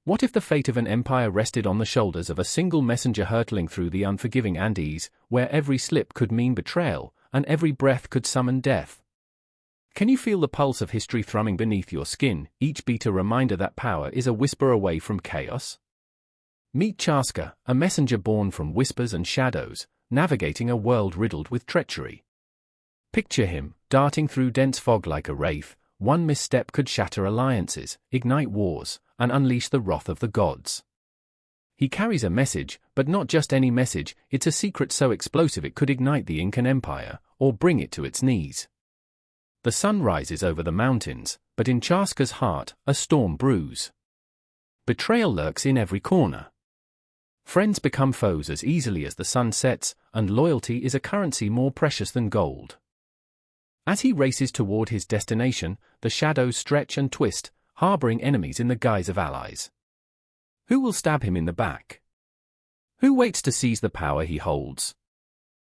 What if the fate of an empire rested on the shoulders of a single messenger hurtling through the unforgiving Andes, where every slip could mean betrayal, and every breath could summon death? Can you feel the pulse of history thrumming beneath your skin, each beat a reminder that power is a whisper away from chaos? Meet Chaska, a messenger born from whispers and shadows, navigating a world riddled with treachery. Picture him, darting through dense fog like a wraith. One misstep could shatter alliances, ignite wars, and unleash the wrath of the gods. He carries a message, but not just any message. It's a secret so explosive it could ignite the Incan Empire, or bring it to its knees. The sun rises over the mountains, but in Chaska's heart, a storm brews. Betrayal lurks in every corner. Friends become foes as easily as the sun sets, and loyalty is a currency more precious than gold. As he races toward his destination, the shadows stretch and twist, harboring enemies in the guise of allies. Who will stab him in the back? Who waits to seize the power he holds?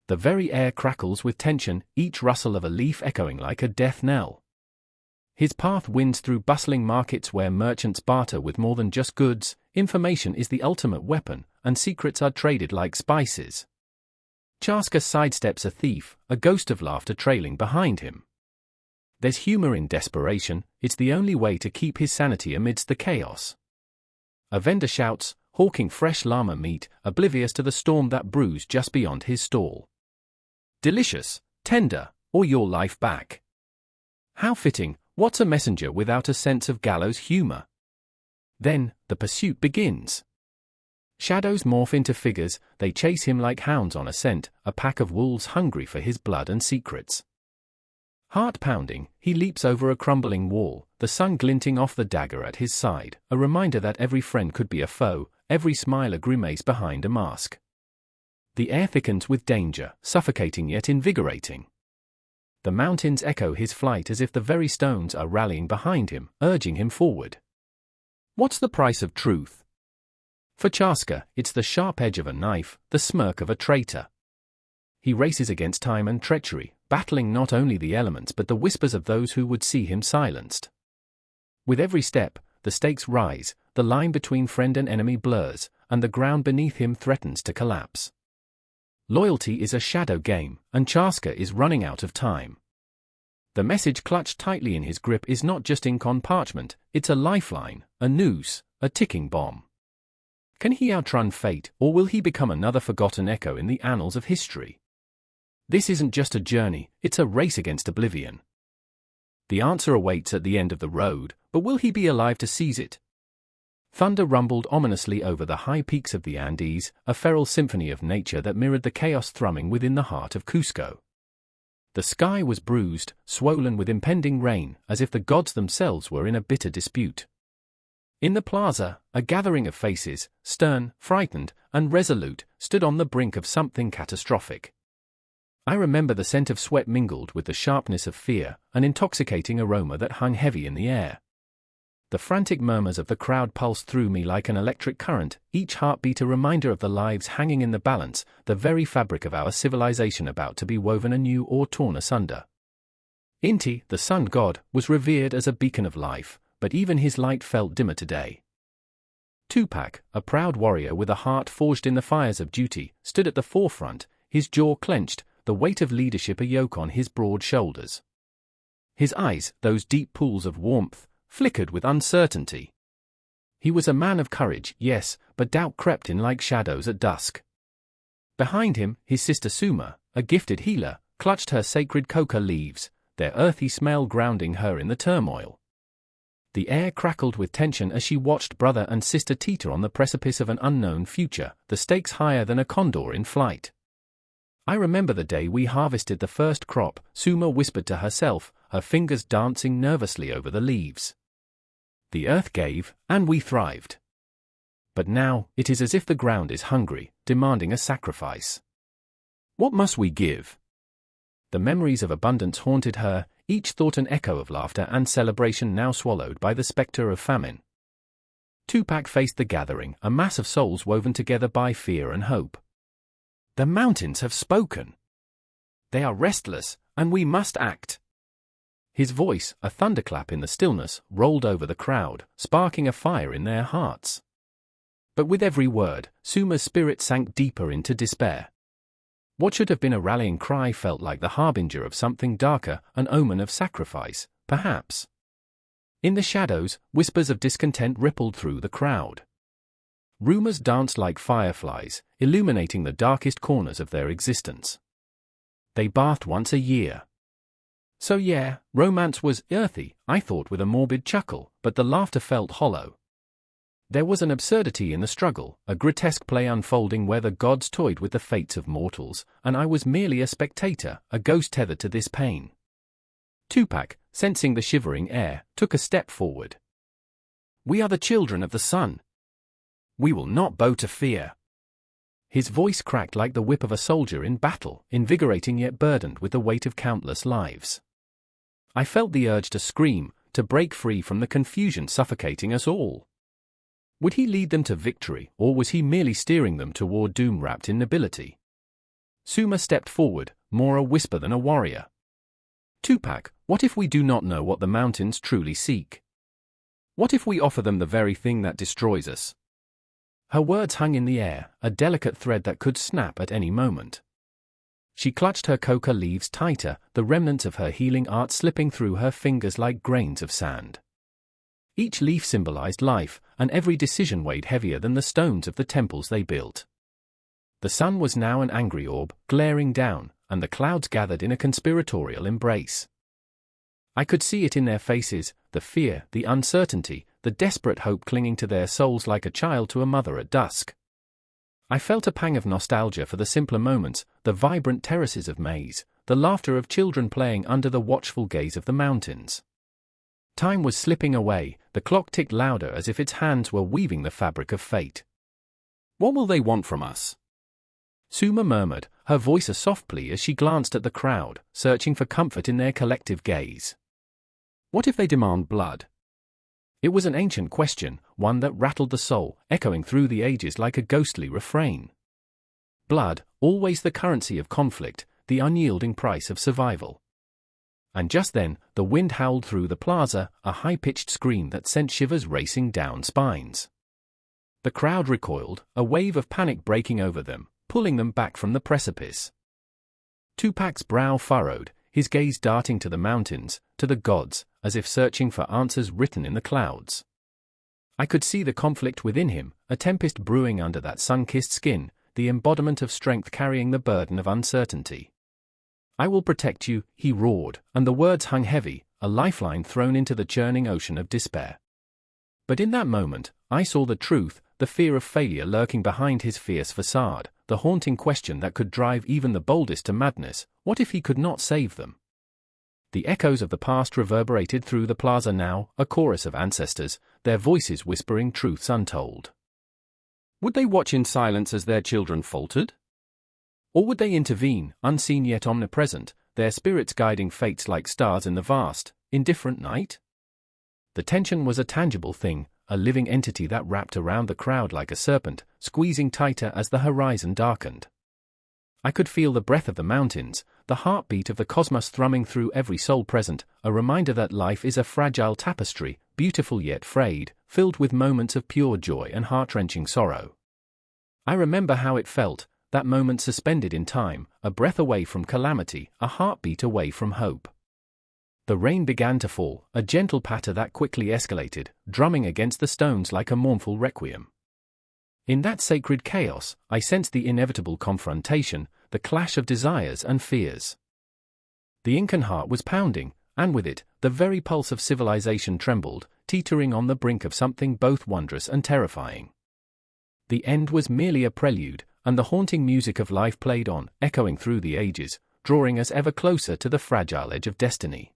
The very air crackles with tension, each rustle of a leaf echoing like a death knell. His path winds through bustling markets where merchants barter with more than just goods. Information is the ultimate weapon, and secrets are traded like spices. Chaska sidesteps a thief, a ghost of laughter trailing behind him. There's humor in desperation. It's the only way to keep his sanity amidst the chaos. A vendor shouts, hawking fresh llama meat, oblivious to the storm that brews just beyond his stall. Delicious, tender, or your life back. How fitting. What's a messenger without a sense of gallows humor? Then, the pursuit begins. Shadows morph into figures, they chase him like hounds on a scent, a pack of wolves hungry for his blood and secrets. Heart pounding, he leaps over a crumbling wall, the sun glinting off the dagger at his side, a reminder that every friend could be a foe, every smile a grimace behind a mask. The air thickens with danger, suffocating yet invigorating. The mountains echo his flight as if the very stones are rallying behind him, urging him forward. What's the price of truth? For Chaska, it's the sharp edge of a knife, the smirk of a traitor. He races against time and treachery, battling not only the elements but the whispers of those who would see him silenced. With every step, the stakes rise, the line between friend and enemy blurs, and the ground beneath him threatens to collapse. Loyalty is a shadow game, and Chaska is running out of time. The message clutched tightly in his grip is not just ink on parchment, it's a lifeline, a noose, a ticking bomb. Can he outrun fate, or will he become another forgotten echo in the annals of history? This isn't just a journey, it's a race against oblivion. The answer awaits at the end of the road, but will he be alive to seize it? Thunder rumbled ominously over the high peaks of the Andes, a feral symphony of nature that mirrored the chaos thrumming within the heart of Cusco. The sky was bruised, swollen with impending rain, as if the gods themselves were in a bitter dispute. In the plaza, a gathering of faces, stern, frightened, and resolute, stood on the brink of something catastrophic. I remember the scent of sweat mingled with the sharpness of fear, an intoxicating aroma that hung heavy in the air. The frantic murmurs of the crowd pulsed through me like an electric current, each heartbeat a reminder of the lives hanging in the balance, the very fabric of our civilization about to be woven anew or torn asunder. Inti, the sun god, was revered as a beacon of life, but even his light felt dimmer today. Tupac, a proud warrior with a heart forged in the fires of duty, stood at the forefront, his jaw clenched, the weight of leadership a yoke on his broad shoulders. His eyes, those deep pools of warmth, flickered with uncertainty. He was a man of courage, yes, but doubt crept in like shadows at dusk. Behind him, his sister Suma, a gifted healer, clutched her sacred coca leaves, their earthy smell grounding her in the turmoil. The air crackled with tension as she watched brother and sister teeter on the precipice of an unknown future, the stakes higher than a condor in flight. I remember the day we harvested the first crop, Suma whispered to herself, her fingers dancing nervously over the leaves. The earth gave, and we thrived. But now, it is as if the ground is hungry, demanding a sacrifice. What must we give? The memories of abundance haunted her, each thought an echo of laughter and celebration now swallowed by the spectre of famine. Tupac faced the gathering, a mass of souls woven together by fear and hope. The mountains have spoken. They are restless, and we must act. His voice, a thunderclap in the stillness, rolled over the crowd, sparking a fire in their hearts. But with every word, Suma's spirit sank deeper into despair. What should have been a rallying cry felt like the harbinger of something darker, an omen of sacrifice, perhaps. In the shadows, whispers of discontent rippled through the crowd. Rumors danced like fireflies, illuminating the darkest corners of their existence. They bathed once a year. So yeah, romance was earthy, I thought with a morbid chuckle, but the laughter felt hollow. There was an absurdity in the struggle, a grotesque play unfolding where the gods toyed with the fates of mortals, and I was merely a spectator, a ghost tethered to this pain. Tupac, sensing the shivering air, took a step forward. "We are the children of the sun. We will not bow to fear." His voice cracked like the whip of a soldier in battle, invigorating yet burdened with the weight of countless lives. I felt the urge to scream, to break free from the confusion suffocating us all. Would he lead them to victory, or was he merely steering them toward doom wrapped in nobility? Suma stepped forward, more a whisper than a warrior. "Tupac, what if we do not know what the mountains truly seek? What if we offer them the very thing that destroys us?" Her words hung in the air, a delicate thread that could snap at any moment. She clutched her coca leaves tighter, the remnants of her healing art slipping through her fingers like grains of sand. Each leaf symbolized life, and every decision weighed heavier than the stones of the temples they built. The sun was now an angry orb, glaring down, and the clouds gathered in a conspiratorial embrace. I could see it in their faces, the fear, the uncertainty, the desperate hope clinging to their souls like a child to a mother at dusk. I felt a pang of nostalgia for the simpler moments, the vibrant terraces of maize, the laughter of children playing under the watchful gaze of the mountains. Time was slipping away, the clock ticked louder as if its hands were weaving the fabric of fate. "What will they want from us?" Suma murmured, her voice a soft plea as she glanced at the crowd, searching for comfort in their collective gaze. "What if they demand blood?" It was an ancient question, one that rattled the soul, echoing through the ages like a ghostly refrain. Blood, always the currency of conflict, the unyielding price of survival. And just then, the wind howled through the plaza, a high-pitched scream that sent shivers racing down spines. The crowd recoiled, a wave of panic breaking over them, pulling them back from the precipice. Tupac's brow furrowed, his gaze darting to the mountains, to the gods, as if searching for answers written in the clouds. I could see the conflict within him, a tempest brewing under that sun-kissed skin, the embodiment of strength carrying the burden of uncertainty. "I will protect you," he roared, and the words hung heavy, a lifeline thrown into the churning ocean of despair. But in that moment, I saw the truth, the fear of failure lurking behind his fierce facade, the haunting question that could drive even the boldest to madness: what if he could not save them? The echoes of the past reverberated through the plaza now, a chorus of ancestors, their voices whispering truths untold. Would they watch in silence as their children faltered? Or would they intervene, unseen yet omnipresent, their spirits guiding fates like stars in the vast, indifferent night? The tension was a tangible thing, a living entity that wrapped around the crowd like a serpent, squeezing tighter as the horizon darkened. I could feel the breath of the mountains, the heartbeat of the cosmos thrumming through every soul present, a reminder that life is a fragile tapestry, beautiful yet frayed, filled with moments of pure joy and heart-wrenching sorrow. I remember how it felt, that moment suspended in time, a breath away from calamity, a heartbeat away from hope. The rain began to fall, a gentle patter that quickly escalated, drumming against the stones like a mournful requiem. In that sacred chaos, I sensed the inevitable confrontation, the clash of desires and fears. The Incan heart was pounding, and with it, the very pulse of civilization trembled, teetering on the brink of something both wondrous and terrifying. The end was merely a prelude, and the haunting music of life played on, echoing through the ages, drawing us ever closer to the fragile edge of destiny.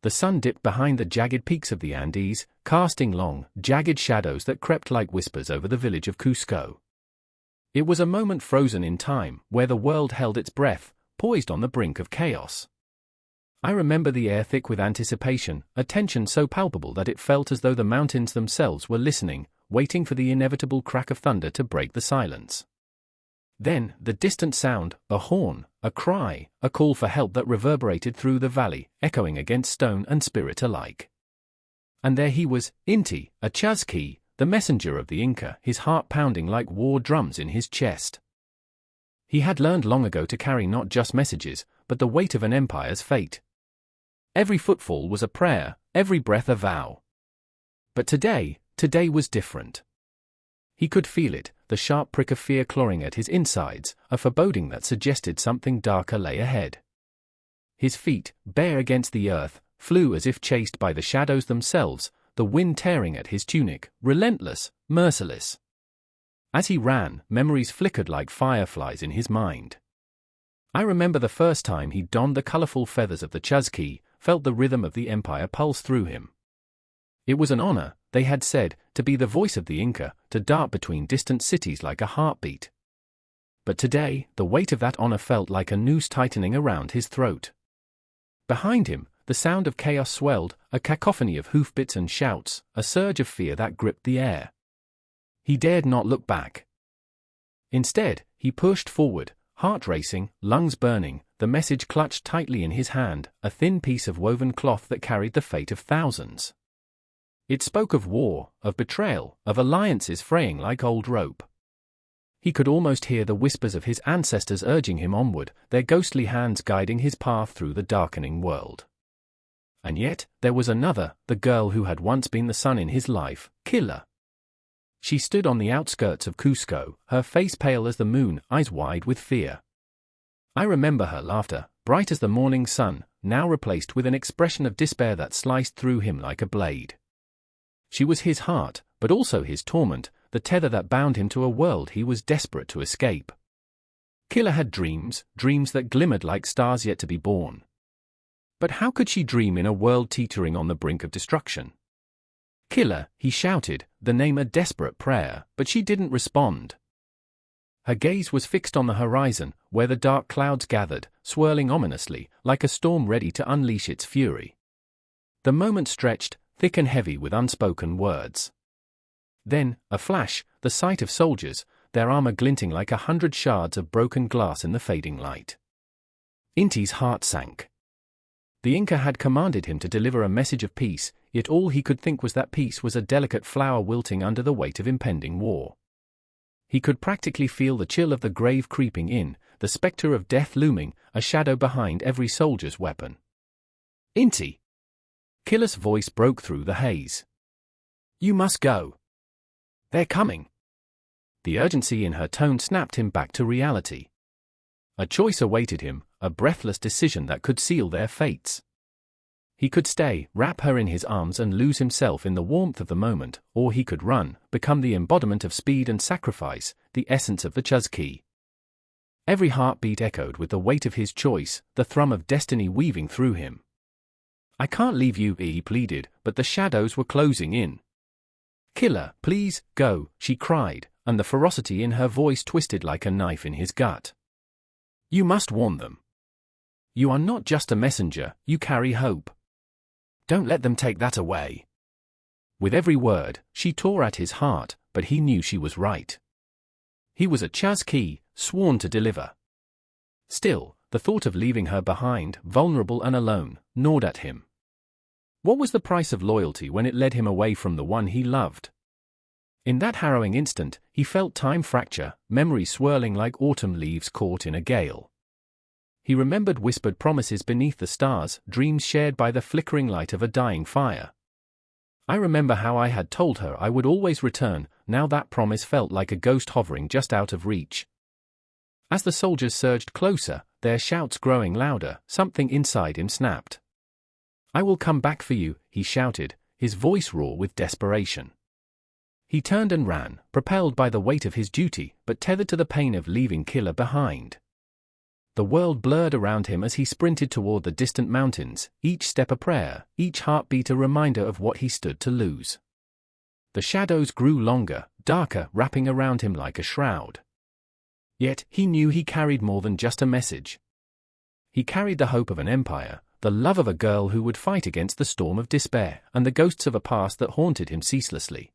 The sun dipped behind the jagged peaks of the Andes, casting long, jagged shadows that crept like whispers over the village of Cusco. It was a moment frozen in time, where the world held its breath, poised on the brink of chaos. I remember the air thick with anticipation, a tension so palpable that it felt as though the mountains themselves were listening, waiting for the inevitable crack of thunder to break the silence. Then, the distant sound, a horn, a cry, a call for help that reverberated through the valley, echoing against stone and spirit alike. And there he was, Inti, a Chazki, the messenger of the Inca, his heart pounding like war drums in his chest. He had learned long ago to carry not just messages, but the weight of an empire's fate. Every footfall was a prayer, every breath a vow. But today was different. He could feel it, the sharp prick of fear clawing at his insides, a foreboding that suggested something darker lay ahead. His feet, bare against the earth, flew as if chased by the shadows themselves, the wind tearing at his tunic, relentless, merciless. As he ran, memories flickered like fireflies in his mind. I remember the first time he donned the colorful feathers of the Chazki, felt the rhythm of the empire pulse through him. It was an honor, they had said, to be the voice of the Inca, to dart between distant cities like a heartbeat. But today, the weight of that honor felt like a noose tightening around his throat. Behind him, the sound of chaos swelled, a cacophony of hoofbeats and shouts, a surge of fear that gripped the air. He dared not look back. Instead, he pushed forward, heart racing, lungs burning, the message clutched tightly in his hand, a thin piece of woven cloth that carried the fate of thousands. It spoke of war, of betrayal, of alliances fraying like old rope. He could almost hear the whispers of his ancestors urging him onward, their ghostly hands guiding his path through the darkening world. And yet, there was another, the girl who had once been the sun in his life, Killa. She stood on the outskirts of Cusco, her face pale as the moon, eyes wide with fear. I remember her laughter, bright as the morning sun, now replaced with an expression of despair that sliced through him like a blade. She was his heart, but also his torment, the tether that bound him to a world he was desperate to escape. Killa had dreams that glimmered like stars yet to be born. But how could she dream in a world teetering on the brink of destruction? Killa, he shouted, the name a desperate prayer, but she didn't respond. Her gaze was fixed on the horizon, where the dark clouds gathered, swirling ominously, like a storm ready to unleash its fury. The moment stretched, thick and heavy with unspoken words. Then, a flash, the sight of soldiers, their armor glinting like 100 shards of broken glass in the fading light. Inti's heart sank. The Inca had commanded him to deliver a message of peace, yet all he could think was that peace was a delicate flower wilting under the weight of impending war. He could practically feel the chill of the grave creeping in, the specter of death looming, a shadow behind every soldier's weapon. Inti! Killa's voice broke through the haze. You must go. They're coming. The urgency in her tone snapped him back to reality. A choice awaited him, a breathless decision that could seal their fates. He could stay, wrap her in his arms and lose himself in the warmth of the moment, or he could run, become the embodiment of speed and sacrifice, the essence of the Chazki. Every heartbeat echoed with the weight of his choice, the thrum of destiny weaving through him. I can't leave you, he pleaded, but the shadows were closing in. Killa, please, go, she cried, and the ferocity in her voice twisted like a knife in his gut. You must warn them. You are not just a messenger, you carry hope. Don't let them take that away. With every word, she tore at his heart, but he knew she was right. He was a Chazki, sworn to deliver. Still, the thought of leaving her behind, vulnerable and alone, gnawed at him. What was the price of loyalty when it led him away from the one he loved? In that harrowing instant, he felt time fracture, memory swirling like autumn leaves caught in a gale. He remembered whispered promises beneath the stars, dreams shared by the flickering light of a dying fire. I remember how I had told her I would always return, now that promise felt like a ghost hovering just out of reach. As the soldiers surged closer, their shouts growing louder, something inside him snapped. I will come back for you, he shouted, his voice raw with desperation. He turned and ran, propelled by the weight of his duty, but tethered to the pain of leaving Killa behind. The world blurred around him as he sprinted toward the distant mountains, each step a prayer, each heartbeat a reminder of what he stood to lose. The shadows grew longer, darker, wrapping around him like a shroud. Yet, he knew he carried more than just a message. He carried the hope of an empire, the love of a girl who would fight against the storm of despair, and the ghosts of a past that haunted him ceaselessly.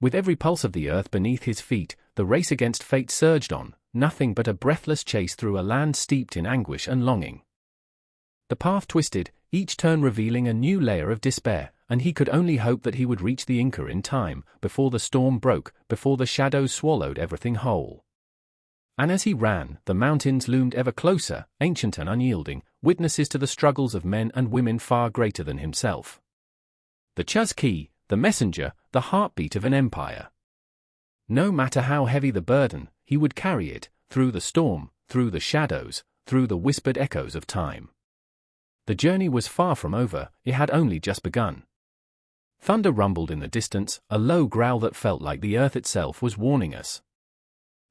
With every pulse of the earth beneath his feet, the race against fate surged on, nothing but a breathless chase through a land steeped in anguish and longing. The path twisted, each turn revealing a new layer of despair, and he could only hope that he would reach the Inca in time, before the storm broke, before the shadows swallowed everything whole. And as he ran, the mountains loomed ever closer, ancient and unyielding, witnesses to the struggles of men and women far greater than himself. The Chusquee, the messenger, the heartbeat of an empire. No matter how heavy the burden, he would carry it, through the storm, through the shadows, through the whispered echoes of time. The journey was far from over, it had only just begun. Thunder rumbled in the distance, a low growl that felt like the earth itself was warning us.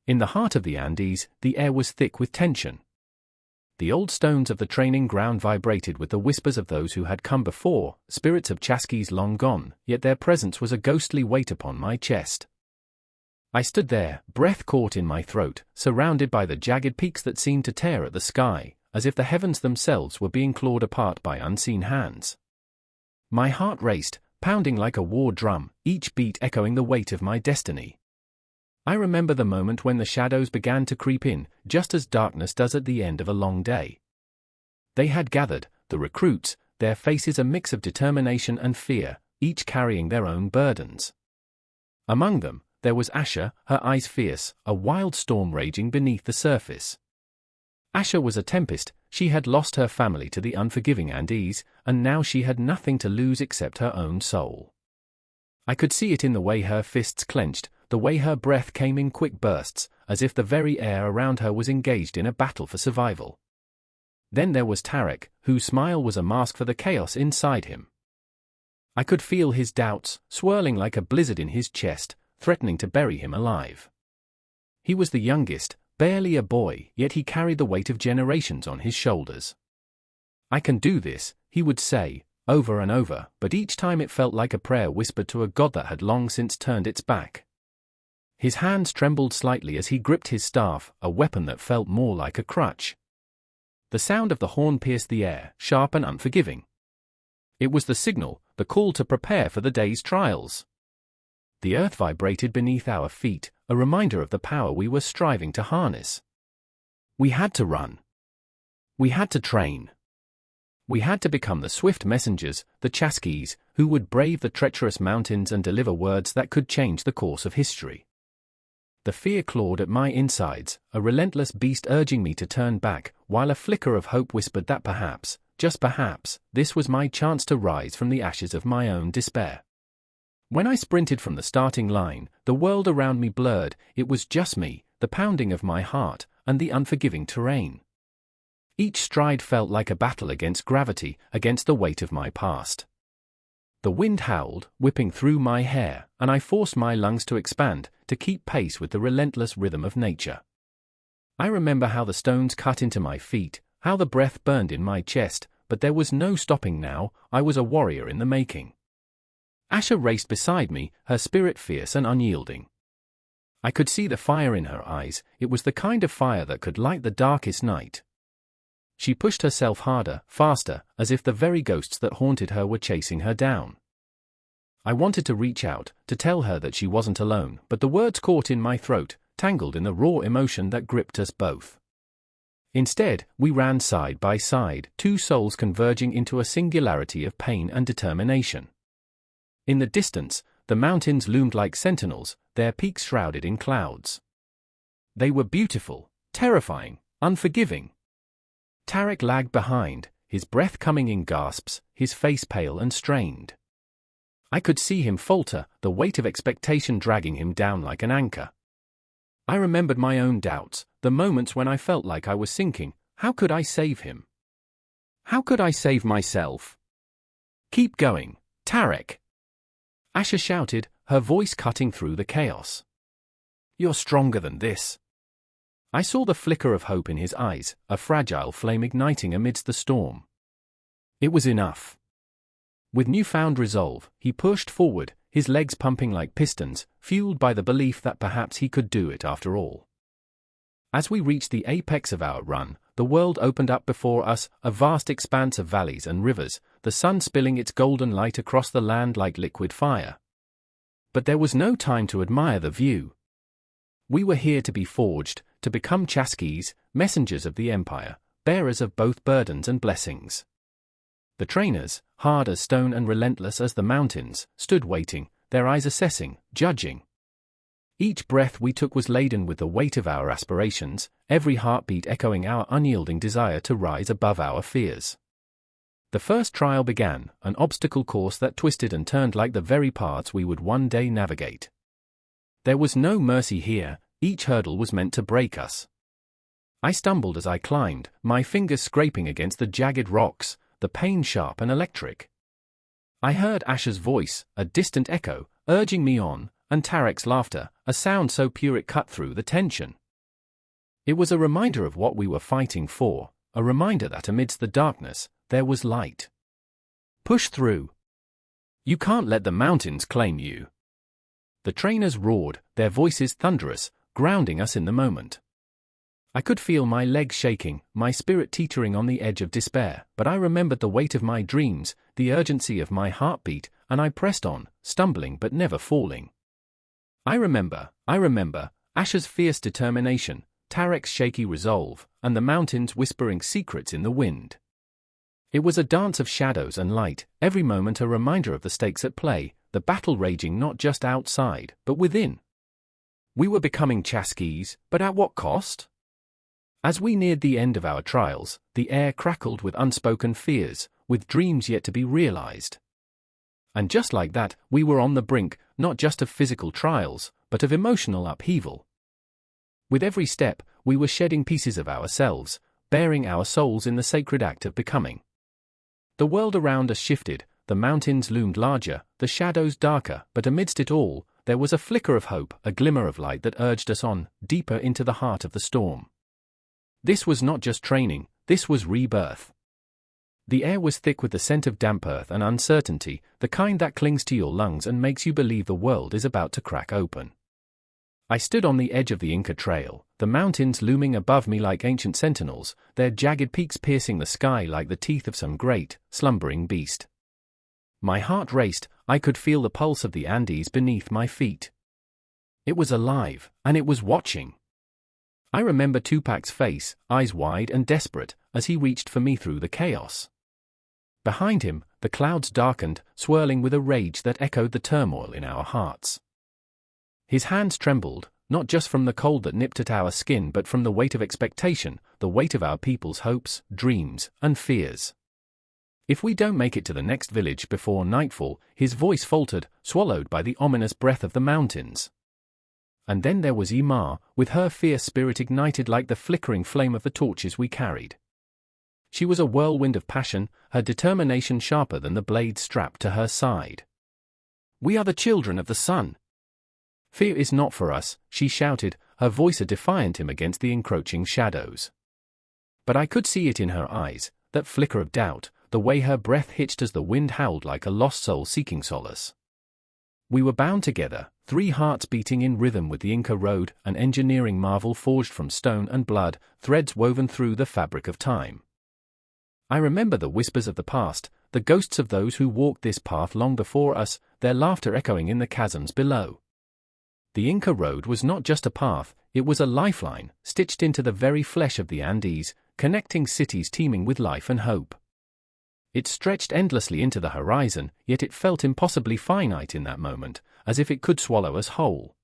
In the heart of the Andes, the air was thick with tension. The old stones of the training ground vibrated with the whispers of those who had come before, spirits of Chasquees long gone, yet their presence was a ghostly weight upon my chest. I stood there, breath caught in my throat, surrounded by the jagged peaks that seemed to tear at the sky, as if the heavens themselves were being clawed apart by unseen hands. My heart raced, pounding like a war drum, each beat echoing the weight of my destiny. I remember the moment when the shadows began to creep in, just as darkness does at the end of a long day. They had gathered, the recruits, their faces a mix of determination and fear, each carrying their own burdens. Among them, there was Asha, her eyes fierce, a wild storm raging beneath the surface. Asha was a tempest, she had lost her family to the unforgiving Andes, and now she had nothing to lose except her own soul. I could see it in the way her fists clenched, the way her breath came in quick bursts, as if the very air around her was engaged in a battle for survival. Then there was Tarek, whose smile was a mask for the chaos inside him. I could feel his doubts, swirling like a blizzard in his chest, threatening to bury him alive. He was the youngest, barely a boy, yet he carried the weight of generations on his shoulders. "I can do this," he would say, over and over, but each time it felt like a prayer whispered to a god that had long since turned its back. His hands trembled slightly as he gripped his staff, a weapon that felt more like a crutch. The sound of the horn pierced the air, sharp and unforgiving. It was the signal, the call to prepare for the day's trials. The earth vibrated beneath our feet, a reminder of the power we were striving to harness. We had to run. We had to train. We had to become the swift messengers, the Chasquees, who would brave the treacherous mountains and deliver words that could change the course of history. The fear clawed at my insides, a relentless beast urging me to turn back, while a flicker of hope whispered that perhaps, just perhaps, this was my chance to rise from the ashes of my own despair. When I sprinted from the starting line, the world around me blurred, it was just me, the pounding of my heart, and the unforgiving terrain. Each stride felt like a battle against gravity, against the weight of my past. The wind howled, whipping through my hair, and I forced my lungs to expand, to keep pace with the relentless rhythm of nature. I remember how the stones cut into my feet, how the breath burned in my chest, but there was no stopping now, I was a warrior in the making. Asha raced beside me, her spirit fierce and unyielding. I could see the fire in her eyes, it was the kind of fire that could light the darkest night. She pushed herself harder, faster, as if the very ghosts that haunted her were chasing her down. I wanted to reach out, to tell her that she wasn't alone, but the words caught in my throat, tangled in the raw emotion that gripped us both. Instead, we ran side by side, two souls converging into a singularity of pain and determination. In the distance, the mountains loomed like sentinels, their peaks shrouded in clouds. They were beautiful, terrifying, unforgiving. Tarek lagged behind, his breath coming in gasps, his face pale and strained. I could see him falter, the weight of expectation dragging him down like an anchor. I remembered my own doubts, the moments when I felt like I was sinking. How could I save him? How could I save myself? "Keep going, Tarek!" Asha shouted, her voice cutting through the chaos. "You're stronger than this." I saw the flicker of hope in his eyes, a fragile flame igniting amidst the storm. It was enough. With newfound resolve, he pushed forward, his legs pumping like pistons, fueled by the belief that perhaps he could do it after all. As we reached the apex of our run, the world opened up before us, a vast expanse of valleys and rivers, the sun spilling its golden light across the land like liquid fire. But there was no time to admire the view. We were here to be forged, to become chasquis, messengers of the empire, bearers of both burdens and blessings. The trainers, hard as stone and relentless as the mountains, stood waiting, their eyes assessing, judging. Each breath we took was laden with the weight of our aspirations, every heartbeat echoing our unyielding desire to rise above our fears. The first trial began, an obstacle course that twisted and turned like the very paths we would one day navigate. There was no mercy here, each hurdle was meant to break us. I stumbled as I climbed, my fingers scraping against the jagged rocks, the pain sharp and electric. I heard Asher's voice, a distant echo, urging me on, and Tarek's laughter, a sound so pure it cut through the tension. It was a reminder of what we were fighting for, a reminder that amidst the darkness, there was light. Push through. You can't let the mountains claim you. The trainers roared, their voices thunderous, grounding us in the moment. I could feel my legs shaking, my spirit teetering on the edge of despair, but I remembered the weight of my dreams, the urgency of my heartbeat, and I pressed on, stumbling but never falling. I remember, Asher's fierce determination, Tarek's shaky resolve, and the mountains whispering secrets in the wind. It was a dance of shadows and light, every moment a reminder of the stakes at play, the battle raging not just outside, but within. We were becoming chasquis, but at what cost? As we neared the end of our trials, the air crackled with unspoken fears, with dreams yet to be realized. And just like that, we were on the brink, not just of physical trials, but of emotional upheaval. With every step, we were shedding pieces of ourselves, bearing our souls in the sacred act of becoming. The world around us shifted, the mountains loomed larger, the shadows darker, but amidst it all, there was a flicker of hope, a glimmer of light that urged us on, deeper into the heart of the storm. This was not just training, this was rebirth. The air was thick with the scent of damp earth and uncertainty, the kind that clings to your lungs and makes you believe the world is about to crack open. I stood on the edge of the Inca Trail, the mountains looming above me like ancient sentinels, their jagged peaks piercing the sky like the teeth of some great, slumbering beast. My heart raced, I could feel the pulse of the Andes beneath my feet. It was alive, and it was watching. I remember Tupac's face, eyes wide and desperate, as he reached for me through the chaos. Behind him, the clouds darkened, swirling with a rage that echoed the turmoil in our hearts. His hands trembled, not just from the cold that nipped at our skin but from the weight of expectation, the weight of our people's hopes, dreams, and fears. If we don't make it to the next village before nightfall, his voice faltered, swallowed by the ominous breath of the mountains. And then there was Imar, with her fierce spirit ignited like the flickering flame of the torches we carried. She was a whirlwind of passion, her determination sharper than the blade strapped to her side. "We are the children of the sun. Fear is not for us," she shouted, her voice a defiant hymn against the encroaching shadows. But I could see it in her eyes, that flicker of doubt, the way her breath hitched as the wind howled like a lost soul seeking solace. We were bound together, 3 hearts beating in rhythm with the Inca road, an engineering marvel forged from stone and blood, threads woven through the fabric of time. I remember the whispers of the past, the ghosts of those who walked this path long before us, their laughter echoing in the chasms below. The Inca road was not just a path, it was a lifeline, stitched into the very flesh of the Andes, connecting cities teeming with life and hope. It stretched endlessly into the horizon, yet it felt impossibly finite in that moment, as if it could swallow us whole.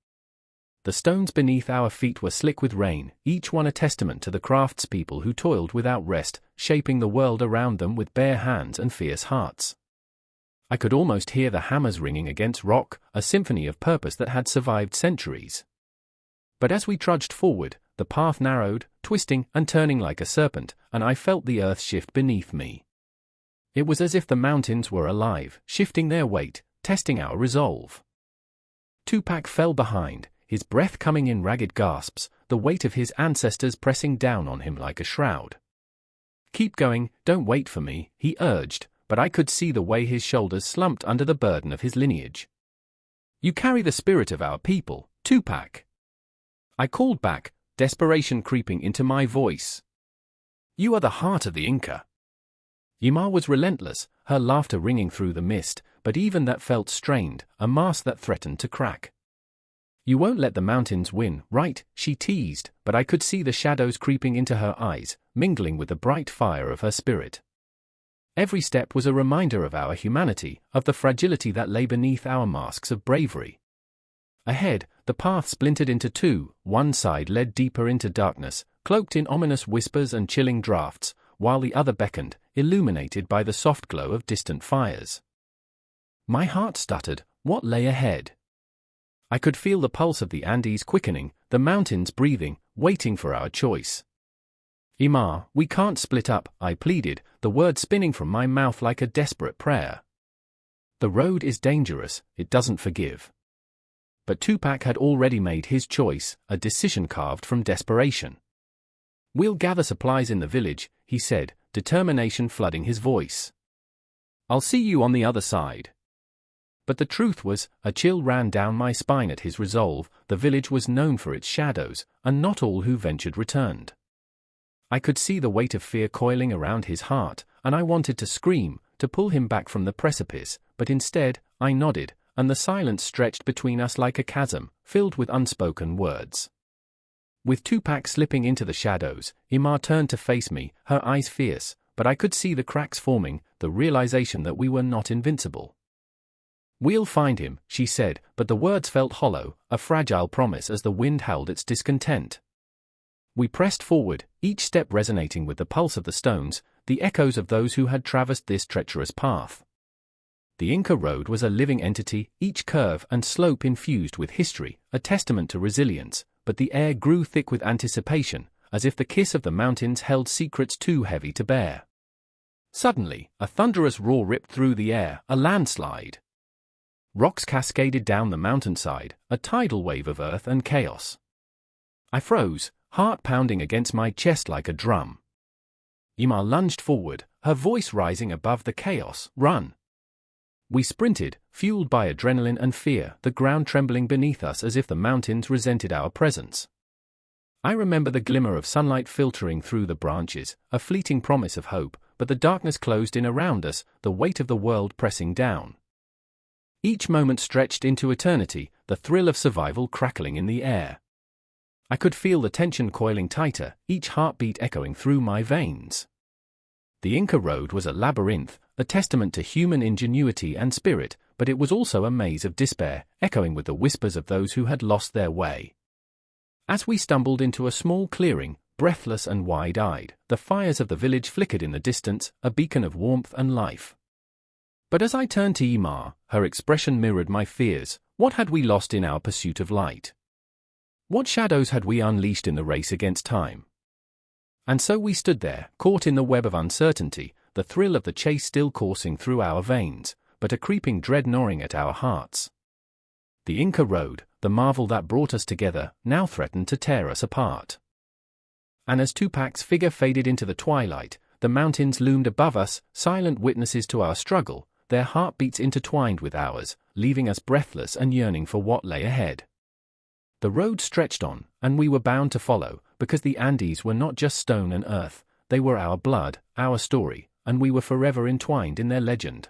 The stones beneath our feet were slick with rain, each one a testament to the craftspeople who toiled without rest, shaping the world around them with bare hands and fierce hearts. I could almost hear the hammers ringing against rock, a symphony of purpose that had survived centuries. But as we trudged forward, the path narrowed, twisting and turning like a serpent, and I felt the earth shift beneath me. It was as if the mountains were alive, shifting their weight, testing our resolve. Tupac fell behind, his breath coming in ragged gasps, the weight of his ancestors pressing down on him like a shroud. "Keep going, don't wait for me," he urged, but I could see the way his shoulders slumped under the burden of his lineage. "You carry the spirit of our people, Tupac." I called back, desperation creeping into my voice. "You are the heart of the Inca." Imar was relentless, her laughter ringing through the mist, but even that felt strained, a mask that threatened to crack. You won't let the mountains win, right? She teased, but I could see the shadows creeping into her eyes, mingling with the bright fire of her spirit. Every step was a reminder of our humanity, of the fragility that lay beneath our masks of bravery. Ahead, the path splintered into two. One side led deeper into darkness, cloaked in ominous whispers and chilling drafts, while the other beckoned, illuminated by the soft glow of distant fires. My heart stuttered. What lay ahead? I could feel the pulse of the Andes quickening, the mountains breathing, waiting for our choice. Imar, we can't split up, I pleaded, the words spinning from my mouth like a desperate prayer. The road is dangerous, it doesn't forgive. But Tupac had already made his choice, a decision carved from desperation. We'll gather supplies in the village, he said, determination flooding his voice. I'll see you on the other side. But the truth was, a chill ran down my spine at his resolve. The village was known for its shadows, and not all who ventured returned. I could see the weight of fear coiling around his heart, and I wanted to scream, to pull him back from the precipice, but instead, I nodded, and the silence stretched between us like a chasm, filled with unspoken words. With Tupac slipping into the shadows, Imar turned to face me, her eyes fierce, but I could see the cracks forming, the realization that we were not invincible. We'll find him, she said, but the words felt hollow, a fragile promise as the wind howled its discontent. We pressed forward, each step resonating with the pulse of the stones, the echoes of those who had traversed this treacherous path. The Inca road was a living entity, each curve and slope infused with history, a testament to resilience, but the air grew thick with anticipation, as if the kiss of the mountains held secrets too heavy to bear. Suddenly, a thunderous roar ripped through the air, a landslide. Rocks cascaded down the mountainside, a tidal wave of earth and chaos. I froze, heart pounding against my chest like a drum. Imar lunged forward, her voice rising above the chaos. Run! We sprinted, fueled by adrenaline and fear, the ground trembling beneath us as if the mountains resented our presence. I remember the glimmer of sunlight filtering through the branches, a fleeting promise of hope, but the darkness closed in around us, the weight of the world pressing down. Each moment stretched into eternity, the thrill of survival crackling in the air. I could feel the tension coiling tighter, each heartbeat echoing through my veins. The Inca road was a labyrinth, a testament to human ingenuity and spirit, but it was also a maze of despair, echoing with the whispers of those who had lost their way. As we stumbled into a small clearing, breathless and wide-eyed, the fires of the village flickered in the distance, a beacon of warmth and life. But as I turned to Imar, her expression mirrored my fears. What had we lost in our pursuit of light? What shadows had we unleashed in the race against time? And so we stood there, caught in the web of uncertainty, the thrill of the chase still coursing through our veins, but a creeping dread gnawing at our hearts. The Inca road, the marvel that brought us together, now threatened to tear us apart. And as Tupac's figure faded into the twilight, the mountains loomed above us, silent witnesses to our struggle, their heartbeats intertwined with ours, leaving us breathless and yearning for what lay ahead. The road stretched on, and we were bound to follow, because the Andes were not just stone and earth, they were our blood, our story, and we were forever entwined in their legend.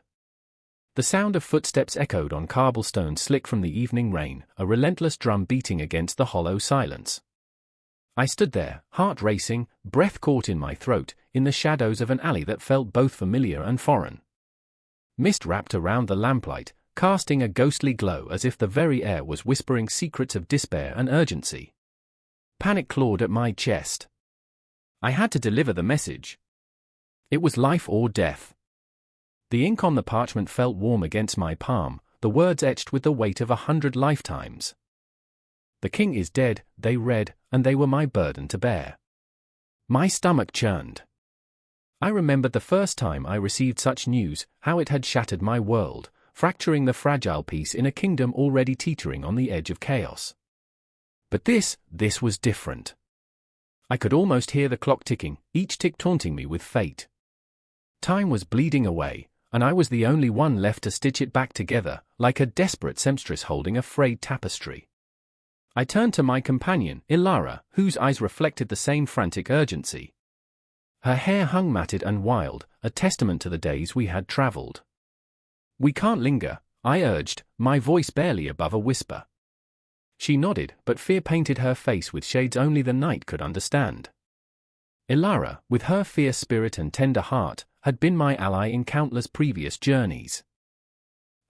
The sound of footsteps echoed on cobblestones slick from the evening rain, a relentless drum beating against the hollow silence. I stood there, heart racing, breath caught in my throat, in the shadows of an alley that felt both familiar and foreign. Mist wrapped around the lamplight, casting a ghostly glow as if the very air was whispering secrets of despair and urgency. Panic clawed at my chest. I had to deliver the message. It was life or death. The ink on the parchment felt warm against my palm, the words etched with the weight of 100 lifetimes. The king is dead, they read, and they were my burden to bear. My stomach churned. I remembered the first time I received such news, how it had shattered my world, fracturing the fragile peace in a kingdom already teetering on the edge of chaos. But this was different. I could almost hear the clock ticking, each tick taunting me with fate. Time was bleeding away, and I was the only one left to stitch it back together, like a desperate seamstress holding a frayed tapestry. I turned to my companion, Ilara, whose eyes reflected the same frantic urgency. Her hair hung matted and wild, a testament to the days we had traveled. "We can't linger," I urged, my voice barely above a whisper. She nodded, but fear painted her face with shades only the night could understand. Ilara, with her fierce spirit and tender heart, had been my ally in countless previous journeys.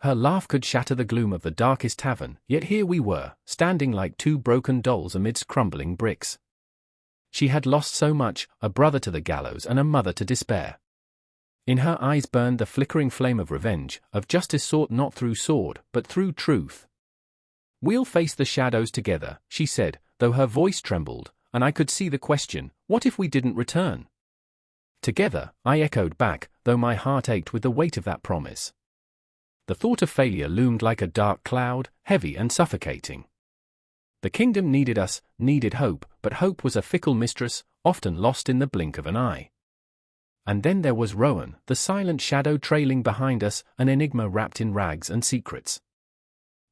Her laugh could shatter the gloom of the darkest tavern, yet here we were, standing like two broken dolls amidst crumbling bricks. She had lost so much, a brother to the gallows and a mother to despair. In her eyes burned the flickering flame of revenge, of justice sought not through sword, but through truth. "We'll face the shadows together," she said, though her voice trembled, and I could see the question, what if we didn't return? "Together," I echoed back, though my heart ached with the weight of that promise. The thought of failure loomed like a dark cloud, heavy and suffocating. The kingdom needed us, needed hope, but hope was a fickle mistress, often lost in the blink of an eye. And then there was Rowan, the silent shadow trailing behind us, an enigma wrapped in rags and secrets.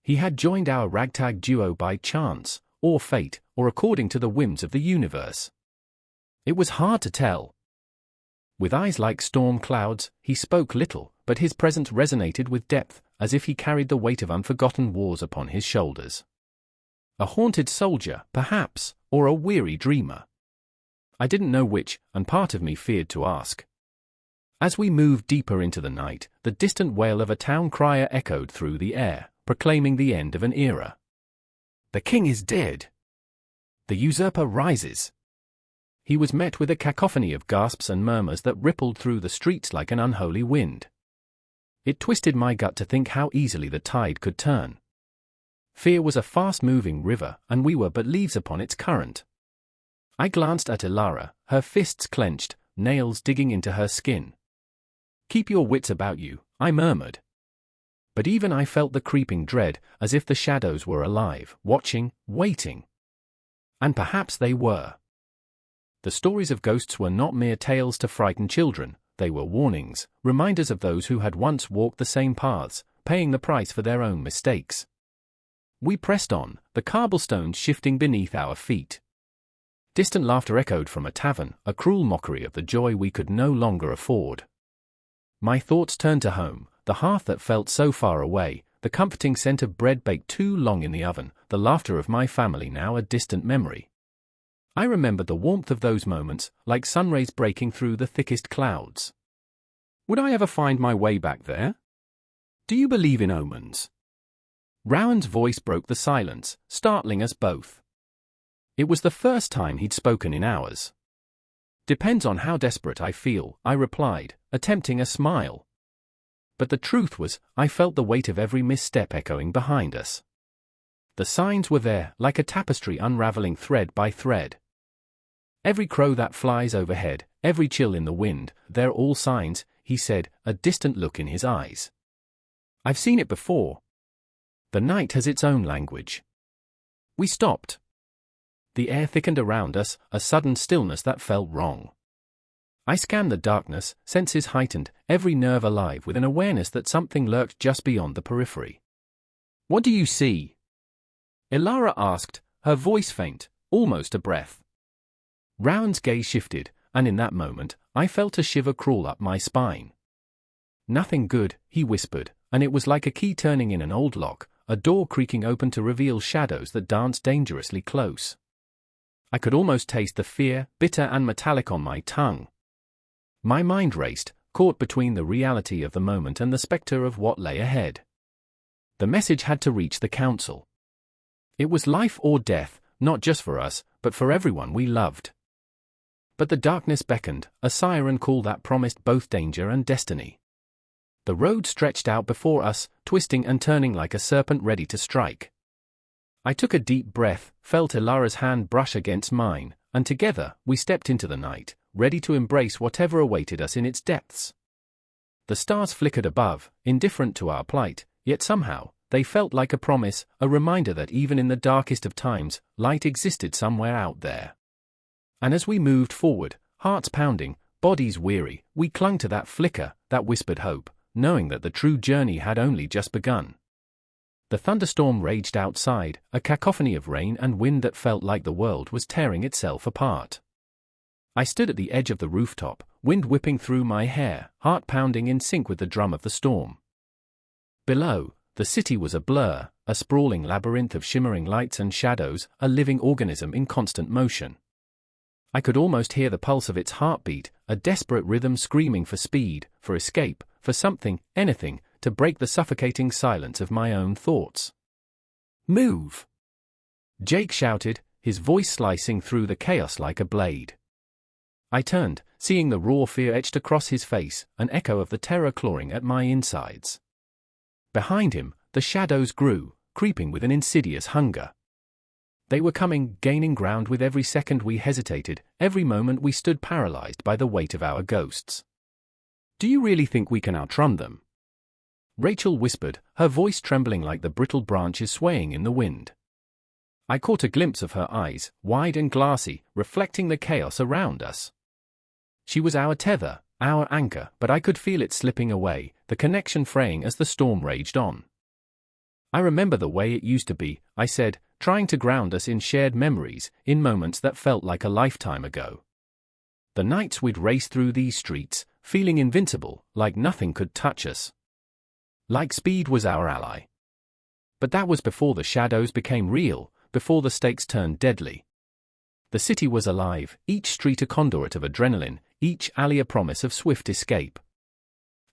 He had joined our ragtag duo by chance, or fate, or according to the whims of the universe. It was hard to tell. With eyes like storm clouds, he spoke little, but his presence resonated with depth, as if he carried the weight of unforgotten wars upon his shoulders. A haunted soldier, perhaps, or a weary dreamer. I didn't know which, and part of me feared to ask. As we moved deeper into the night, the distant wail of a town crier echoed through the air, proclaiming the end of an era. "The king is dead. The usurper rises." He was met with a cacophony of gasps and murmurs that rippled through the streets like an unholy wind. It twisted my gut to think how easily the tide could turn. Fear was a fast-moving river, and we were but leaves upon its current. I glanced at Ilara, her fists clenched, nails digging into her skin. "Keep your wits about you," I murmured. But even I felt the creeping dread, as if the shadows were alive, watching, waiting. And perhaps they were. The stories of ghosts were not mere tales to frighten children, they were warnings, reminders of those who had once walked the same paths, paying the price for their own mistakes. We pressed on, the cobblestones shifting beneath our feet. Distant laughter echoed from a tavern, a cruel mockery of the joy we could no longer afford. My thoughts turned to home, the hearth that felt so far away, the comforting scent of bread baked too long in the oven, the laughter of my family now a distant memory. I remembered the warmth of those moments, like sunrays breaking through the thickest clouds. Would I ever find my way back there? Do you believe in omens? Rowan's voice broke the silence, startling us both. It was the first time he'd spoken in hours. "Depends on how desperate I feel," I replied, attempting a smile. But the truth was, I felt the weight of every misstep echoing behind us. The signs were there, like a tapestry unraveling thread by thread. Every crow that flies overhead, every chill in the wind, they're all signs, he said, a distant look in his eyes. "I've seen it before. The night has its own language." We stopped. The air thickened around us, a sudden stillness that felt wrong. I scanned the darkness, senses heightened, every nerve alive with an awareness that something lurked just beyond the periphery. "What do you see?" Ilara asked, her voice faint, almost a breath. Rowan's gaze shifted, and in that moment, I felt a shiver crawl up my spine. "Nothing good," he whispered, and it was like a key turning in an old lock, a door creaking open to reveal shadows that danced dangerously close. I could almost taste the fear, bitter and metallic on my tongue. My mind raced, caught between the reality of the moment and the spectre of what lay ahead. The message had to reach the council. It was life or death, not just for us, but for everyone we loved. But the darkness beckoned, a siren call that promised both danger and destiny. The road stretched out before us, twisting and turning like a serpent ready to strike. I took a deep breath, felt Ilara's hand brush against mine, and together, we stepped into the night, ready to embrace whatever awaited us in its depths. The stars flickered above, indifferent to our plight, yet somehow, they felt like a promise, a reminder that even in the darkest of times, light existed somewhere out there. And as we moved forward, hearts pounding, bodies weary, we clung to that flicker, that whispered hope, knowing that the true journey had only just begun. The thunderstorm raged outside, a cacophony of rain and wind that felt like the world was tearing itself apart. I stood at the edge of the rooftop, wind whipping through my hair, heart pounding in sync with the drum of the storm. Below, the city was a blur, a sprawling labyrinth of shimmering lights and shadows, a living organism in constant motion. I could almost hear the pulse of its heartbeat, a desperate rhythm screaming for speed, for escape, for something, anything, to break the suffocating silence of my own thoughts. "Move!" Jake shouted, his voice slicing through the chaos like a blade. I turned, seeing the raw fear etched across his face, an echo of the terror clawing at my insides. Behind him, the shadows grew, creeping with an insidious hunger. They were coming, gaining ground with every second we hesitated, every moment we stood paralyzed by the weight of our ghosts. "Do you really think we can outrun them?" Rachel whispered, her voice trembling like the brittle branches swaying in the wind. I caught a glimpse of her eyes, wide and glassy, reflecting the chaos around us. She was our tether, our anchor, but I could feel it slipping away, the connection fraying as the storm raged on. "I remember the way it used to be," I said, trying to ground us in shared memories, in moments that felt like a lifetime ago. The nights we'd race through these streets, feeling invincible, like nothing could touch us. Like speed was our ally. But that was before the shadows became real, before the stakes turned deadly. The city was alive, each street a conduit of adrenaline, each alley a promise of swift escape.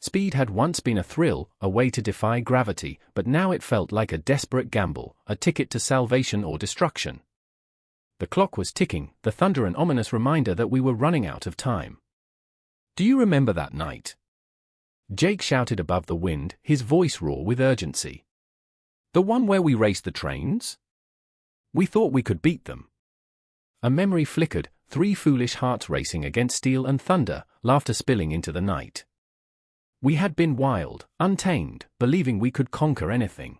Speed had once been a thrill, a way to defy gravity, but now it felt like a desperate gamble, a ticket to salvation or destruction. The clock was ticking, the thunder an ominous reminder that we were running out of time. "Do you remember that night?" Jake shouted above the wind, his voice raw with urgency. "The one where we raced the trains? We thought we could beat them." A memory flickered, 3 foolish hearts racing against steel and thunder, laughter spilling into the night. We had been wild, untamed, believing we could conquer anything.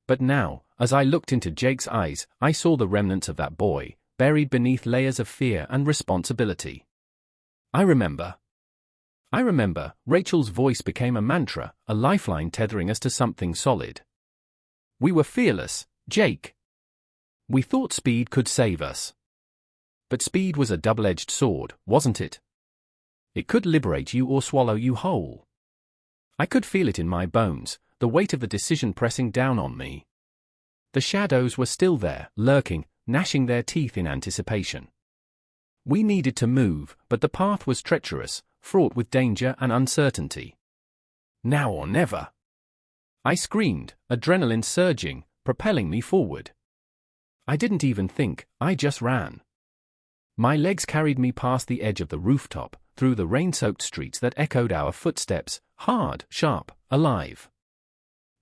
But now, as I looked into Jake's eyes, I saw the remnants of that boy, buried beneath layers of fear and responsibility. I remember, Rachel's voice became a mantra, a lifeline tethering us to something solid. "We were fearless, Jake. We thought speed could save us. But speed was a double-edged sword, wasn't it? It could liberate you or swallow you whole." I could feel it in my bones, the weight of the decision pressing down on me. The shadows were still there, lurking, gnashing their teeth in anticipation. We needed to move, but the path was treacherous, fraught with danger and uncertainty. "Now or never!" I screamed, adrenaline surging, propelling me forward. I didn't even think, I just ran. My legs carried me past the edge of the rooftop, through the rain-soaked streets that echoed our footsteps, hard, sharp, alive.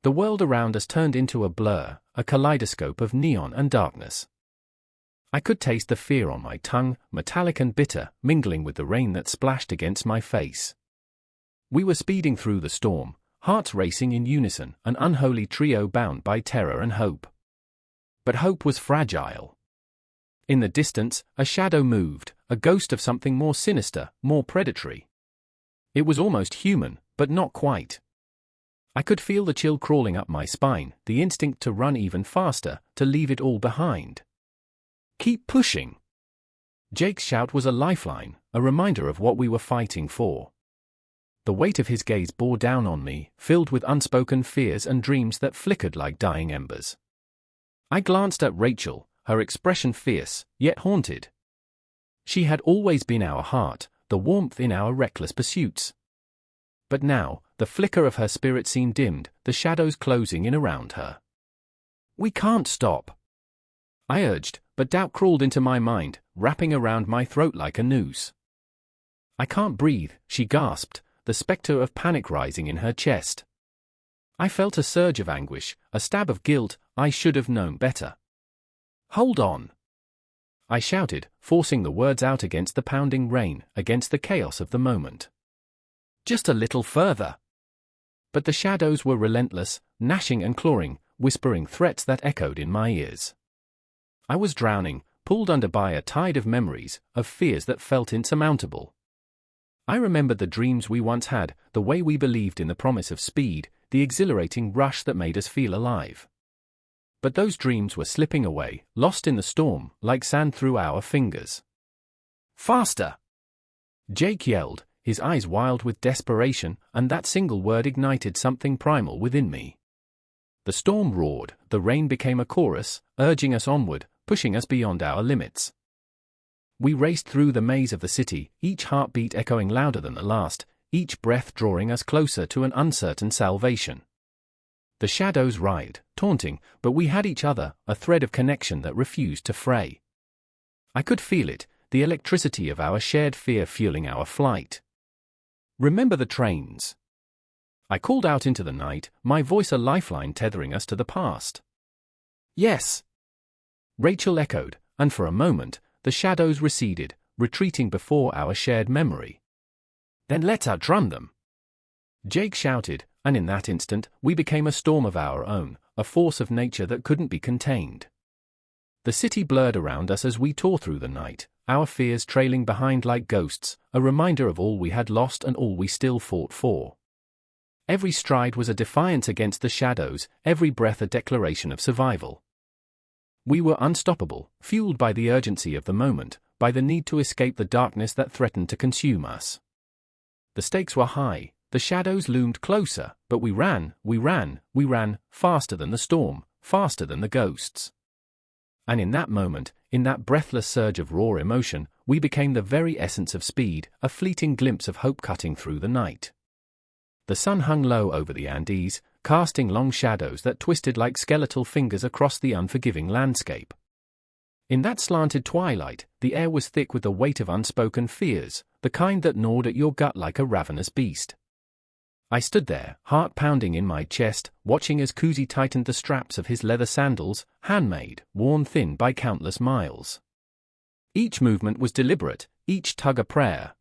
The world around us turned into a blur, a kaleidoscope of neon and darkness. I could taste the fear on my tongue, metallic and bitter, mingling with the rain that splashed against my face. We were speeding through the storm, hearts racing in unison, an unholy trio bound by terror and hope. But hope was fragile. In the distance, a shadow moved, a ghost of something more sinister, more predatory. It was almost human, but not quite. I could feel the chill crawling up my spine, the instinct to run even faster, to leave it all behind. "Keep pushing!" Jake's shout was a lifeline, a reminder of what we were fighting for. The weight of his gaze bore down on me, filled with unspoken fears and dreams that flickered like dying embers. I glanced at Rachel, her expression fierce, yet haunted. She had always been our heart, the warmth in our reckless pursuits. But now, the flicker of her spirit seemed dimmed, the shadows closing in around her. "We can't stop," I urged, but doubt crawled into my mind, wrapping around my throat like a noose. "I can't breathe," she gasped, the specter of panic rising in her chest. I felt a surge of anguish, a stab of guilt. I should have known better. "Hold on!" I shouted, forcing the words out against the pounding rain, against the chaos of the moment. "Just a little further." But the shadows were relentless, gnashing and clawing, whispering threats that echoed in my ears. I was drowning, pulled under by a tide of memories, of fears that felt insurmountable. I remembered the dreams we once had, the way we believed in the promise of speed, the exhilarating rush that made us feel alive. But those dreams were slipping away, lost in the storm, like sand through our fingers. "Faster!" Jake yelled, his eyes wild with desperation, and that single word ignited something primal within me. The storm roared, the rain became a chorus, urging us onward, pushing us beyond our limits. We raced through the maze of the city, each heartbeat echoing louder than the last, each breath drawing us closer to an uncertain salvation. The shadows writhed, taunting, but we had each other, a thread of connection that refused to fray. I could feel it, the electricity of our shared fear fueling our flight. "Remember the trains?" I called out into the night, my voice a lifeline tethering us to the past. "Yes," Rachel echoed, and for a moment, the shadows receded, retreating before our shared memory. "Then let's outrun them," Jake shouted, and in that instant, we became a storm of our own, a force of nature that couldn't be contained. The city blurred around us as we tore through the night, our fears trailing behind like ghosts, a reminder of all we had lost and all we still fought for. Every stride was a defiance against the shadows, every breath a declaration of survival. We were unstoppable, fueled by the urgency of the moment, by the need to escape the darkness that threatened to consume us. The stakes were high, the shadows loomed closer, but we ran, faster than the storm, faster than the ghosts. And in that moment, in that breathless surge of raw emotion, we became the very essence of speed, a fleeting glimpse of hope cutting through the night. The sun hung low over the Andes, casting long shadows that twisted like skeletal fingers across the unforgiving landscape. In that slanted twilight, the air was thick with the weight of unspoken fears, the kind that gnawed at your gut like a ravenous beast. I stood there, heart pounding in my chest, watching as Kuzi tightened the straps of his leather sandals, handmade, worn thin by countless miles. Each movement was deliberate, each tug a prayer.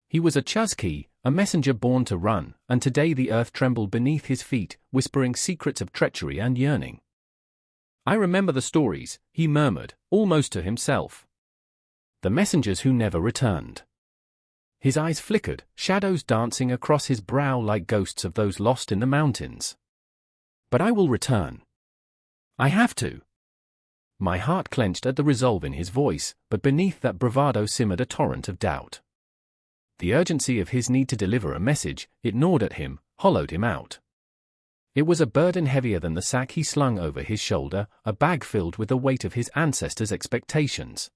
He was a Chuzki, a messenger born to run, and today the earth trembled beneath his feet, whispering secrets of treachery and yearning. "I remember the stories," he murmured, almost to himself. "The messengers who never returned." His eyes flickered, shadows dancing across his brow like ghosts of those lost in the mountains. "But I will return. I have to." My heart clenched at the resolve in his voice, but beneath that bravado simmered a torrent of doubt. The urgency of his need to deliver a message, it gnawed at him, hollowed him out. It was a burden heavier than the sack he slung over his shoulder, a bag filled with the weight of his ancestors' expectations.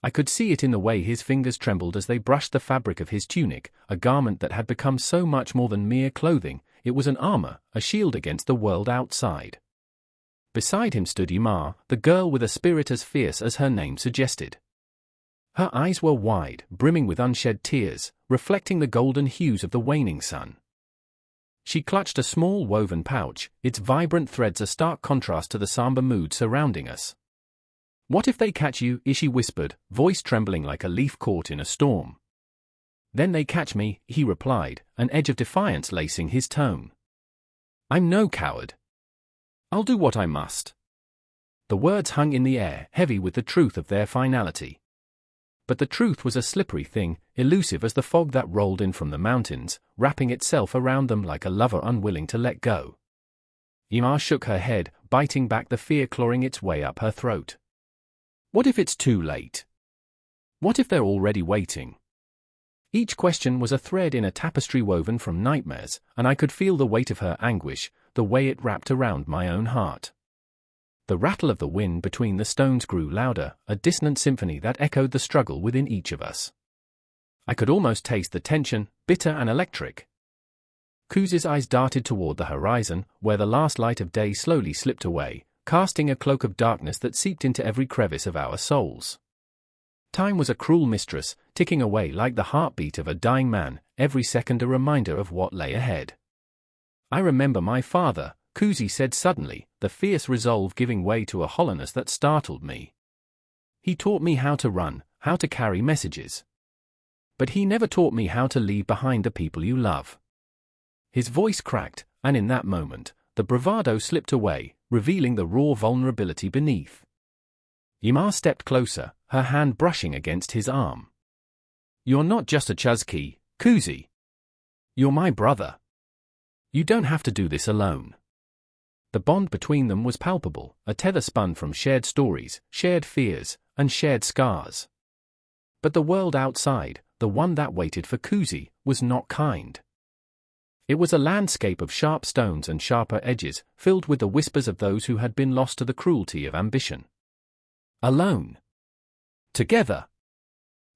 I could see it in the way his fingers trembled as they brushed the fabric of his tunic, a garment that had become so much more than mere clothing. It was an armor, a shield against the world outside. Beside him stood Ymar, the girl with a spirit as fierce as her name suggested. Her eyes were wide, brimming with unshed tears, reflecting the golden hues of the waning sun. She clutched a small woven pouch, its vibrant threads a stark contrast to the somber mood surrounding us. "What if they catch you?" she whispered, voice trembling like a leaf caught in a storm. "Then they catch me," he replied, an edge of defiance lacing his tone. "I'm no coward. I'll do what I must." The words hung in the air, heavy with the truth of their finality. But the truth was a slippery thing, elusive as the fog that rolled in from the mountains, wrapping itself around them like a lover unwilling to let go. Ymar shook her head, biting back the fear clawing its way up her throat. "What if it's too late? What if they're already waiting?" Each question was a thread in a tapestry woven from nightmares, and I could feel the weight of her anguish, the way it wrapped around my own heart. The rattle of the wind between the stones grew louder, a dissonant symphony that echoed the struggle within each of us. I could almost taste the tension, bitter and electric. Kuzi's eyes darted toward the horizon, where the last light of day slowly slipped away, casting a cloak of darkness that seeped into every crevice of our souls. Time was a cruel mistress, ticking away like the heartbeat of a dying man, every second a reminder of what lay ahead. "I remember my father," Kuzi said suddenly, the fierce resolve giving way to a hollowness that startled me. "He taught me how to run, how to carry messages. But he never taught me how to leave behind the people you love." His voice cracked, and in that moment, the bravado slipped away, revealing the raw vulnerability beneath. Ymar stepped closer, her hand brushing against his arm. "You're not just a Chuzki, Kuzi. You're my brother. You don't have to do this alone." The bond between them was palpable, a tether spun from shared stories, shared fears, and shared scars. But the world outside, the one that waited for Kuzi, was not kind. It was a landscape of sharp stones and sharper edges, filled with the whispers of those who had been lost to the cruelty of ambition. Alone. Together.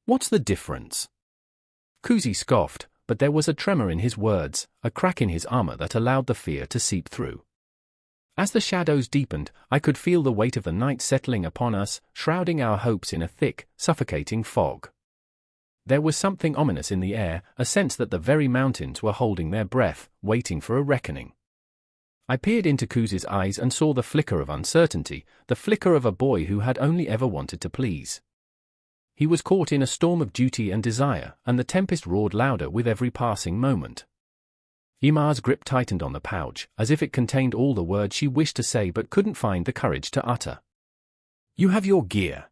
What's the difference? Kuzi scoffed, but there was a tremor in his words, a crack in his armor that allowed the fear to seep through. As the shadows deepened, I could feel the weight of the night settling upon us, shrouding our hopes in a thick, suffocating fog. There was something ominous in the air, a sense that the very mountains were holding their breath, waiting for a reckoning. I peered into Kuzi's eyes and saw the flicker of uncertainty, the flicker of a boy who had only ever wanted to please. He was caught in a storm of duty and desire, and the tempest roared louder with every passing moment. Imar's grip tightened on the pouch, as if it contained all the words she wished to say but couldn't find the courage to utter. You have your gear.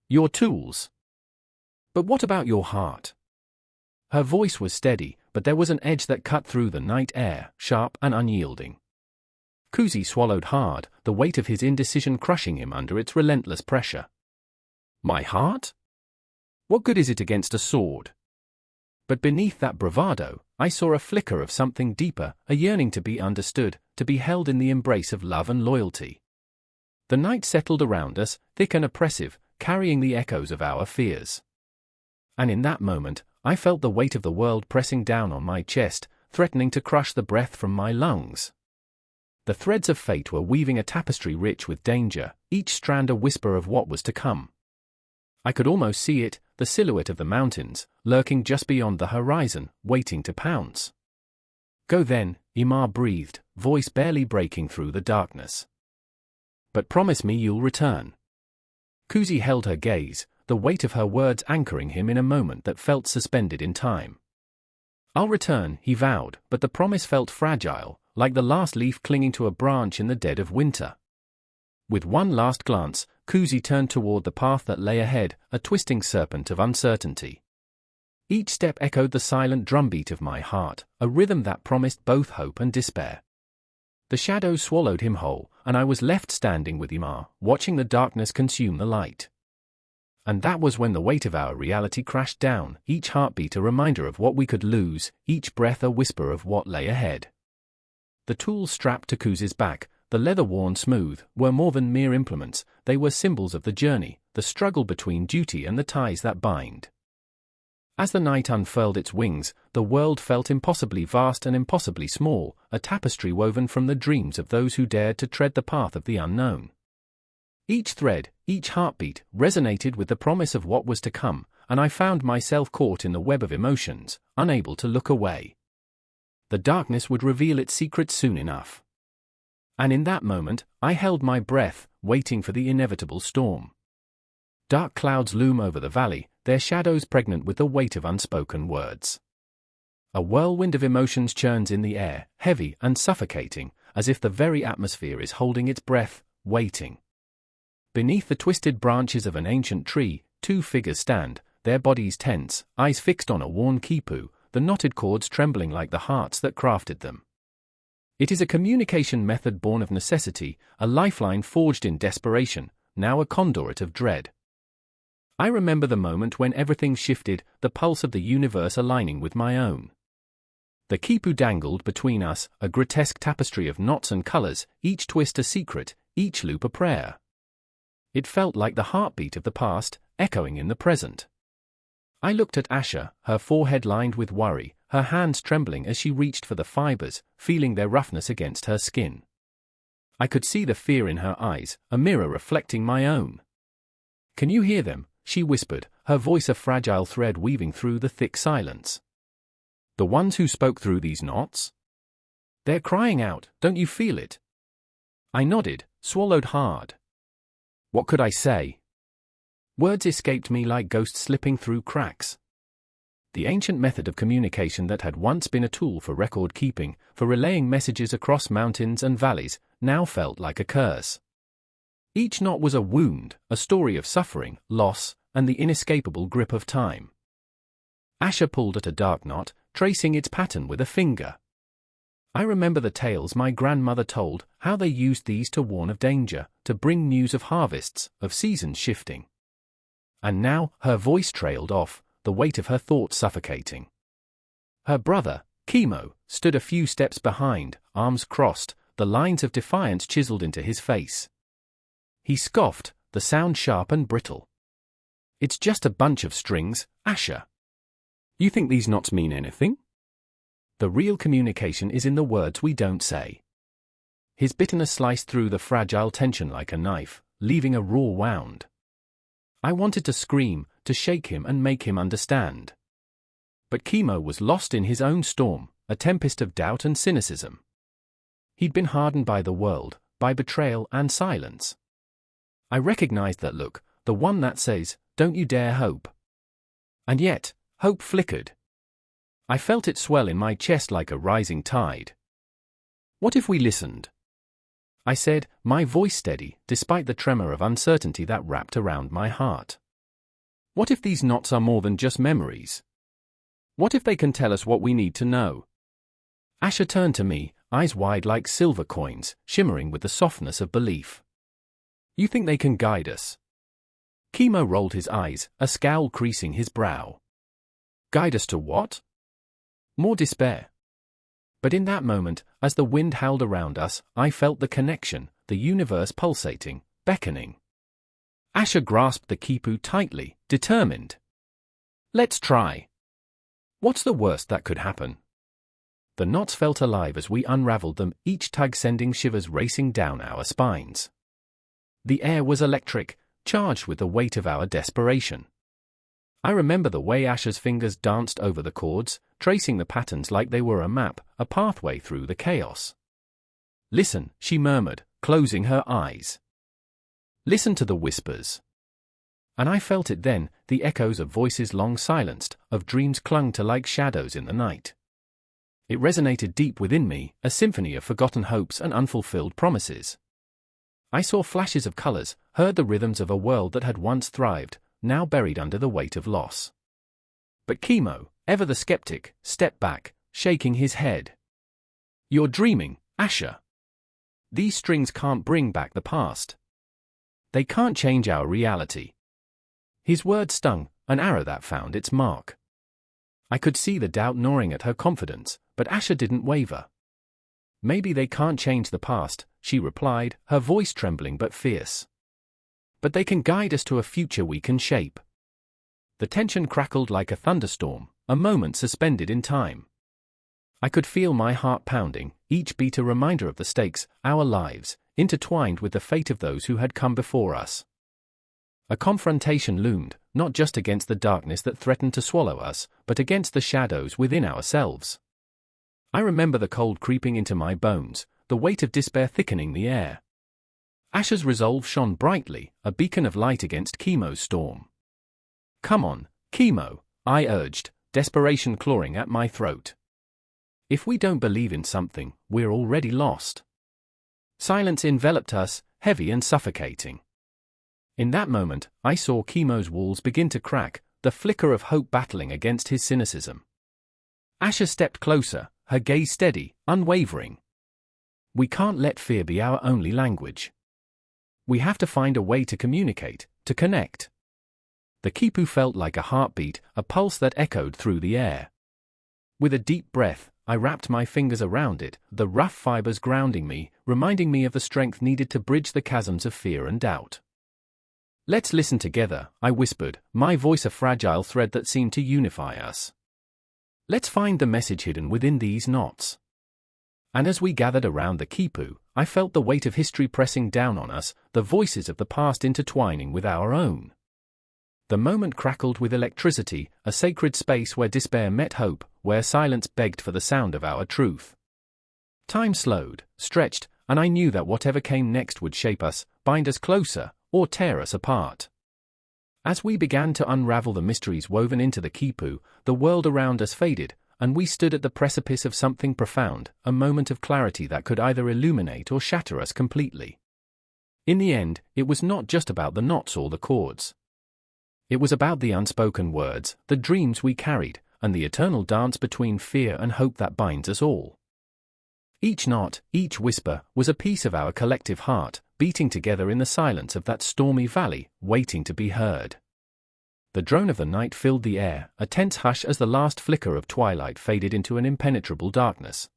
Your tools. But what about your heart? Her voice was steady, but there was an edge that cut through the night air, sharp and unyielding. Kuzi swallowed hard, the weight of his indecision crushing him under its relentless pressure. My heart? What good is it against a sword? But beneath that bravado, I saw a flicker of something deeper, a yearning to be understood, to be held in the embrace of love and loyalty. The night settled around us, thick and oppressive, carrying the echoes of our fears. And in that moment, I felt the weight of the world pressing down on my chest, threatening to crush the breath from my lungs. The threads of fate were weaving a tapestry rich with danger, each strand a whisper of what was to come. I could almost see it, the silhouette of the mountains, lurking just beyond the horizon, waiting to pounce. Go then, Imar breathed, voice barely breaking through the darkness. But promise me you'll return. Kuzi held her gaze, the weight of her words anchoring him in a moment that felt suspended in time. I'll return, he vowed, but the promise felt fragile, like the last leaf clinging to a branch in the dead of winter. With one last glance, Kuzi turned toward the path that lay ahead, a twisting serpent of uncertainty. Each step echoed the silent drumbeat of my heart, a rhythm that promised both hope and despair. The shadows swallowed him whole, and I was left standing with Imar, watching the darkness consume the light. And that was when the weight of our reality crashed down, each heartbeat a reminder of what we could lose, each breath a whisper of what lay ahead. The tools strapped to Kuzi's back, the leather worn smooth, were more than mere implements, they were symbols of the journey, the struggle between duty and the ties that bind. As the night unfurled its wings, the world felt impossibly vast and impossibly small, a tapestry woven from the dreams of those who dared to tread the path of the unknown. Each thread, each heartbeat, resonated with the promise of what was to come, and I found myself caught in the web of emotions, unable to look away. The darkness would reveal its secrets soon enough. And in that moment, I held my breath, waiting for the inevitable storm. Dark clouds loom over the valley, their shadows pregnant with the weight of unspoken words. A whirlwind of emotions churns in the air, heavy and suffocating, as if the very atmosphere is holding its breath, waiting. Beneath the twisted branches of an ancient tree, two figures stand, their bodies tense, eyes fixed on a worn quipu, the knotted cords trembling like the hearts that crafted them. It is a communication method born of necessity, a lifeline forged in desperation, now a conduit of dread. I remember the moment when everything shifted, the pulse of the universe aligning with my own. The quipu dangled between us, a grotesque tapestry of knots and colors, each twist a secret, each loop a prayer. It felt like the heartbeat of the past, echoing in the present. I looked at Asha, her forehead lined with worry, her hands trembling as she reached for the fibers, feeling their roughness against her skin. I could see the fear in her eyes, a mirror reflecting my own. Can you hear them? She whispered, her voice a fragile thread weaving through the thick silence. The ones who spoke through these knots? They're crying out, don't you feel it? I nodded, swallowed hard. What could I say? Words escaped me like ghosts slipping through cracks. The ancient method of communication that had once been a tool for record keeping, for relaying messages across mountains and valleys, now felt like a curse. Each knot was a wound, a story of suffering, loss, and the inescapable grip of time. Asha pulled at a dark knot, tracing its pattern with a finger. I remember the tales my grandmother told, how they used these to warn of danger, to bring news of harvests, of seasons shifting. And now, her voice trailed off, the weight of her thoughts suffocating. Her brother, Chemo stood a few steps behind, arms crossed, the lines of defiance chiseled into his face. He scoffed, the sound sharp and brittle. "It's just a bunch of strings, Asher. You think these knots mean anything? The real communication is in the words we don't say." His bitterness sliced through the fragile tension like a knife, leaving a raw wound. I wanted to scream, to shake him and make him understand. But Chemo was lost in his own storm, a tempest of doubt and cynicism. He'd been hardened by the world, by betrayal and silence. I recognized that look, the one that says, "Don't you dare hope." And yet, hope flickered. I felt it swell in my chest like a rising tide. "What if we listened?" I said, my voice steady, despite the tremor of uncertainty that wrapped around my heart. "What if these knots are more than just memories? What if they can tell us what we need to know?" Asher turned to me, eyes wide like silver coins, shimmering with the softness of belief. "You think they can guide us?" Chemo rolled his eyes, a scowl creasing his brow. "Guide us to what?" "More despair." But in that moment, as the wind howled around us, I felt the connection, the universe pulsating, beckoning. Asher grasped the quipu tightly, determined. "Let's try. What's the worst that could happen?" The knots felt alive as we unraveled them, each tug sending shivers racing down our spines. The air was electric, charged with the weight of our desperation. I remember the way Asher's fingers danced over the chords, tracing the patterns like they were a map, a pathway through the chaos. "Listen," she murmured, closing her eyes. "Listen to the whispers." And I felt it then, the echoes of voices long silenced, of dreams clung to like shadows in the night. It resonated deep within me, a symphony of forgotten hopes and unfulfilled promises. I saw flashes of colors, heard the rhythms of a world that had once thrived, now buried under the weight of loss. But Chemo, ever the skeptic, stepped back, shaking his head. "You're dreaming, Asher. These strings can't bring back the past. They can't change our reality." His words stung, an arrow that found its mark. I could see the doubt gnawing at her confidence, but Asher didn't waver. "Maybe they can't change the past," she replied, her voice trembling but fierce. "But they can guide us to a future we can shape." The tension crackled like a thunderstorm, a moment suspended in time. I could feel my heart pounding, each beat a reminder of the stakes, our lives, intertwined with the fate of those who had come before us. A confrontation loomed, not just against the darkness that threatened to swallow us, but against the shadows within ourselves. I remember the cold creeping into my bones, the weight of despair thickening the air. Asher's resolve shone brightly, a beacon of light against Chemo's storm. "Come on, Chemo," I urged, desperation clawing at my throat. "If we don't believe in something, we're already lost." Silence enveloped us, heavy and suffocating. In that moment, I saw Chemo's walls begin to crack, the flicker of hope battling against his cynicism. Asher stepped closer, her gaze steady, unwavering. "We can't let fear be our only language. We have to find a way to communicate, to connect." The quipu felt like a heartbeat, a pulse that echoed through the air. With a deep breath, I wrapped my fingers around it, the rough fibers grounding me, reminding me of the strength needed to bridge the chasms of fear and doubt. "Let's listen together," I whispered, my voice a fragile thread that seemed to unify us. "Let's find the message hidden within these knots." And as we gathered around the quipu, I felt the weight of history pressing down on us, the voices of the past intertwining with our own. The moment crackled with electricity, a sacred space where despair met hope, where silence begged for the sound of our truth. Time slowed, stretched, and I knew that whatever came next would shape us, bind us closer, or tear us apart. As we began to unravel the mysteries woven into the quipu, the world around us faded, and we stood at the precipice of something profound, a moment of clarity that could either illuminate or shatter us completely. In the end, it was not just about the knots or the chords. It was about the unspoken words, the dreams we carried, and the eternal dance between fear and hope that binds us all. Each knot, each whisper, was a piece of our collective heart, beating together in the silence of that stormy valley, waiting to be heard. The drone of the night filled the air, a tense hush as the last flicker of twilight faded into an impenetrable darkness.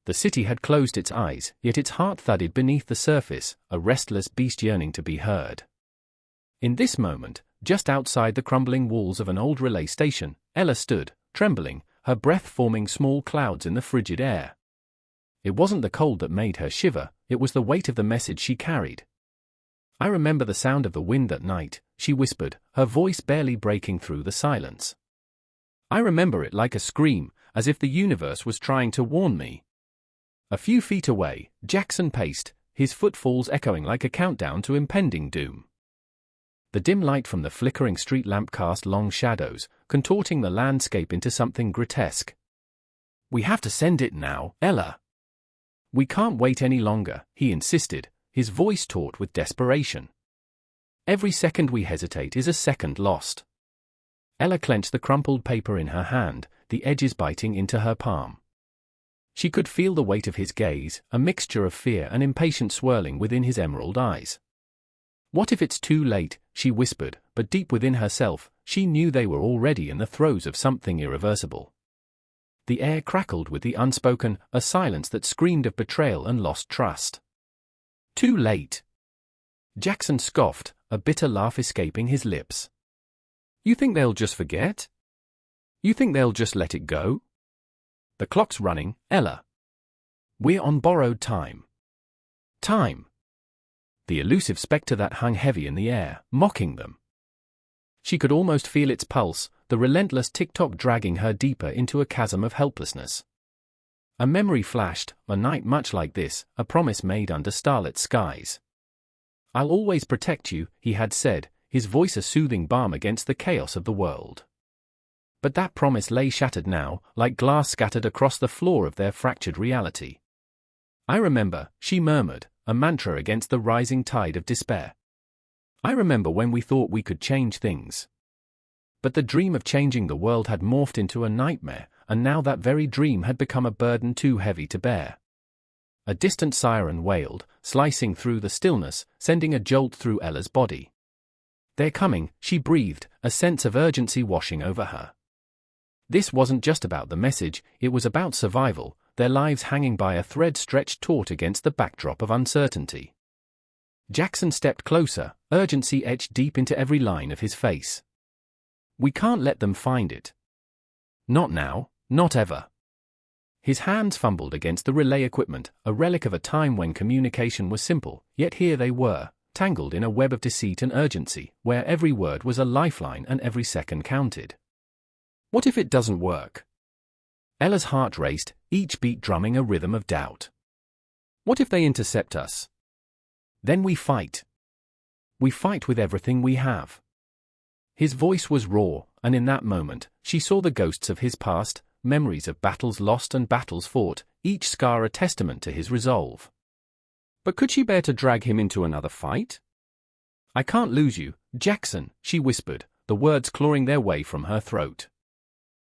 The city had closed its eyes, yet its heart thudded beneath the surface, a restless beast yearning to be heard. In this moment, just outside the crumbling walls of an old relay station, Ella stood, trembling, her breath forming small clouds in the frigid air. It wasn't the cold that made her shiver, it was the weight of the message she carried. "I remember the sound of the wind that night," she whispered, her voice barely breaking through the silence. "I remember it like a scream, as if the universe was trying to warn me." A few feet away, Jackson paced, his footfalls echoing like a countdown to impending doom. The dim light from the flickering street lamp cast long shadows, contorting the landscape into something grotesque. "We have to send it now, Ella. We can't wait any longer," he insisted, his voice taut with desperation. "Every second we hesitate is a second lost." Ella clenched the crumpled paper in her hand, the edges biting into her palm. She could feel the weight of his gaze, a mixture of fear and impatience swirling within his emerald eyes. "What if it's too late?" she whispered, but deep within herself, she knew they were already in the throes of something irreversible. The air crackled with the unspoken, a silence that screamed of betrayal and lost trust. "Too late?" Jackson scoffed, a bitter laugh escaping his lips. "You think they'll just forget? You think they'll just let it go? The clock's running, Ella. We're on borrowed time. Time." The elusive spectre that hung heavy in the air, mocking them. She could almost feel its pulse, the relentless tick-tock dragging her deeper into a chasm of helplessness. A memory flashed, a night much like this, a promise made under starlit skies. "I'll always protect you," he had said, his voice a soothing balm against the chaos of the world. But that promise lay shattered now, like glass scattered across the floor of their fractured reality. "I remember," she murmured, a mantra against the rising tide of despair. "I remember when we thought we could change things." But the dream of changing the world had morphed into a nightmare, and now that very dream had become a burden too heavy to bear. A distant siren wailed, slicing through the stillness, sending a jolt through Ella's body. "They're coming," she breathed, a sense of urgency washing over her. This wasn't just about the message, it was about survival, their lives hanging by a thread stretched taut against the backdrop of uncertainty. Jackson stepped closer, urgency etched deep into every line of his face. "We can't let them find it. Not now, not ever." His hands fumbled against the relay equipment, a relic of a time when communication was simple, yet here they were, tangled in a web of deceit and urgency, where every word was a lifeline and every second counted. "What if it doesn't work?" Ella's heart raced, each beat drumming a rhythm of doubt. "What if they intercept us? Then we fight. We fight with everything we have." His voice was raw, and in that moment, she saw the ghosts of his past, memories of battles lost and battles fought, each scar a testament to his resolve. But could she bear to drag him into another fight? "I can't lose you, Jackson," she whispered, the words clawing their way from her throat.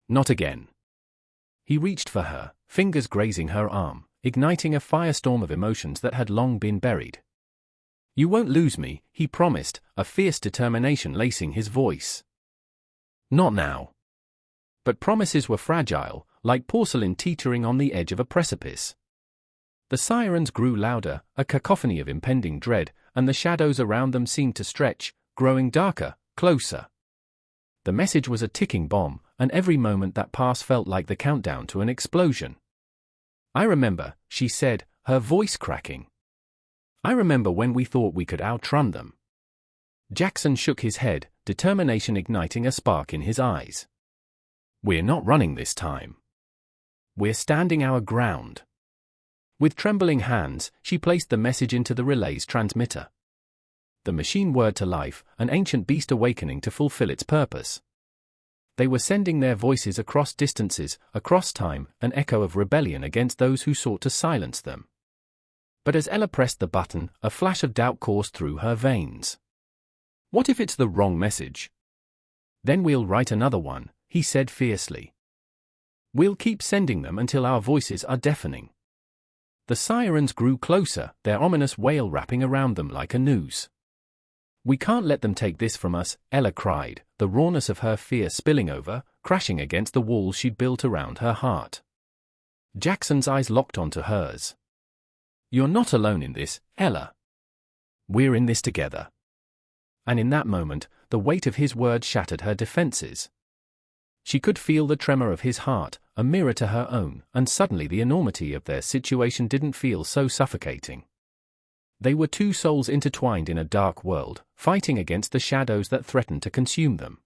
"Not again." He reached for her, fingers grazing her arm, igniting a firestorm of emotions that had long been buried. "You won't lose me," he promised, a fierce determination lacing his voice. "Not now." But promises were fragile, like porcelain teetering on the edge of a precipice. The sirens grew louder, a cacophony of impending dread, and the shadows around them seemed to stretch, growing darker, closer. The message was a ticking bomb, and every moment that passed felt like the countdown to an explosion. "I remember," she said, her voice cracking. "I remember when we thought we could outrun them." Jackson shook his head, determination igniting a spark in his eyes. "We're not running this time. We're standing our ground." With trembling hands, she placed the message into the relay's transmitter. The machine whirred to life, an ancient beast awakening to fulfill its purpose. They were sending their voices across distances, across time, an echo of rebellion against those who sought to silence them. But as Ella pressed the button, a flash of doubt coursed through her veins. "What if it's the wrong message?" "Then we'll write another one," he said fiercely. "We'll keep sending them until our voices are deafening." The sirens grew closer, their ominous wail wrapping around them like a noose. "We can't let them take this from us," Ella cried, the rawness of her fear spilling over, crashing against the walls she'd built around her heart. Jackson's eyes locked onto hers. "You're not alone in this, Ella. We're in this together." And in that moment, the weight of his words shattered her defenses. She could feel the tremor of his heart, a mirror to her own, and suddenly the enormity of their situation didn't feel so suffocating. They were two souls intertwined in a dark world, fighting against the shadows that threatened to consume them.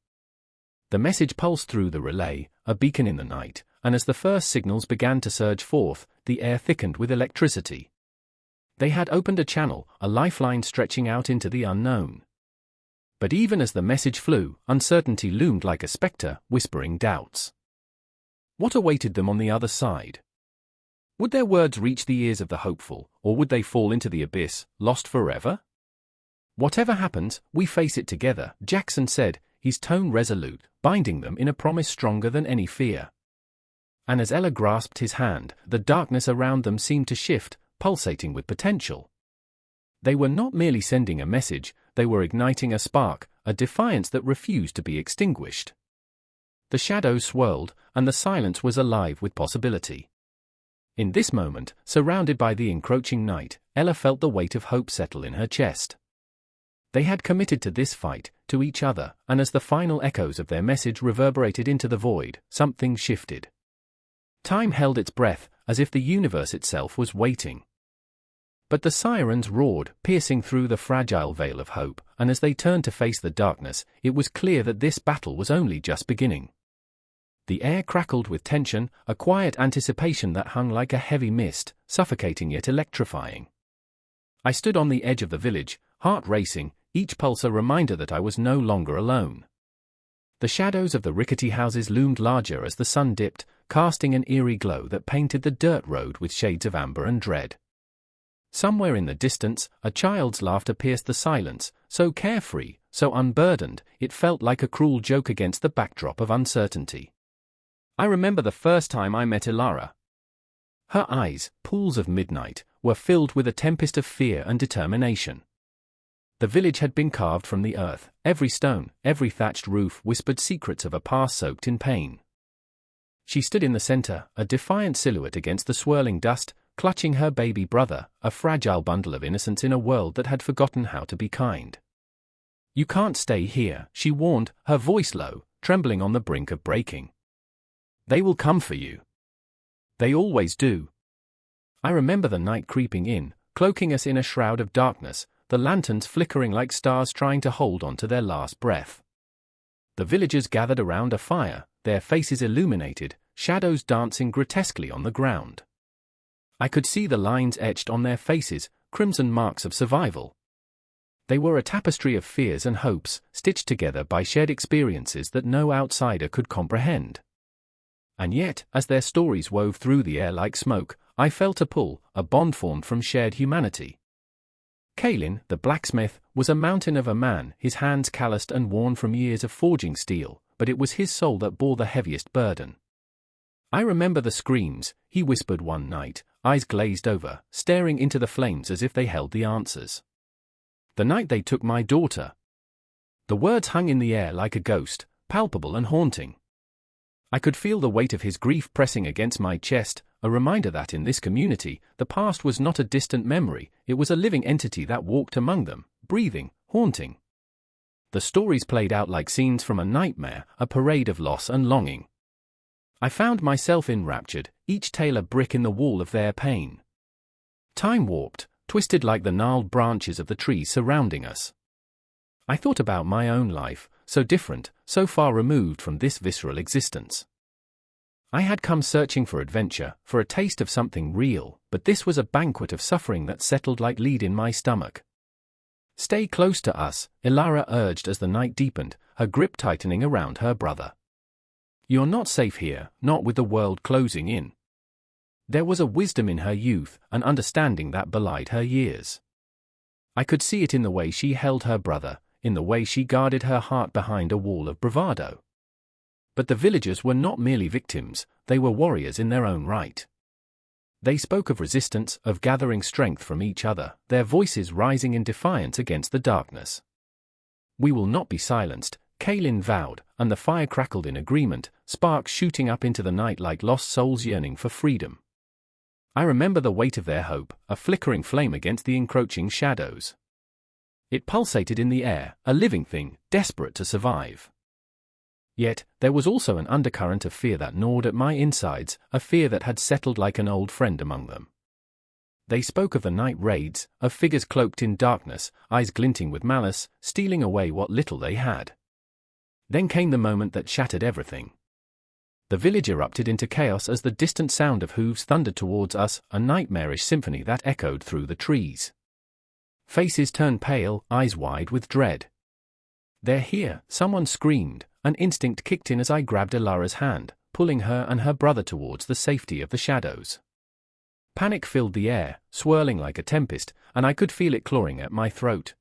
The message pulsed through the relay, a beacon in the night, and as the first signals began to surge forth, the air thickened with electricity. They had opened a channel, a lifeline stretching out into the unknown. But even as the message flew, uncertainty loomed like a specter, whispering doubts. What awaited them on the other side? Would their words reach the ears of the hopeful, or would they fall into the abyss, lost forever? "Whatever happens, we face it together," Jackson said, his tone resolute, binding them in a promise stronger than any fear. And as Ella grasped his hand, the darkness around them seemed to shift, pulsating with potential. They were not merely sending a message, they were igniting a spark, a defiance that refused to be extinguished. The shadows swirled, and the silence was alive with possibility. In this moment, surrounded by the encroaching night, Ella felt the weight of hope settle in her chest. They had committed to this fight, to each other, and as the final echoes of their message reverberated into the void, something shifted. Time held its breath, as if the universe itself was waiting. But the sirens roared, piercing through the fragile veil of hope, and as they turned to face the darkness, it was clear that this battle was only just beginning. The air crackled with tension, a quiet anticipation that hung like a heavy mist, suffocating yet electrifying. I stood on the edge of the village, heart racing, each pulse a reminder that I was no longer alone. The shadows of the rickety houses loomed larger as the sun dipped, casting an eerie glow that painted the dirt road with shades of amber and dread. Somewhere in the distance, a child's laughter pierced the silence, so carefree, so unburdened, it felt like a cruel joke against the backdrop of uncertainty. I remember the first time I met Ilara. Her eyes, pools of midnight, were filled with a tempest of fear and determination. The village had been carved from the earth, every stone, every thatched roof whispered secrets of a past soaked in pain. She stood in the center, a defiant silhouette against the swirling dust, clutching her baby brother, a fragile bundle of innocence in a world that had forgotten how to be kind. "You can't stay here," she warned, her voice low, trembling on the brink of breaking. "They will come for you. They always do." I remember the night creeping in, cloaking us in a shroud of darkness, the lanterns flickering like stars trying to hold on to their last breath. The villagers gathered around a fire, their faces illuminated, shadows dancing grotesquely on the ground. I could see the lines etched on their faces, crimson marks of survival. They were a tapestry of fears and hopes, stitched together by shared experiences that no outsider could comprehend. And yet, as their stories wove through the air like smoke, I felt a pull, a bond formed from shared humanity. Kalin, the blacksmith, was a mountain of a man, his hands calloused and worn from years of forging steel, but it was his soul that bore the heaviest burden. I remember the screams, he whispered one night, eyes glazed over, staring into the flames as if they held the answers. "The night they took my daughter." The words hung in the air like a ghost, palpable and haunting. I could feel the weight of his grief pressing against my chest, a reminder that in this community, the past was not a distant memory, it was a living entity that walked among them, breathing, haunting. The stories played out like scenes from a nightmare, a parade of loss and longing. I found myself enraptured, each tale a brick in the wall of their pain. Time warped, twisted like the gnarled branches of the trees surrounding us. I thought about my own life, so different, so far removed from this visceral existence. I had come searching for adventure, for a taste of something real, but this was a banquet of suffering that settled like lead in my stomach. "Stay close to us," Ilara urged as the night deepened, her grip tightening around her brother. "You're not safe here, not with the world closing in." There was a wisdom in her youth, an understanding that belied her years. I could see it in the way she held her brother, in the way she guarded her heart behind a wall of bravado. But the villagers were not merely victims, they were warriors in their own right. They spoke of resistance, of gathering strength from each other, their voices rising in defiance against the darkness. "We will not be silenced," Kaelin vowed, and the fire crackled in agreement, sparks shooting up into the night like lost souls yearning for freedom. I remember the weight of their hope, a flickering flame against the encroaching shadows. It pulsated in the air, a living thing, desperate to survive. Yet, there was also an undercurrent of fear that gnawed at my insides, a fear that had settled like an old friend among them. They spoke of the night raids, of figures cloaked in darkness, eyes glinting with malice, stealing away what little they had. Then came the moment that shattered everything. The village erupted into chaos as the distant sound of hooves thundered towards us, a nightmarish symphony that echoed through the trees. Faces turned pale, eyes wide with dread. "They're here," someone screamed. An instinct kicked in as I grabbed Ilara's hand, pulling her and her brother towards the safety of the shadows. Panic filled the air, swirling like a tempest, and I could feel it clawing at my throat.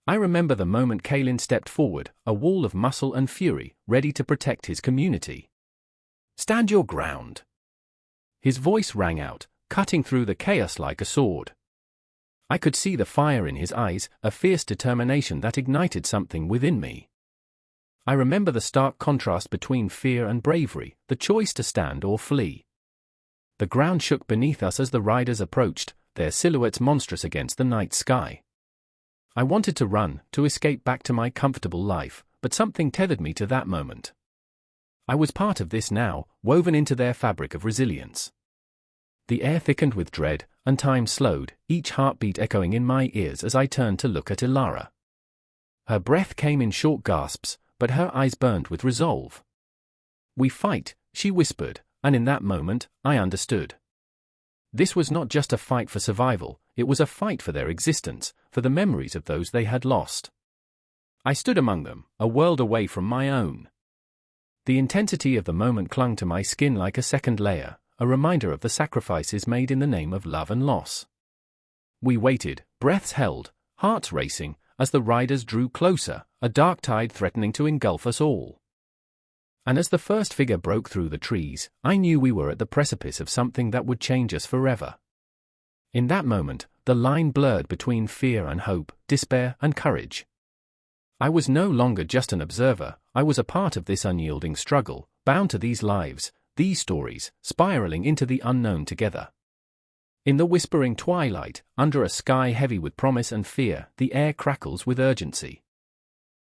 I remember the moment Kaelin stepped forward, a wall of muscle and fury, ready to protect his community. "Stand your ground." His voice rang out, cutting through the chaos like a sword. I could see the fire in his eyes, a fierce determination that ignited something within me. I remember the stark contrast between fear and bravery, the choice to stand or flee. The ground shook beneath us as the riders approached, their silhouettes monstrous against the night sky. I wanted to run, to escape back to my comfortable life, but something tethered me to that moment. I was part of this now, woven into their fabric of resilience. The air thickened with dread, and time slowed, each heartbeat echoing in my ears as I turned to look at Ilara. Her breath came in short gasps, but her eyes burned with resolve. "We fight," she whispered, and in that moment, I understood. This was not just a fight for survival, it was a fight for their existence, for the memories of those they had lost. I stood among them, a world away from my own. The intensity of the moment clung to my skin like a second layer, a reminder of the sacrifices made in the name of love and loss. We waited, breaths held, hearts racing, as the riders drew closer, a dark tide threatening to engulf us all. And as the first figure broke through the trees, I knew we were at the precipice of something that would change us forever. In that moment, the line blurred between fear and hope, despair and courage. I was no longer just an observer, I was a part of this unyielding struggle, bound to these lives, these stories, spiraling into the unknown together. In the whispering twilight, under a sky heavy with promise and fear, the air crackles with urgency.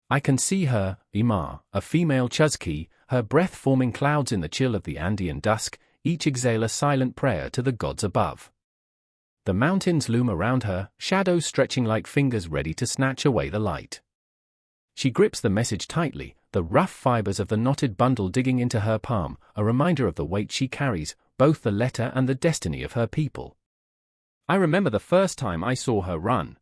I can see her, Imar, a female Chuzki, her breath forming clouds in the chill of the Andean dusk, each exhale a silent prayer to the gods above. The mountains loom around her, shadows stretching like fingers ready to snatch away the light. She grips the message tightly, the rough fibers of the knotted bundle digging into her palm, a reminder of the weight she carries, both the letter and the destiny of her people. I remember the first time I saw her run.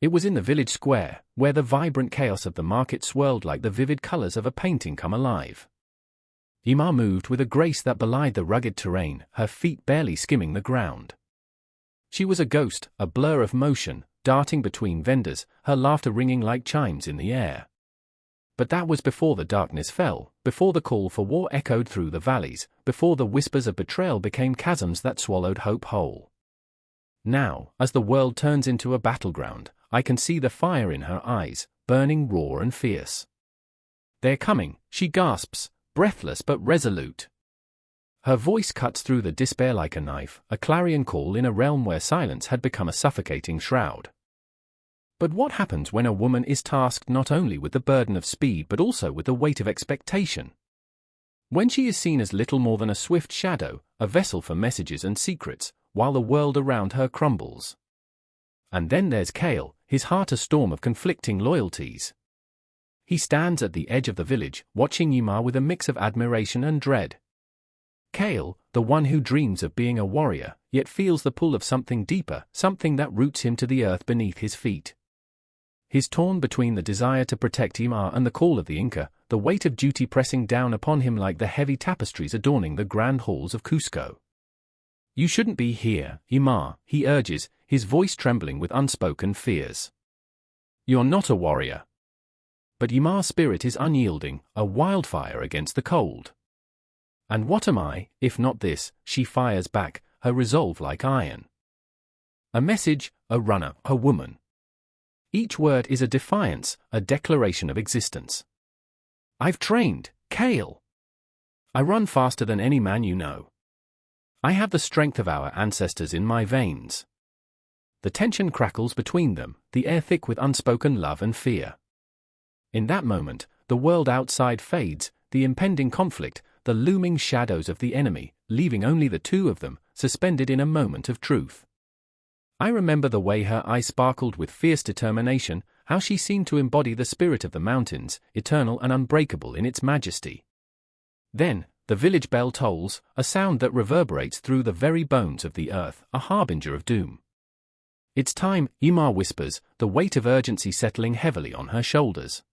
It was in the village square, where the vibrant chaos of the market swirled like the vivid colors of a painting come alive. Imar moved with a grace that belied the rugged terrain, her feet barely skimming the ground. She was a ghost, a blur of motion, darting between vendors, her laughter ringing like chimes in the air. But that was before the darkness fell, before the call for war echoed through the valleys, before the whispers of betrayal became chasms that swallowed hope whole. Now, as the world turns into a battleground, I can see the fire in her eyes, burning raw and fierce. "They're coming," she gasps, breathless but resolute. Her voice cuts through the despair like a knife, a clarion call in a realm where silence had become a suffocating shroud. But what happens when a woman is tasked not only with the burden of speed but also with the weight of expectation? When she is seen as little more than a swift shadow, a vessel for messages and secrets, while the world around her crumbles. And then there's Kale, his heart a storm of conflicting loyalties. He stands at the edge of the village, watching Ymar with a mix of admiration and dread. Kale, the one who dreams of being a warrior, yet feels the pull of something deeper, something that roots him to the earth beneath his feet. He's torn between the desire to protect Ymar and the call of the Inca, the weight of duty pressing down upon him like the heavy tapestries adorning the grand halls of Cusco. "You shouldn't be here, Ymar," he urges, his voice trembling with unspoken fears. "You're not a warrior." But Ymar's spirit is unyielding, a wildfire against the cold. "And what am I, if not this?" she fires back, her resolve like iron. A message, a runner, a woman. Each word is a defiance, a declaration of existence. I've trained, Kale. I run faster than any man you know. I have the strength of our ancestors in my veins. The tension crackles between them, the air thick with unspoken love and fear. In that moment, the world outside fades, the impending conflict, the looming shadows of the enemy, leaving only the two of them, suspended in a moment of truth. I remember the way her eyes sparkled with fierce determination, how she seemed to embody the spirit of the mountains, eternal and unbreakable in its majesty. Then, the village bell tolls, a sound that reverberates through the very bones of the earth, a harbinger of doom. It's time, Imar whispers, the weight of urgency settling heavily on her shoulders.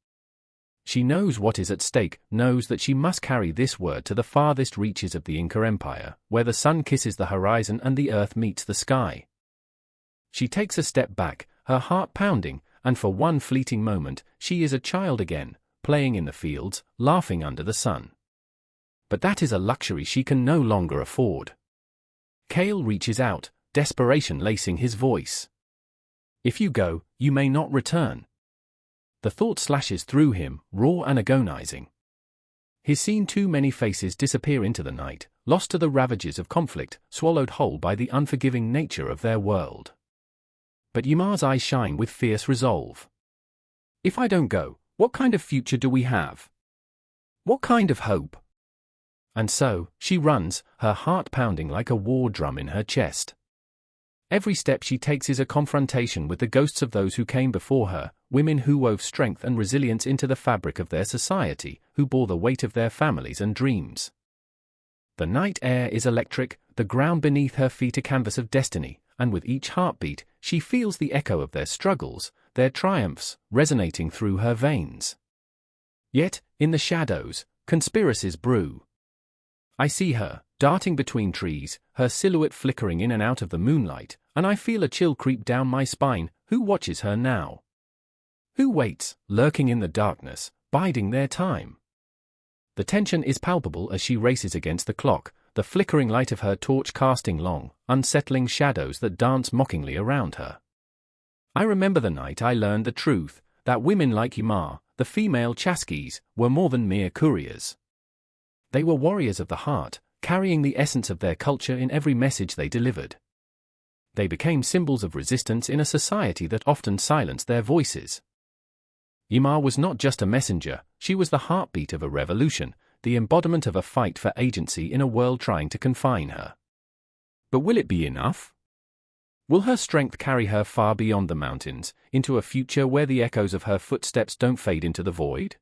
She knows what is at stake, knows that she must carry this word to the farthest reaches of the Inca Empire, where the sun kisses the horizon and the earth meets the sky. She takes a step back, her heart pounding, and for one fleeting moment, she is a child again, playing in the fields, laughing under the sun. But that is a luxury she can no longer afford. Kale reaches out, desperation lacing his voice. If you go, you may not return. The thought slashes through him, raw and agonizing. He's seen too many faces disappear into the night, lost to the ravages of conflict, swallowed whole by the unforgiving nature of their world. But Imar's eyes shine with fierce resolve. If I don't go, what kind of future do we have? What kind of hope? And so, she runs, her heart pounding like a war drum in her chest. Every step she takes is a confrontation with the ghosts of those who came before her, women who wove strength and resilience into the fabric of their society, who bore the weight of their families and dreams. The night air is electric, the ground beneath her feet a canvas of destiny, and with each heartbeat, she feels the echo of their struggles, their triumphs, resonating through her veins. Yet, in the shadows, conspiracies brew. I see her, darting between trees, her silhouette flickering in and out of the moonlight, and I feel a chill creep down my spine. Who watches her now? Who waits, lurking in the darkness, biding their time? The tension is palpable as she races against the clock, the flickering light of her torch casting long, unsettling shadows that dance mockingly around her. I remember the night I learned the truth, that women like Imar, the female Chaskis, were more than mere couriers. They were warriors of the heart, carrying the essence of their culture in every message they delivered. They became symbols of resistance in a society that often silenced their voices. Imar was not just a messenger, she was the heartbeat of a revolution, the embodiment of a fight for agency in a world trying to confine her. But will it be enough? Will her strength carry her far beyond the mountains, into a future where the echoes of her footsteps don't fade into the void?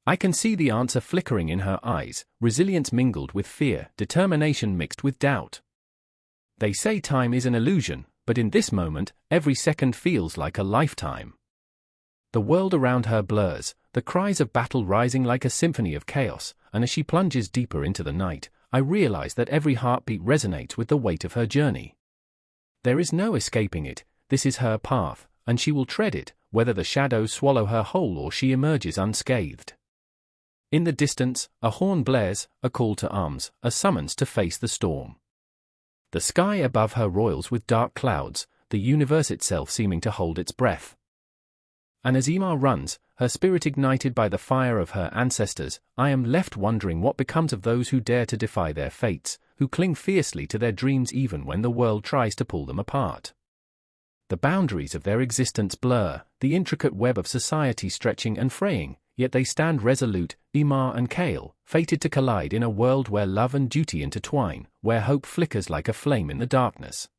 I can see the answer flickering in her eyes, resilience mingled with fear, determination mixed with doubt. They say time is an illusion, but in this moment, every second feels like a lifetime. The world around her blurs, the cries of battle rising like a symphony of chaos, and as she plunges deeper into the night, I realize that every heartbeat resonates with the weight of her journey. There is no escaping it, this is her path, and she will tread it, whether the shadows swallow her whole or she emerges unscathed. In the distance, a horn blares, a call to arms, a summons to face the storm. The sky above her roils with dark clouds, the universe itself seeming to hold its breath. And as Imar runs, her spirit ignited by the fire of her ancestors, I am left wondering what becomes of those who dare to defy their fates, who cling fiercely to their dreams even when the world tries to pull them apart. The boundaries of their existence blur, the intricate web of society stretching and fraying, yet they stand resolute, Imar and Kale, fated to collide in a world where love and duty intertwine, where hope flickers like a flame in the darkness.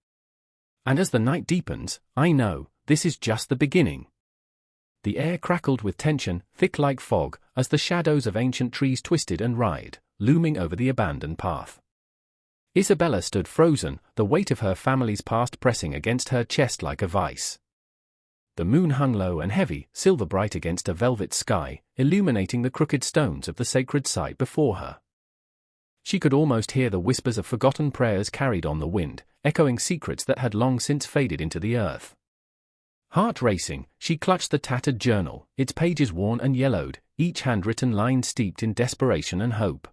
And as the night deepens, I know, this is just the beginning. The air crackled with tension, thick like fog, as the shadows of ancient trees twisted and writhed, looming over the abandoned path. Isabella stood frozen, the weight of her family's past pressing against her chest like a vice. The moon hung low and heavy, silver bright against a velvet sky, illuminating the crooked stones of the sacred site before her. She could almost hear the whispers of forgotten prayers carried on the wind, echoing secrets that had long since faded into the earth. Heart racing, she clutched the tattered journal, its pages worn and yellowed, each handwritten line steeped in desperation and hope.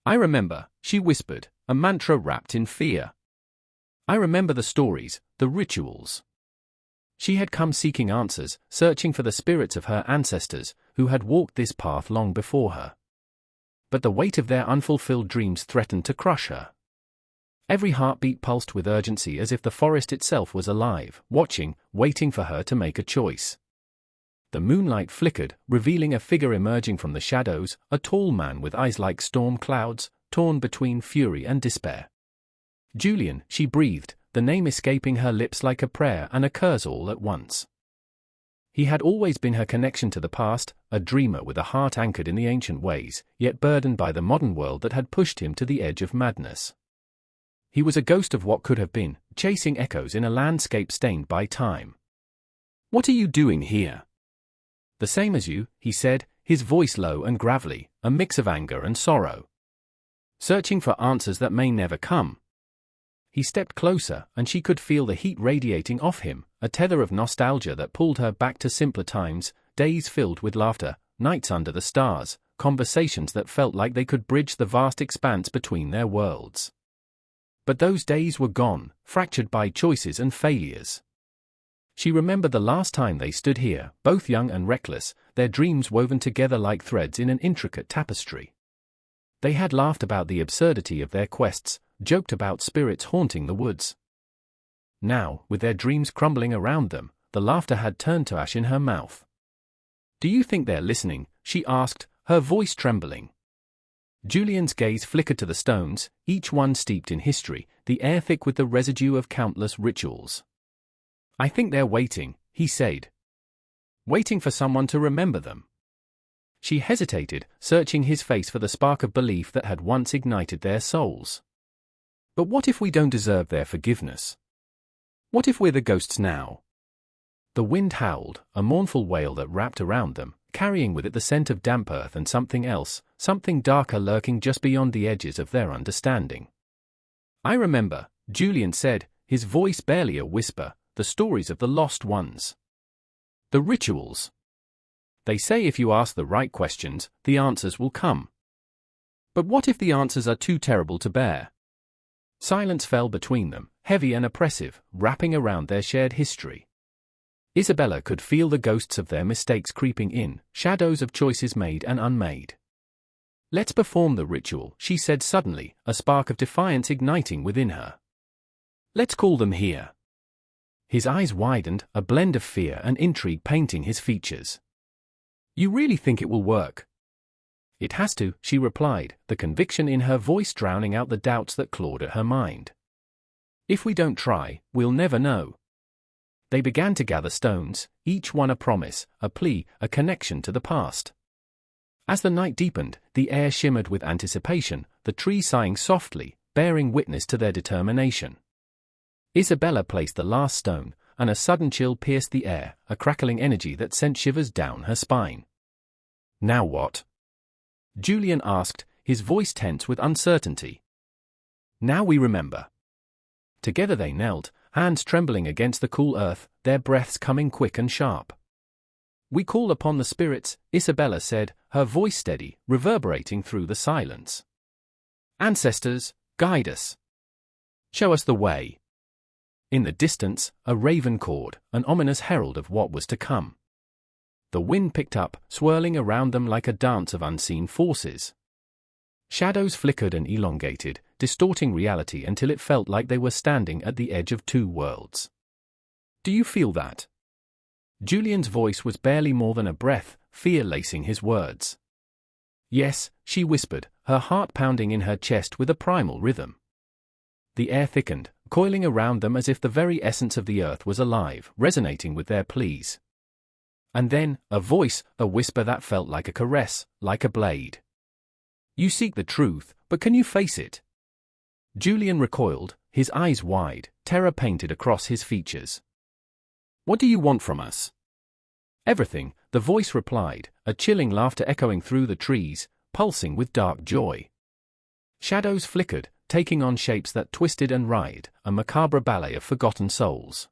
I remember, she whispered, a mantra wrapped in fear. I remember the stories, the rituals. She had come seeking answers, searching for the spirits of her ancestors, who had walked this path long before her. But the weight of their unfulfilled dreams threatened to crush her. Every heartbeat pulsed with urgency as if the forest itself was alive, watching, waiting for her to make a choice. The moonlight flickered, revealing a figure emerging from the shadows, a tall man with eyes like storm clouds, torn between fury and despair. "Julian," she breathed, the name escaping her lips like a prayer and a curse all at once. He had always been her connection to the past, a dreamer with a heart anchored in the ancient ways, yet burdened by the modern world that had pushed him to the edge of madness. He was a ghost of what could have been, chasing echoes in a landscape stained by time. "What are you doing here?" "The same as you," he said, his voice low and gravelly, a mix of anger and sorrow. "Searching for answers that may never come." He stepped closer, and she could feel the heat radiating off him, a tether of nostalgia that pulled her back to simpler times, days filled with laughter, nights under the stars, conversations that felt like they could bridge the vast expanse between their worlds. But those days were gone, fractured by choices and failures. She remembered the last time they stood here, both young and reckless, their dreams woven together like threads in an intricate tapestry. They had laughed about the absurdity of their quests, joked about spirits haunting the woods. Now, with their dreams crumbling around them, the laughter had turned to ash in her mouth. "Do you think they're listening?" she asked, her voice trembling. Julian's gaze flickered to the stones, each one steeped in history, the air thick with the residue of countless rituals. "I think they're waiting," he said. "Waiting for someone to remember them." She hesitated, searching his face for the spark of belief that had once ignited their souls. "But what if we don't deserve their forgiveness? What if we're the ghosts now?" The wind howled, a mournful wail that wrapped around them, carrying with it the scent of damp earth and something else, something darker lurking just beyond the edges of their understanding. "I remember," Julian said, his voice barely a whisper, "the stories of the lost ones. The rituals. They say if you ask the right questions, the answers will come. But what if the answers are too terrible to bear?" Silence fell between them, heavy and oppressive, wrapping around their shared history. Isabella could feel the ghosts of their mistakes creeping in, shadows of choices made and unmade. "Let's perform the ritual," she said suddenly, a spark of defiance igniting within her. "Let's call them here." His eyes widened, a blend of fear and intrigue painting his features. "You really think it will work?" "It has to," she replied, the conviction in her voice drowning out the doubts that clawed at her mind. "If we don't try, we'll never know." They began to gather stones, each one a promise, a plea, a connection to the past. As the night deepened, the air shimmered with anticipation, the trees sighing softly, bearing witness to their determination. Isabella placed the last stone, and a sudden chill pierced the air, a crackling energy that sent shivers down her spine. "Now what?" Julian asked, his voice tense with uncertainty. "Now we remember." Together they knelt, hands trembling against the cool earth, their breaths coming quick and sharp. "We call upon the spirits," Isabella said, her voice steady, reverberating through the silence. "Ancestors, guide us. Show us the way." In the distance, a raven cawed, an ominous herald of what was to come. The wind picked up, swirling around them like a dance of unseen forces. Shadows flickered and elongated, distorting reality until it felt like they were standing at the edge of two worlds. "Do you feel that?" Julian's voice was barely more than a breath, fear lacing his words. "Yes," she whispered, her heart pounding in her chest with a primal rhythm. The air thickened, coiling around them as if the very essence of the earth was alive, resonating with their pleas. And then, a voice, a whisper that felt like a caress, like a blade. "You seek the truth, but can you face it?" Julian recoiled, his eyes wide, terror painted across his features. "What do you want from us?" "Everything," the voice replied, a chilling laughter echoing through the trees, pulsing with dark joy. Shadows flickered, taking on shapes that twisted and writhed, a macabre ballet of forgotten souls.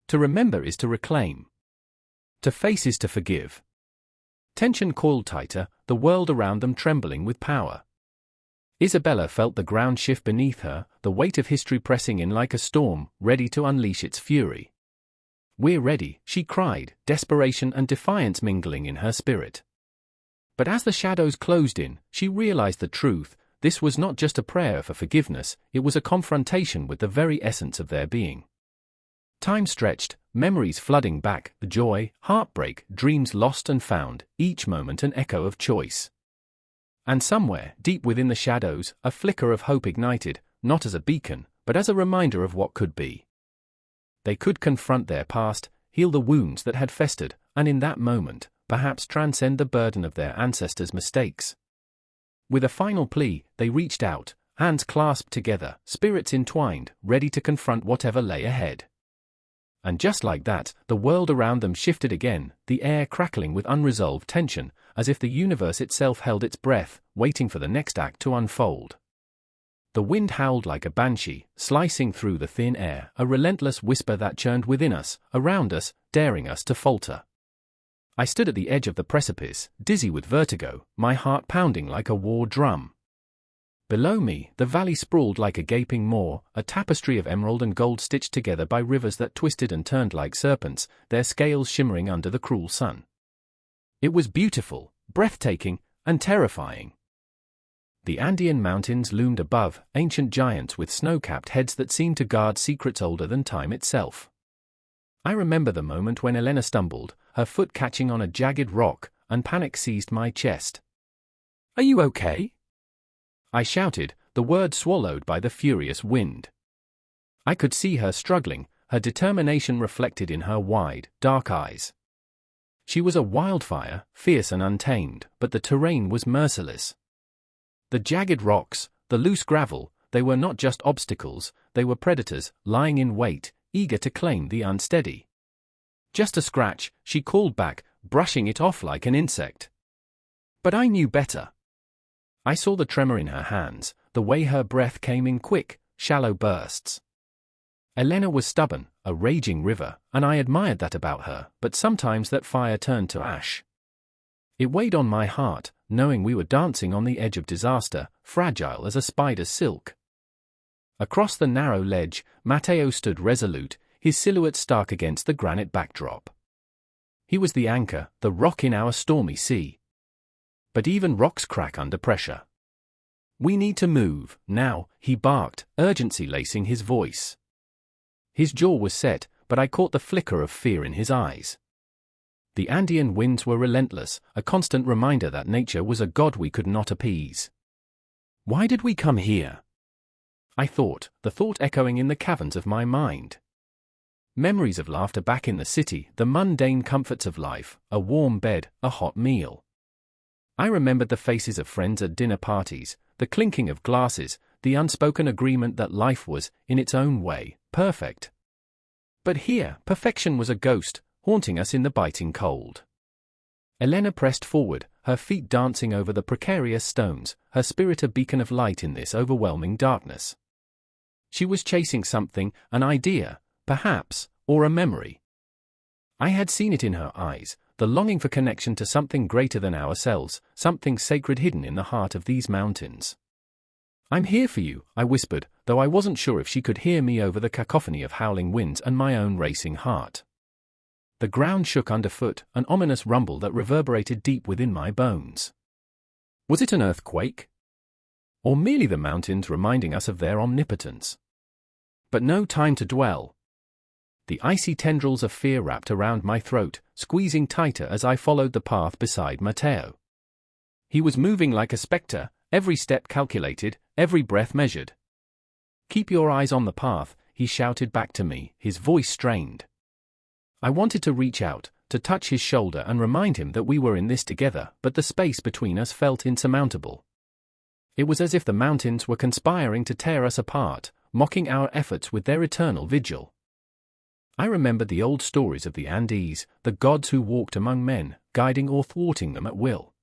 "To remember is to reclaim. To face is to forgive." Tension coiled tighter, the world around them trembling with power. Isabella felt the ground shift beneath her, the weight of history pressing in like a storm, ready to unleash its fury. "We're ready," she cried, desperation and defiance mingling in her spirit. But as the shadows closed in, she realized the truth. This was not just a prayer for forgiveness, it was a confrontation with the very essence of their being. Time stretched, memories flooding back, joy, heartbreak, dreams lost and found, each moment an echo of choice. And somewhere, deep within the shadows, a flicker of hope ignited, not as a beacon, but as a reminder of what could be. They could confront their past, heal the wounds that had festered, and in that moment, perhaps transcend the burden of their ancestors' mistakes. With a final plea, they reached out, hands clasped together, spirits entwined, ready to confront whatever lay ahead. And just like that, the world around them shifted again, the air crackling with unresolved tension, as if the universe itself held its breath, waiting for the next act to unfold. The wind howled like a banshee, slicing through the thin air, a relentless whisper that churned within us, around us, daring us to falter. I stood at the edge of the precipice, dizzy with vertigo, my heart pounding like a war drum. Below me, the valley sprawled like a gaping maw, a tapestry of emerald and gold stitched together by rivers that twisted and turned like serpents, their scales shimmering under the cruel sun. It was beautiful, breathtaking, and terrifying. The Andean mountains loomed above, ancient giants with snow-capped heads that seemed to guard secrets older than time itself. I remember the moment when Elena stumbled, her foot catching on a jagged rock, and panic seized my chest. "Are you okay?" I shouted, the words swallowed by the furious wind. I could see her struggling, her determination reflected in her wide, dark eyes. She was a wildfire, fierce and untamed, but the terrain was merciless. The jagged rocks, the loose gravel, they were not just obstacles, they were predators, lying in wait, eager to claim the unsteady. "Just a scratch," she called back, brushing it off like an insect. But I knew better. I saw the tremor in her hands, the way her breath came in quick, shallow bursts. Elena was stubborn, a raging river, and I admired that about her, but sometimes that fire turned to ash. It weighed on my heart, knowing we were dancing on the edge of disaster, fragile as a spider's silk. Across the narrow ledge, Matteo stood resolute, his silhouette stark against the granite backdrop. He was the anchor, the rock in our stormy sea. But even rocks crack under pressure. "We need to move, now," he barked, urgency lacing his voice. His jaw was set, but I caught the flicker of fear in his eyes. The Andean winds were relentless, a constant reminder that nature was a god we could not appease. Why did we come here? I thought, the thought echoing in the caverns of my mind. Memories of laughter back in the city, the mundane comforts of life, a warm bed, a hot meal. I remembered the faces of friends at dinner parties, the clinking of glasses, the unspoken agreement that life was, in its own way, perfect. But here, perfection was a ghost, haunting us in the biting cold. Elena pressed forward, her feet dancing over the precarious stones, her spirit a beacon of light in this overwhelming darkness. She was chasing something, an idea, perhaps, or a memory. I had seen it in her eyes, the longing for connection to something greater than ourselves, something sacred hidden in the heart of these mountains. "I'm here for you," I whispered, though I wasn't sure if she could hear me over the cacophony of howling winds and my own racing heart. The ground shook underfoot, an ominous rumble that reverberated deep within my bones. Was it an earthquake? Or merely the mountains reminding us of their omnipotence? But no time to dwell. The icy tendrils of fear wrapped around my throat, squeezing tighter as I followed the path beside Matteo. He was moving like a spectre, every step calculated, every breath measured. "Keep your eyes on the path," he shouted back to me, his voice strained. I wanted to reach out, to touch his shoulder and remind him that we were in this together, but the space between us felt insurmountable. It was as if the mountains were conspiring to tear us apart, mocking our efforts with their eternal vigil. I remembered the old stories of the Andes, the gods who walked among men, guiding or thwarting them at will.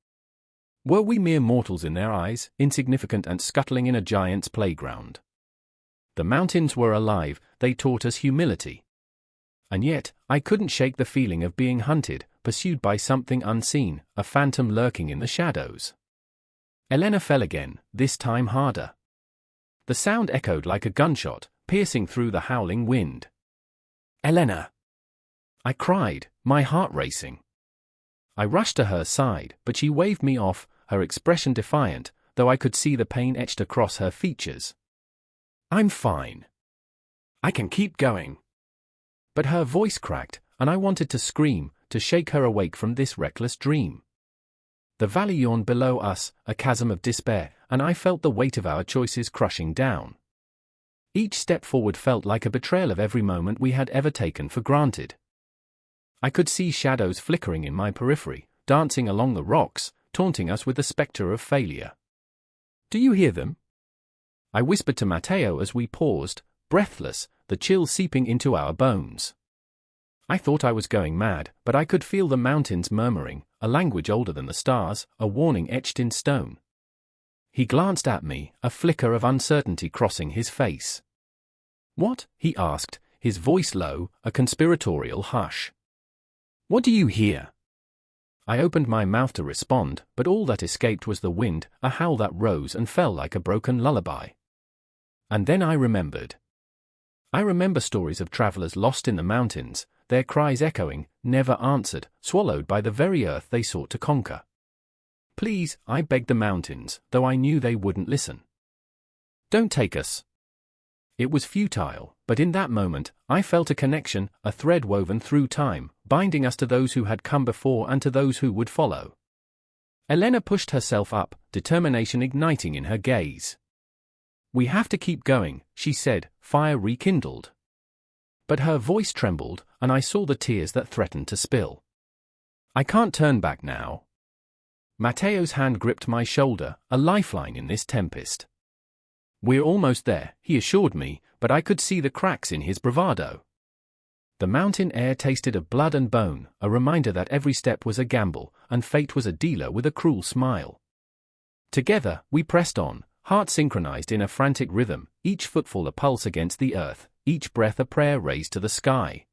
Were we mere mortals in their eyes, insignificant and scuttling in a giant's playground? The mountains were alive, they taught us humility. And yet, I couldn't shake the feeling of being hunted, pursued by something unseen, a phantom lurking in the shadows. Elena fell again, this time harder. The sound echoed like a gunshot, piercing through the howling wind. "Elena!" I cried, my heart racing. I rushed to her side, but she waved me off, her expression defiant, though I could see the pain etched across her features. I'm fine. I can keep going. But her voice cracked, and I wanted to scream, to shake her awake from this reckless dream. The valley yawned below us, a chasm of despair, and I felt the weight of our choices crushing down. Each step forward felt like a betrayal of every moment we had ever taken for granted. I could see shadows flickering in my periphery, dancing along the rocks, taunting us with the spectre of failure. Do you hear them? I whispered to Matteo as we paused, breathless, the chill seeping into our bones. I thought I was going mad, but I could feel the mountains murmuring, a language older than the stars, a warning etched in stone. He glanced at me, a flicker of uncertainty crossing his face. What? He asked, his voice low, a conspiratorial hush. What do you hear? I opened my mouth to respond, but all that escaped was the wind, a howl that rose and fell like a broken lullaby. And then I remembered. I remember stories of travelers lost in the mountains, their cries echoing, never answered, swallowed by the very earth they sought to conquer. Please, I begged the mountains, though I knew they wouldn't listen. Don't take us. It was futile, but in that moment, I felt a connection, a thread woven through time, binding us to those who had come before and to those who would follow. Elena pushed herself up, determination igniting in her gaze. We have to keep going, she said, fire rekindled. But her voice trembled, and I saw the tears that threatened to spill. I can't turn back now. Matteo's hand gripped my shoulder, a lifeline in this tempest. We're almost there, he assured me, but I could see the cracks in his bravado. The mountain air tasted of blood and bone, a reminder that every step was a gamble, and fate was a dealer with a cruel smile. Together, we pressed on, hearts synchronized in a frantic rhythm, each footfall a pulse against the earth, each breath a prayer raised to the sky.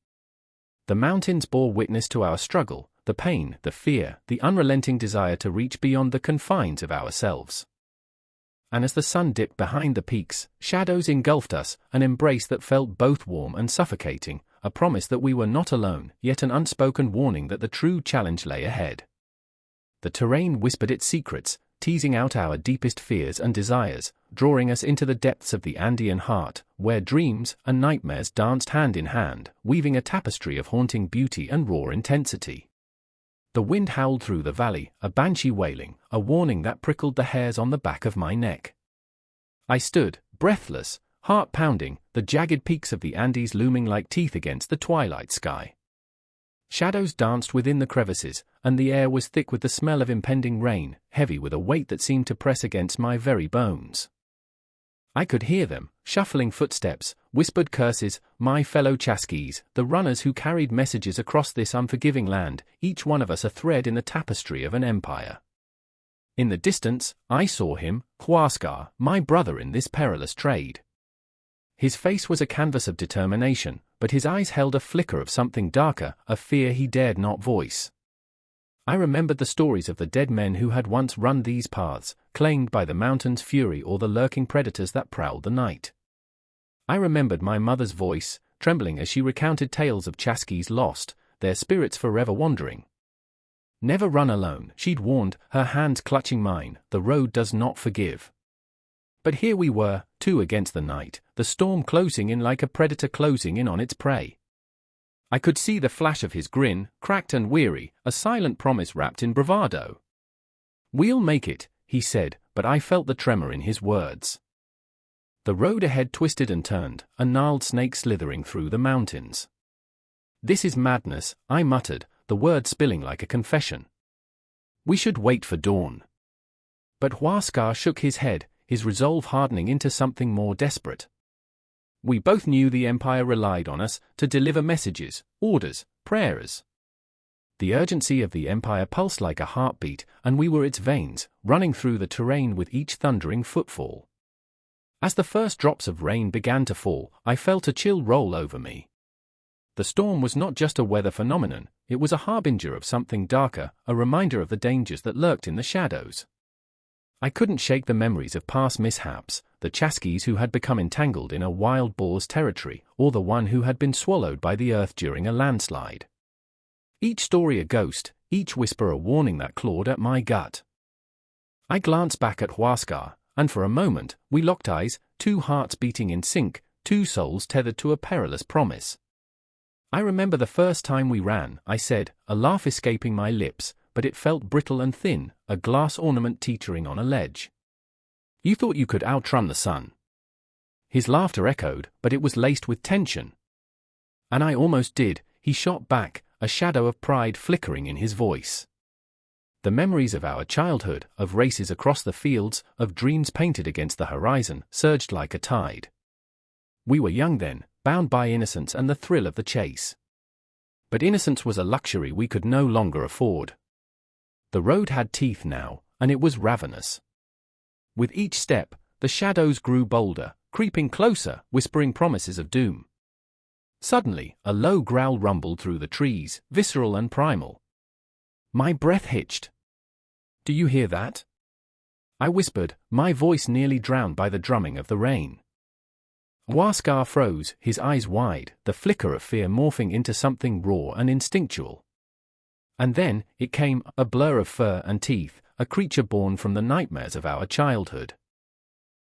The mountains bore witness to our struggle, the pain, the fear, the unrelenting desire to reach beyond the confines of ourselves. And as the sun dipped behind the peaks, shadows engulfed us, an embrace that felt both warm and suffocating, a promise that we were not alone, yet an unspoken warning that the true challenge lay ahead. The terrain whispered its secrets, teasing out our deepest fears and desires, drawing us into the depths of the Andean heart, where dreams and nightmares danced hand in hand, weaving a tapestry of haunting beauty and raw intensity. The wind howled through the valley, a banshee wailing, a warning that prickled the hairs on the back of my neck. I stood, breathless, heart pounding, the jagged peaks of the Andes looming like teeth against the twilight sky. Shadows danced within the crevices, and the air was thick with the smell of impending rain, heavy with a weight that seemed to press against my very bones. I could hear them, shuffling footsteps, whispered curses, my fellow Chasquis, the runners who carried messages across this unforgiving land, each one of us a thread in the tapestry of an empire. In the distance, I saw him, Huascar, my brother in this perilous trade. His face was a canvas of determination, but his eyes held a flicker of something darker, a fear he dared not voice. I remembered the stories of the dead men who had once run these paths, claimed by the mountain's fury or the lurking predators that prowled the night. I remembered my mother's voice, trembling as she recounted tales of Chasquis lost, their spirits forever wandering. Never run alone, she'd warned, her hands clutching mine, the road does not forgive. But here we were, two against the night, the storm closing in like a predator closing in on its prey. I could see the flash of his grin, cracked and weary, a silent promise wrapped in bravado. We'll make it, he said, but I felt the tremor in his words. The road ahead twisted and turned, a gnarled snake slithering through the mountains. This is madness, I muttered, the words spilling like a confession. We should wait for dawn. But Huascar shook his head, his resolve hardening into something more desperate. We both knew the Empire relied on us to deliver messages, orders, prayers. The urgency of the Empire pulsed like a heartbeat, and we were its veins, running through the terrain with each thundering footfall. As the first drops of rain began to fall, I felt a chill roll over me. The storm was not just a weather phenomenon, it was a harbinger of something darker, a reminder of the dangers that lurked in the shadows. I couldn't shake the memories of past mishaps, the Chasquis who had become entangled in a wild boar's territory, or the one who had been swallowed by the earth during a landslide. Each story a ghost, each whisper a warning that clawed at my gut. I glanced back at Huascar, and for a moment, we locked eyes, two hearts beating in sync, two souls tethered to a perilous promise. I remember the first time we ran, I said, a laugh escaping my lips, but it felt brittle and thin, a glass ornament teetering on a ledge. You thought you could outrun the sun. His laughter echoed, but it was laced with tension. And I almost did, he shot back, a shadow of pride flickering in his voice. The memories of our childhood, of races across the fields, of dreams painted against the horizon, surged like a tide. We were young then, bound by innocence and the thrill of the chase. But innocence was a luxury we could no longer afford. The road had teeth now, and it was ravenous. With each step, the shadows grew bolder, creeping closer, whispering promises of doom. Suddenly, a low growl rumbled through the trees, visceral and primal. My breath hitched. "Do you hear that?" I whispered, my voice nearly drowned by the drumming of the rain. Huascar froze, his eyes wide, the flicker of fear morphing into something raw and instinctual. And then, it came, a blur of fur and teeth, a creature born from the nightmares of our childhood.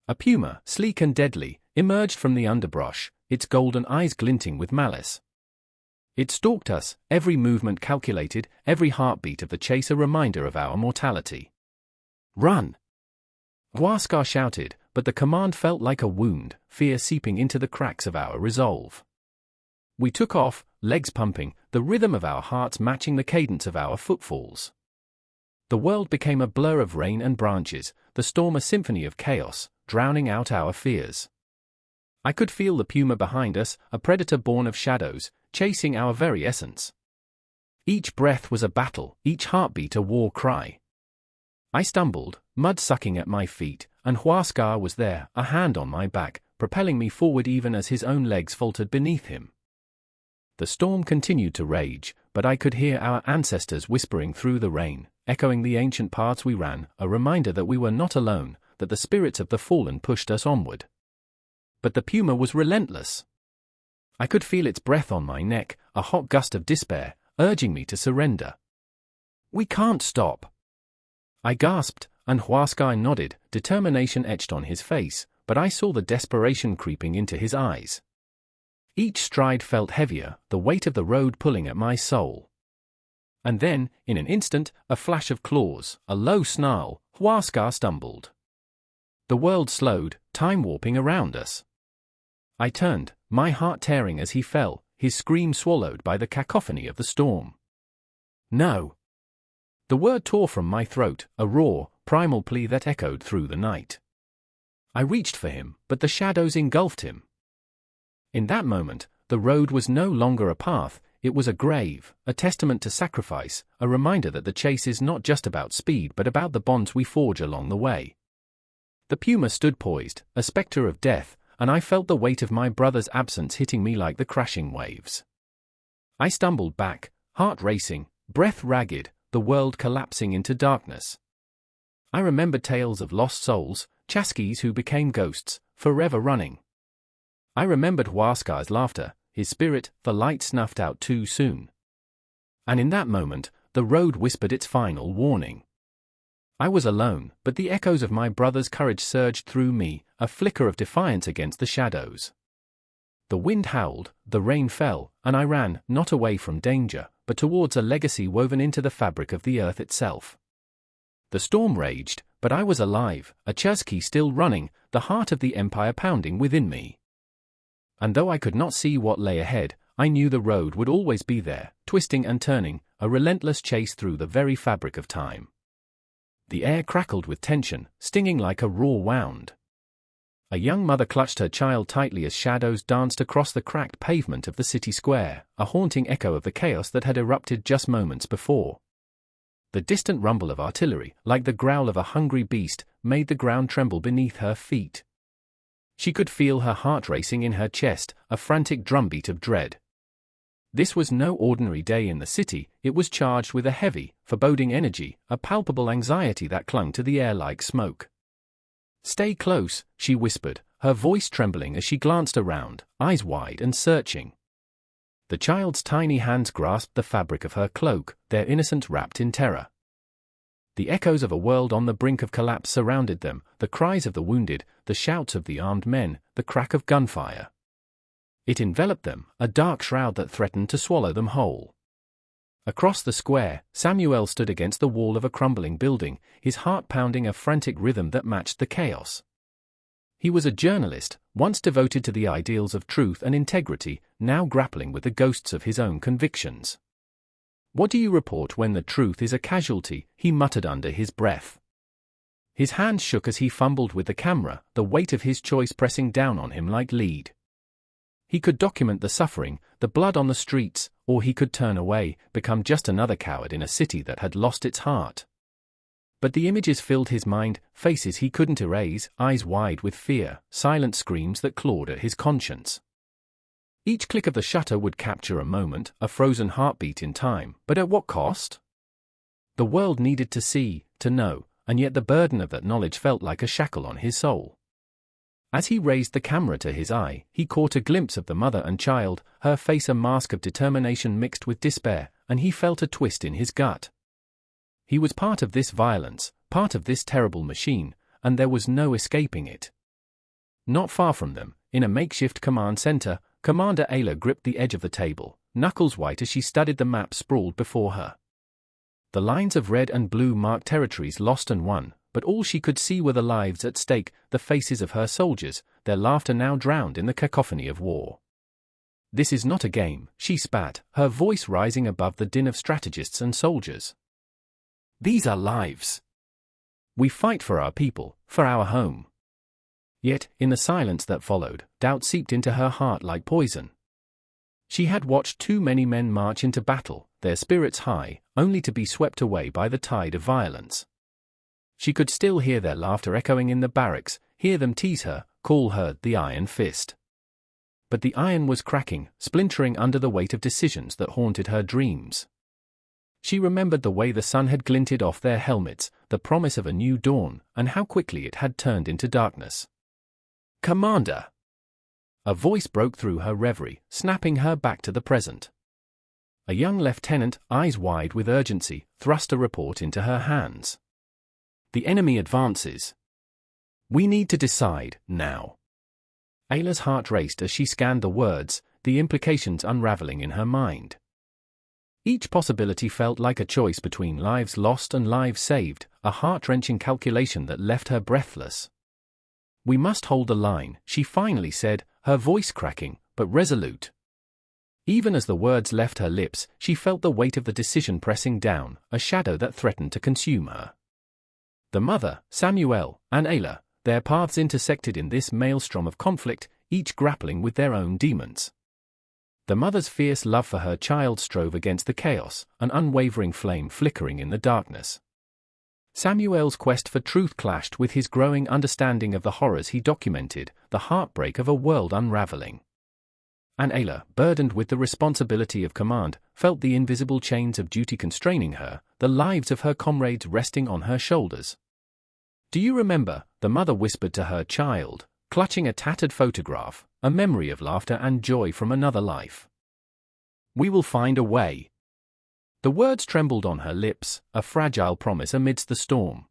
A puma, sleek and deadly, emerged from the underbrush, its golden eyes glinting with malice. It stalked us, every movement calculated, every heartbeat of the chase a reminder of our mortality. "Run!" Huascar shouted, but the command felt like a wound, fear seeping into the cracks of our resolve. We took off, legs pumping, the rhythm of our hearts matching the cadence of our footfalls. The world became a blur of rain and branches, the storm a symphony of chaos, drowning out our fears. I could feel the puma behind us, a predator born of shadows, chasing our very essence. Each breath was a battle, each heartbeat a war cry. I stumbled, mud sucking at my feet, and Huascar was there, a hand on my back, propelling me forward even as his own legs faltered beneath him. The storm continued to rage, but I could hear our ancestors whispering through the rain, echoing the ancient paths we ran, a reminder that we were not alone, that the spirits of the fallen pushed us onward. But the puma was relentless. I could feel its breath on my neck, a hot gust of despair, urging me to surrender. "We can't stop," I gasped, and Huascar nodded, determination etched on his face, but I saw the desperation creeping into his eyes. Each stride felt heavier, the weight of the road pulling at my soul. And then, in an instant, a flash of claws, a low snarl, Huascar stumbled. The world slowed, time warping around us. I turned, my heart tearing as he fell, his scream swallowed by the cacophony of the storm. "No!" The word tore from my throat, a raw, primal plea that echoed through the night. I reached for him, but the shadows engulfed him. In that moment, the road was no longer a path, it was a grave, a testament to sacrifice, a reminder that the chase is not just about speed but about the bonds we forge along the way. The puma stood poised, a spectre of death, and I felt the weight of my brother's absence hitting me like the crashing waves. I stumbled back, heart racing, breath ragged, the world collapsing into darkness. I remembered tales of lost souls, chaskies who became ghosts, forever running. I remembered Huascar's laughter, his spirit, the light snuffed out too soon. And in that moment, the road whispered its final warning. I was alone, but the echoes of my brother's courage surged through me, a flicker of defiance against the shadows. The wind howled, the rain fell, and I ran, not away from danger, but towards a legacy woven into the fabric of the earth itself. The storm raged, but I was alive, a chaski still running, the heart of the empire pounding within me. And though I could not see what lay ahead, I knew the road would always be there, twisting and turning, a relentless chase through the very fabric of time. The air crackled with tension, stinging like a raw wound. A young mother clutched her child tightly as shadows danced across the cracked pavement of the city square, a haunting echo of the chaos that had erupted just moments before. The distant rumble of artillery, like the growl of a hungry beast, made the ground tremble beneath her feet. She could feel her heart racing in her chest, a frantic drumbeat of dread. This was no ordinary day in the city, it was charged with a heavy, foreboding energy, a palpable anxiety that clung to the air like smoke. "Stay close," she whispered, her voice trembling as she glanced around, eyes wide and searching. The child's tiny hands grasped the fabric of her cloak, their innocence wrapped in terror. The echoes of a world on the brink of collapse surrounded them, the cries of the wounded, the shouts of the armed men, the crack of gunfire. It enveloped them, a dark shroud that threatened to swallow them whole. Across the square, Samuel stood against the wall of a crumbling building, his heart pounding a frantic rhythm that matched the chaos. He was a journalist, once devoted to the ideals of truth and integrity, now grappling with the ghosts of his own convictions. "What do you report when the truth is a casualty?" he muttered under his breath. His hands shook as he fumbled with the camera, the weight of his choice pressing down on him like lead. He could document the suffering, the blood on the streets, or he could turn away, become just another coward in a city that had lost its heart. But the images filled his mind, faces he couldn't erase, eyes wide with fear, silent screams that clawed at his conscience. Each click of the shutter would capture a moment, a frozen heartbeat in time, but at what cost? The world needed to see, to know, and yet the burden of that knowledge felt like a shackle on his soul. As he raised the camera to his eye, he caught a glimpse of the mother and child, her face a mask of determination mixed with despair, and he felt a twist in his gut. He was part of this violence, part of this terrible machine, and there was no escaping it. Not far from them, in a makeshift command center, Commander Ayla gripped the edge of the table, knuckles white as she studied the map sprawled before her. The lines of red and blue marked territories lost and won, but all she could see were the lives at stake, the faces of her soldiers, their laughter now drowned in the cacophony of war. "This is not a game," she spat, her voice rising above the din of strategists and soldiers. "These are lives. We fight for our people, for our home." Yet, in the silence that followed, doubt seeped into her heart like poison. She had watched too many men march into battle, their spirits high, only to be swept away by the tide of violence. She could still hear their laughter echoing in the barracks, hear them tease her, call her the Iron Fist. But the iron was cracking, splintering under the weight of decisions that haunted her dreams. She remembered the way the sun had glinted off their helmets, the promise of a new dawn, and how quickly it had turned into darkness. "Commander!" A voice broke through her reverie, snapping her back to the present. A young lieutenant, eyes wide with urgency, thrust a report into her hands. "The enemy advances. We need to decide, now." Ayla's heart raced as she scanned the words, the implications unraveling in her mind. Each possibility felt like a choice between lives lost and lives saved, a heart-wrenching calculation that left her breathless. "We must hold the line," she finally said, her voice cracking, but resolute. Even as the words left her lips, she felt the weight of the decision pressing down, a shadow that threatened to consume her. The mother, Samuel, and Ayla, their paths intersected in this maelstrom of conflict, each grappling with their own demons. The mother's fierce love for her child strove against the chaos, an unwavering flame flickering in the darkness. Samuel's quest for truth clashed with his growing understanding of the horrors he documented, the heartbreak of a world unraveling. And Ayla, burdened with the responsibility of command, felt the invisible chains of duty constraining her, the lives of her comrades resting on her shoulders. "Do you remember?" the mother whispered to her child, clutching a tattered photograph, a memory of laughter and joy from another life. "We will find a way." The words trembled on her lips, a fragile promise amidst the storm.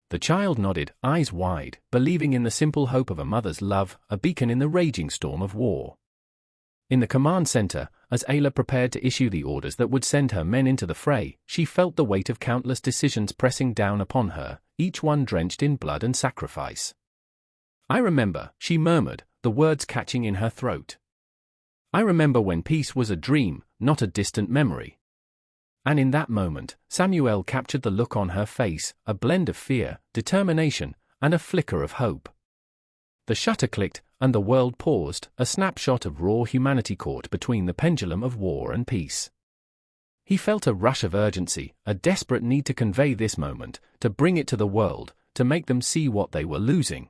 The child nodded, eyes wide, believing in the simple hope of a mother's love, a beacon in the raging storm of war. In the command center, as Ayla prepared to issue the orders that would send her men into the fray, she felt the weight of countless decisions pressing down upon her, each one drenched in blood and sacrifice. "I remember," she murmured, the words catching in her throat. "I remember when peace was a dream, not a distant memory." And in that moment, Samuel captured the look on her face, a blend of fear, determination, and a flicker of hope. The shutter clicked, and the world paused, a snapshot of raw humanity caught between the pendulum of war and peace. He felt a rush of urgency, a desperate need to convey this moment, to bring it to the world, to make them see what they were losing.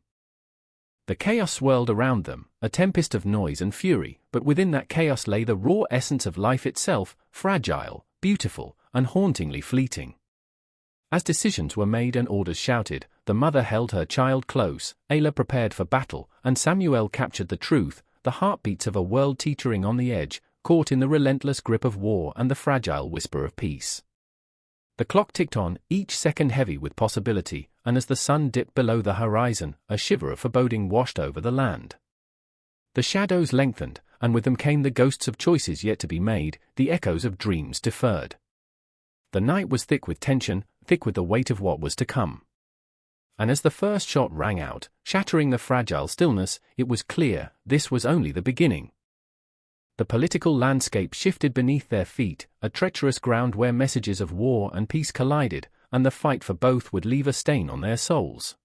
The chaos swirled around them, a tempest of noise and fury, but within that chaos lay the raw essence of life itself, fragile, beautiful, and hauntingly fleeting. As decisions were made and orders shouted, the mother held her child close, Ayla prepared for battle, and Samuel captured the truth, the heartbeats of a world teetering on the edge, caught in the relentless grip of war and the fragile whisper of peace. The clock ticked on, each second heavy with possibility, and as the sun dipped below the horizon, a shiver of foreboding washed over the land. The shadows lengthened, and with them came the ghosts of choices yet to be made, the echoes of dreams deferred. The night was thick with tension, thick with the weight of what was to come. And as the first shot rang out, shattering the fragile stillness, it was clear this was only the beginning. The political landscape shifted beneath their feet, a treacherous ground where messages of war and peace collided, and the fight for both would leave a stain on their souls.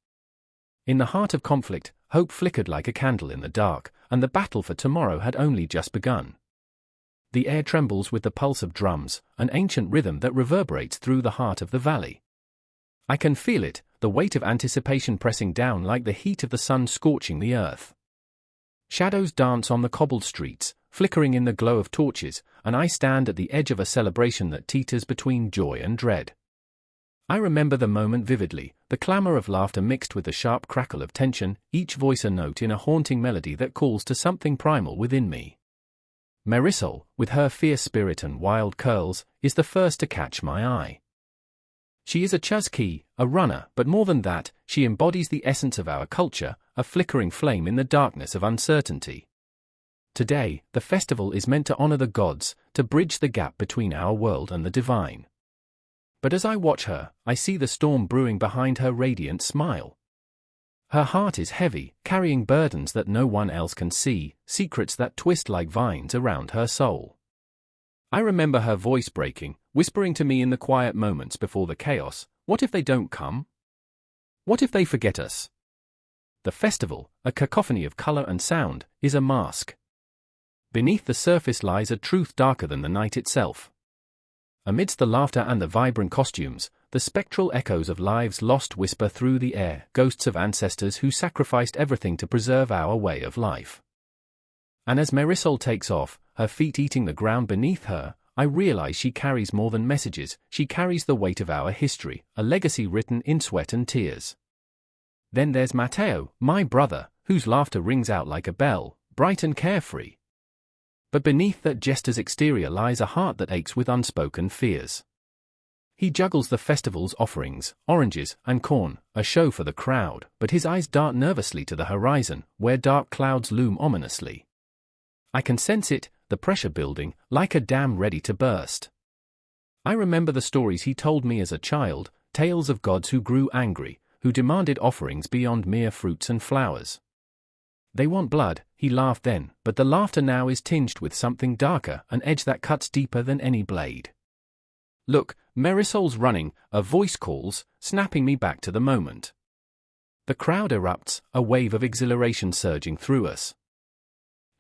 In the heart of conflict, hope flickered like a candle in the dark, and the battle for tomorrow had only just begun. The air trembles with the pulse of drums, an ancient rhythm that reverberates through the heart of the valley. I can feel it, the weight of anticipation pressing down like the heat of the sun scorching the earth. Shadows dance on the cobbled streets, flickering in the glow of torches, and I stand at the edge of a celebration that teeters between joy and dread. I remember the moment vividly, the clamor of laughter mixed with the sharp crackle of tension, each voice a note in a haunting melody that calls to something primal within me. Marisol, with her fierce spirit and wild curls, is the first to catch my eye. She is a chuzki, a runner, but more than that, she embodies the essence of our culture, a flickering flame in the darkness of uncertainty. Today, the festival is meant to honor the gods, to bridge the gap between our world and the divine. But as I watch her, I see the storm brewing behind her radiant smile. Her heart is heavy, carrying burdens that no one else can see, secrets that twist like vines around her soul. I remember her voice breaking, whispering to me in the quiet moments before the chaos, "What if they don't come? What if they forget us?" The festival, a cacophony of color and sound, is a mask. Beneath the surface lies a truth darker than the night itself. Amidst the laughter and the vibrant costumes, the spectral echoes of lives lost whisper through the air, ghosts of ancestors who sacrificed everything to preserve our way of life. And as Marisol takes off, her feet eating the ground beneath her, I realize she carries more than messages, she carries the weight of our history, a legacy written in sweat and tears. Then there's Mateo, my brother, whose laughter rings out like a bell, bright and carefree. But beneath that jester's exterior lies a heart that aches with unspoken fears. He juggles the festival's offerings, oranges and corn, a show for the crowd, but his eyes dart nervously to the horizon, where dark clouds loom ominously. I can sense it, the pressure building, like a dam ready to burst. I remember the stories he told me as a child, tales of gods who grew angry, who demanded offerings beyond mere fruits and flowers. They want blood, he laughed then, but the laughter now is tinged with something darker, an edge that cuts deeper than any blade. "Look, Marisol's running," a voice calls, snapping me back to the moment. The crowd erupts, a wave of exhilaration surging through us.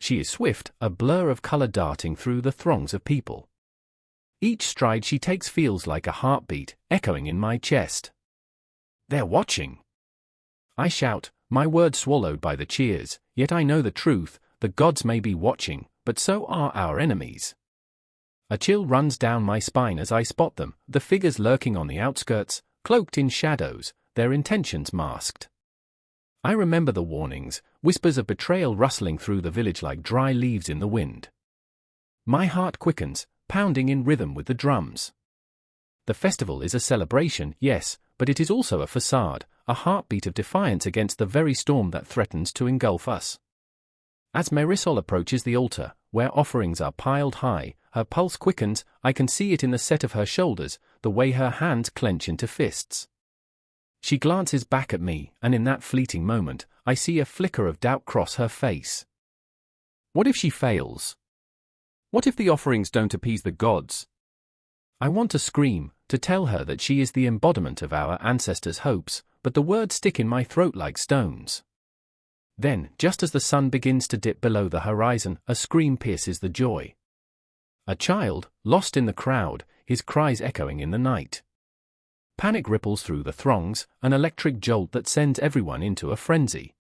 She is swift, a blur of color darting through the throngs of people. Each stride she takes feels like a heartbeat, echoing in my chest. "They're watching!" I shout, my words swallowed by the cheers, yet I know the truth, the gods may be watching, but so are our enemies. A chill runs down my spine as I spot them, the figures lurking on the outskirts, cloaked in shadows, their intentions masked. I remember the warnings, whispers of betrayal rustling through the village like dry leaves in the wind. My heart quickens, pounding in rhythm with the drums. The festival is a celebration, yes, but it is also a facade, a heartbeat of defiance against the very storm that threatens to engulf us. As Marisol approaches the altar, where offerings are piled high, her pulse quickens, I can see it in the set of her shoulders, the way her hands clench into fists. She glances back at me, and in that fleeting moment, I see a flicker of doubt cross her face. What if she fails? What if the offerings don't appease the gods? I want to scream, to tell her that she is the embodiment of our ancestors' hopes, but the words stick in my throat like stones. Then, just as the sun begins to dip below the horizon, a scream pierces the joy. A child, lost in the crowd, his cries echoing in the night. Panic ripples through the throngs, an electric jolt that sends everyone into a frenzy.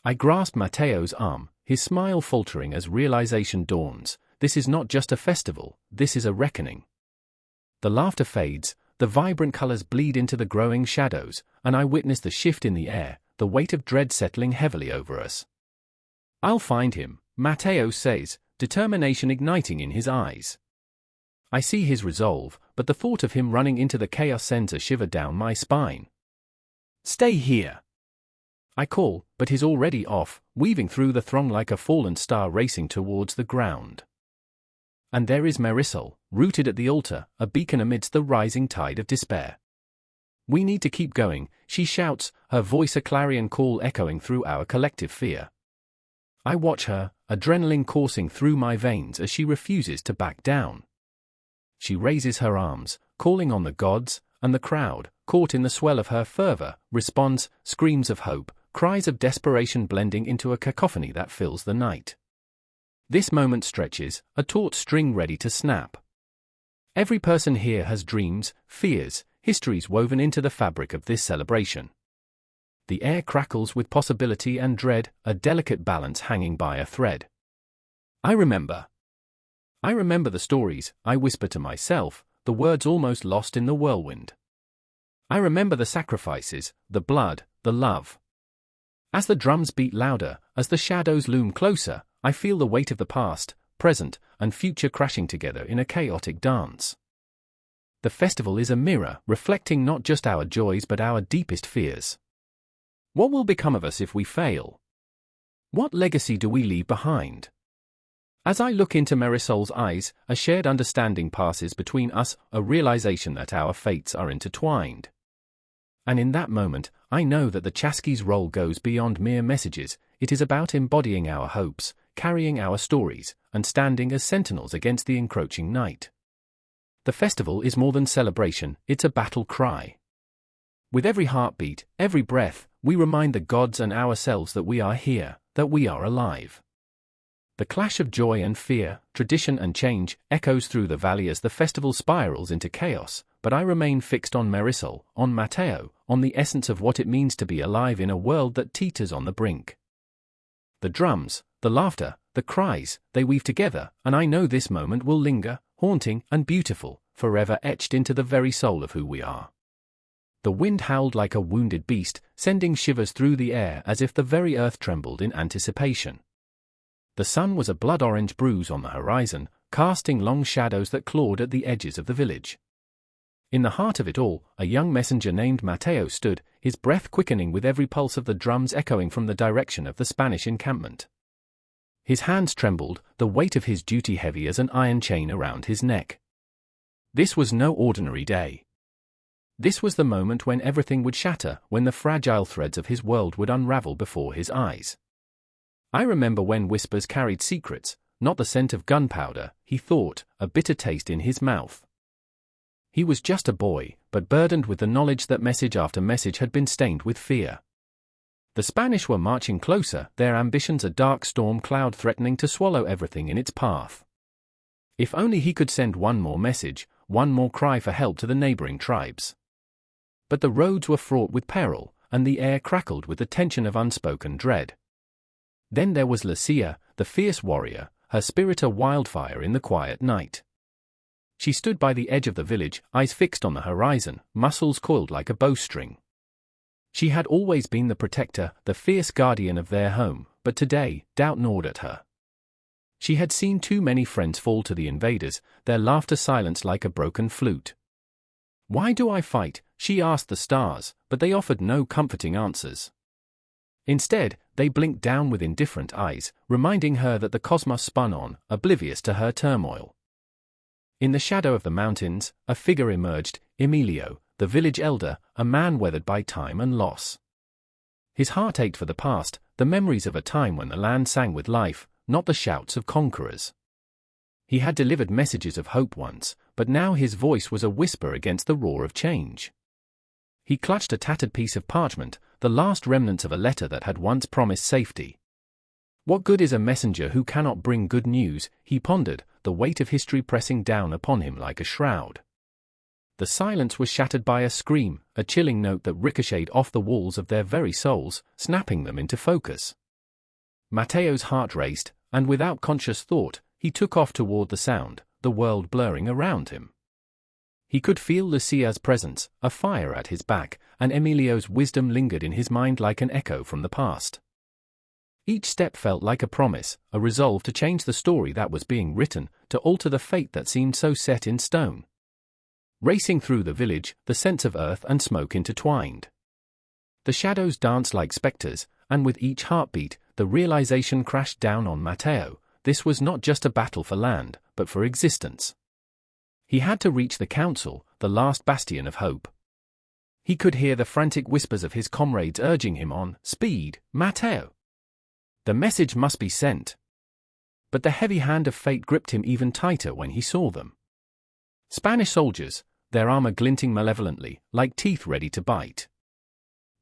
I grasp Mateo's arm, his smile faltering as realization dawns. This is not just a festival, this is a reckoning. The laughter fades, the vibrant colors bleed into the growing shadows, and I witness the shift in the air, the weight of dread settling heavily over us. "I'll find him," Mateo says, determination igniting in his eyes. I see his resolve, but the thought of him running into the chaos sends a shiver down my spine. "Stay here!" I call, but he's already off, weaving through the throng like a fallen star racing towards the ground. And there is Marisol, rooted at the altar, a beacon amidst the rising tide of despair. "We need to keep going," she shouts, her voice a clarion call echoing through our collective fear. I watch her, adrenaline coursing through my veins as she refuses to back down. She raises her arms, calling on the gods, and the crowd, caught in the swell of her fervor, responds, screams of hope, cries of desperation blending into a cacophony that fills the night. This moment stretches, a taut string ready to snap. Every person here has dreams, fears, histories woven into the fabric of this celebration. The air crackles with possibility and dread, a delicate balance hanging by a thread. I remember the stories, I whisper to myself, the words almost lost in the whirlwind. I remember the sacrifices, the blood, the love. As the drums beat louder, as the shadows loom closer, I feel the weight of the past, present, and future crashing together in a chaotic dance. The festival is a mirror, reflecting not just our joys but our deepest fears. What will become of us if we fail? What legacy do we leave behind? As I look into Marisol's eyes, a shared understanding passes between us, a realization that our fates are intertwined. And in that moment, I know that the Chasqui's role goes beyond mere messages. It is about embodying our hopes, carrying our stories, and standing as sentinels against the encroaching night. The festival is more than celebration, it's a battle cry. With every heartbeat, every breath, we remind the gods and ourselves that we are here, that we are alive. The clash of joy and fear, tradition and change, echoes through the valley as the festival spirals into chaos, but I remain fixed on Marisol, on Mateo, on the essence of what it means to be alive in a world that teeters on the brink. The drums, the laughter, the cries, they weave together, and I know this moment will linger, haunting and beautiful, forever etched into the very soul of who we are. The wind howled like a wounded beast, sending shivers through the air as if the very earth trembled in anticipation. The sun was a blood-orange bruise on the horizon, casting long shadows that clawed at the edges of the village. In the heart of it all, a young messenger named Mateo stood, his breath quickening with every pulse of the drums echoing from the direction of the Spanish encampment. His hands trembled, the weight of his duty heavy as an iron chain around his neck. This was no ordinary day. This was the moment when everything would shatter, when the fragile threads of his world would unravel before his eyes. I remember when whispers carried secrets, not the scent of gunpowder, he thought, a bitter taste in his mouth. He was just a boy, but burdened with the knowledge that message after message had been stained with fear. The Spanish were marching closer, their ambitions a dark storm cloud threatening to swallow everything in its path. If only he could send one more message, one more cry for help to the neighboring tribes. But the roads were fraught with peril, and the air crackled with the tension of unspoken dread. Then there was Lucia, the fierce warrior, her spirit a wildfire in the quiet night. She stood by the edge of the village, eyes fixed on the horizon, muscles coiled like a bowstring. She had always been the protector, the fierce guardian of their home, but today, doubt gnawed at her. She had seen too many friends fall to the invaders, their laughter silenced like a broken flute. "Why do I fight?" she asked the stars, but they offered no comforting answers. Instead, they blinked down with indifferent eyes, reminding her that the cosmos spun on, oblivious to her turmoil. In the shadow of the mountains, a figure emerged, Emilio, the village elder, a man weathered by time and loss. His heart ached for the past, the memories of a time when the land sang with life, not the shouts of conquerors. He had delivered messages of hope once, but now his voice was a whisper against the roar of change. He clutched a tattered piece of parchment, the last remnants of a letter that had once promised safety. What good is a messenger who cannot bring good news, he pondered, the weight of history pressing down upon him like a shroud. The silence was shattered by a scream, a chilling note that ricocheted off the walls of their very souls, snapping them into focus. Mateo's heart raced, and without conscious thought, he took off toward the sound, the world blurring around him. He could feel Lucia's presence, a fire at his back, and Emilio's wisdom lingered in his mind like an echo from the past. Each step felt like a promise, a resolve to change the story that was being written, to alter the fate that seemed so set in stone. Racing through the village, the scents of earth and smoke intertwined. The shadows danced like specters, and with each heartbeat, the realization crashed down on Matteo: this was not just a battle for land, but for existence. He had to reach the council, the last bastion of hope. He could hear the frantic whispers of his comrades urging him on. Speed, Matteo! The message must be sent. But the heavy hand of fate gripped him even tighter when he saw them. Spanish soldiers, their armor glinting malevolently, like teeth ready to bite.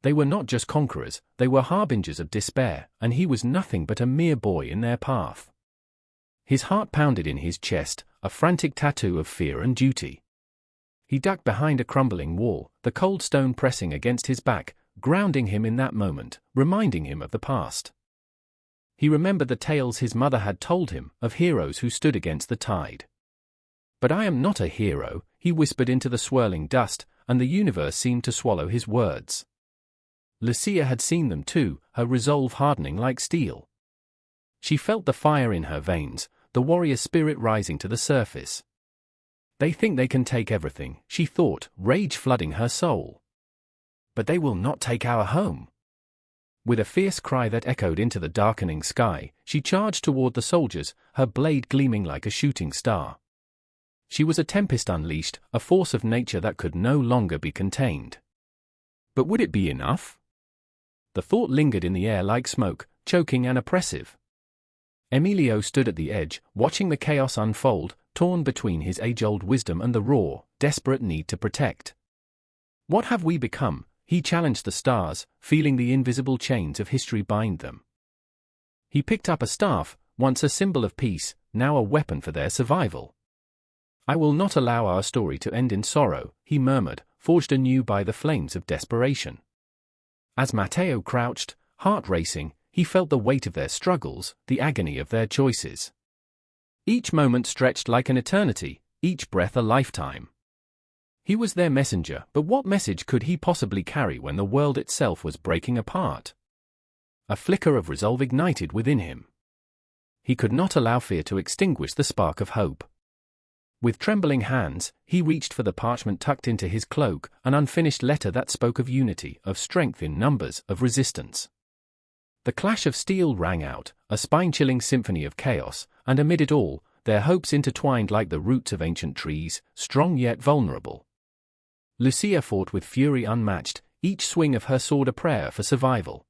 They were not just conquerors, they were harbingers of despair, and he was nothing but a mere boy in their path. His heart pounded in his chest, a frantic tattoo of fear and duty. He ducked behind a crumbling wall, the cold stone pressing against his back, grounding him in that moment, reminding him of the past. He remembered the tales his mother had told him, of heroes who stood against the tide. But I am not a hero, he whispered into the swirling dust, and the universe seemed to swallow his words. Lucia had seen them too, her resolve hardening like steel. She felt the fire in her veins, the warrior spirit rising to the surface. They think they can take everything, she thought, rage flooding her soul. But they will not take our home. With a fierce cry that echoed into the darkening sky, she charged toward the soldiers, her blade gleaming like a shooting star. She was a tempest unleashed, a force of nature that could no longer be contained. But would it be enough? The thought lingered in the air like smoke, choking and oppressive. Emilio stood at the edge, watching the chaos unfold, torn between his age-old wisdom and the raw, desperate need to protect. What have we become? He challenged the stars, feeling the invisible chains of history bind them. He picked up a staff, once a symbol of peace, now a weapon for their survival. I will not allow our story to end in sorrow, he murmured, forged anew by the flames of desperation. As Matteo crouched, heart racing, he felt the weight of their struggles, the agony of their choices. Each moment stretched like an eternity, each breath a lifetime. He was their messenger, but what message could he possibly carry when the world itself was breaking apart? A flicker of resolve ignited within him. He could not allow fear to extinguish the spark of hope. With trembling hands, he reached for the parchment tucked into his cloak, an unfinished letter that spoke of unity, of strength in numbers, of resistance. The clash of steel rang out, a spine-chilling symphony of chaos, and amid it all, their hopes intertwined like the roots of ancient trees, strong yet vulnerable. Lucia fought with fury unmatched, each swing of her sword a prayer for survival.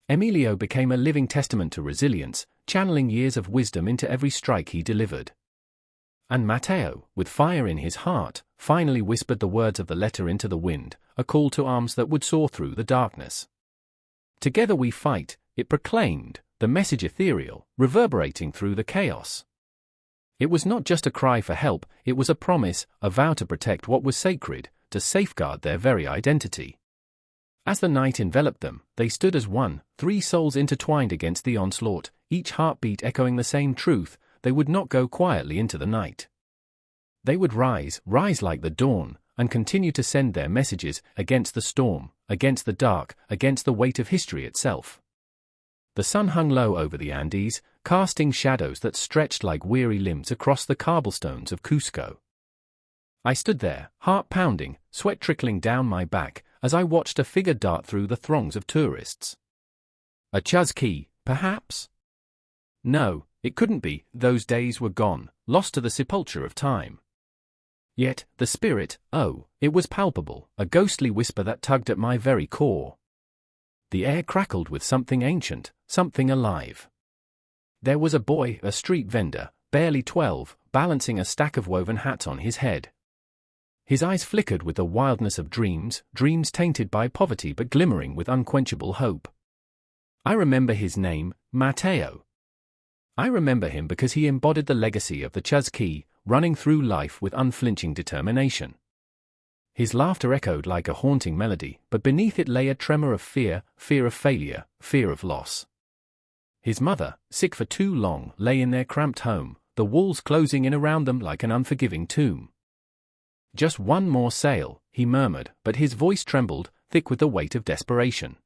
Emilio became a living testament to resilience, channeling years of wisdom into every strike he delivered. And Matteo, with fire in his heart, finally whispered the words of the letter into the wind, a call to arms that would soar through the darkness. Together we fight, it proclaimed, the message ethereal, reverberating through the chaos. It was not just a cry for help, it was a promise, a vow to protect what was sacred, to safeguard their very identity. As the night enveloped them, they stood as one, three souls intertwined against the onslaught, each heartbeat echoing the same truth: they would not go quietly into the night. They would rise like the dawn, and continue to send their messages, against the storm, against the dark, against the weight of history itself. The sun hung low over the Andes, casting shadows that stretched like weary limbs across the cobblestones of Cusco. I stood there, heart pounding, sweat trickling down my back, as I watched a figure dart through the throngs of tourists. A Chuzki, perhaps? No, it couldn't be. Those days were gone, lost to the sepulchre of time. Yet, the spirit, oh, it was palpable, a ghostly whisper that tugged at my very core. The air crackled with something ancient, something alive. There was a boy, a street vendor, barely 12, balancing a stack of woven hats on his head. His eyes flickered with the wildness of dreams, dreams tainted by poverty but glimmering with unquenchable hope. I remember his name, Matteo. I remember him because he embodied the legacy of the Chuzki, running through life with unflinching determination. His laughter echoed like a haunting melody, but beneath it lay a tremor of fear, fear of failure, fear of loss. His mother, sick for too long, lay in their cramped home, the walls closing in around them like an unforgiving tomb. Just one more sail, he murmured, but his voice trembled, thick with the weight of desperation.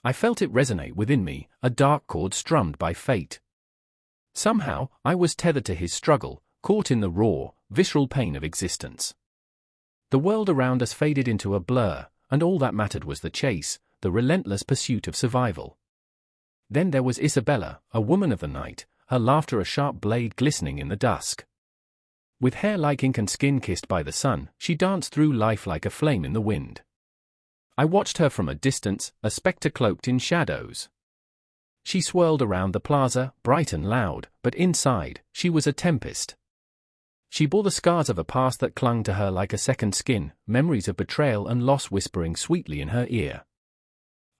I felt it resonate within me, a dark chord strummed by fate. Somehow, I was tethered to his struggle, caught in the raw, visceral pain of existence. The world around us faded into a blur, and all that mattered was the chase, the relentless pursuit of survival. Then there was Isabella, a woman of the night, her laughter a sharp blade glistening in the dusk. With hair like ink and skin kissed by the sun, she danced through life like a flame in the wind. I watched her from a distance, a spectre cloaked in shadows. She swirled around the plaza, bright and loud, but inside, she was a tempest. She bore the scars of a past that clung to her like a second skin, memories of betrayal and loss whispering sweetly in her ear.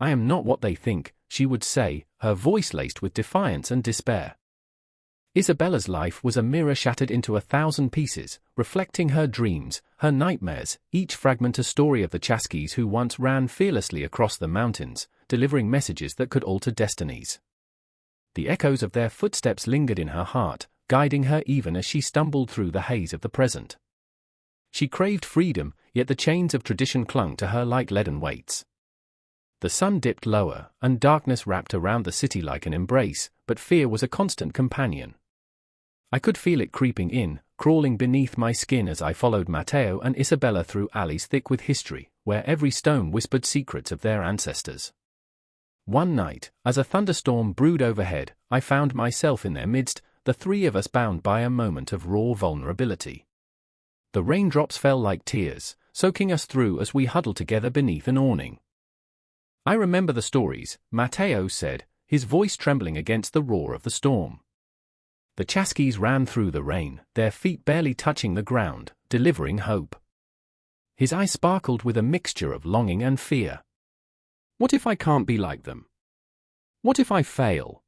"I am not what they think," she would say, her voice laced with defiance and despair. Isabella's life was a mirror shattered into 1,000 pieces, reflecting her dreams, her nightmares, each fragment a story of the Chaskies who once ran fearlessly across the mountains, delivering messages that could alter destinies. The echoes of their footsteps lingered in her heart, guiding her even as she stumbled through the haze of the present. She craved freedom, yet the chains of tradition clung to her like leaden weights. The sun dipped lower, and darkness wrapped around the city like an embrace, but fear was a constant companion. I could feel it creeping in, crawling beneath my skin as I followed Matteo and Isabella through alleys thick with history, where every stone whispered secrets of their ancestors. One night, as a thunderstorm brewed overhead, I found myself in their midst, the three of us bound by a moment of raw vulnerability. The raindrops fell like tears, soaking us through as we huddled together beneath an awning. "I remember the stories," Matteo said, his voice trembling against the roar of the storm. The Chaskies ran through the rain, their feet barely touching the ground, delivering hope. His eyes sparkled with a mixture of longing and fear. "What if I can't be like them? What if I fail?"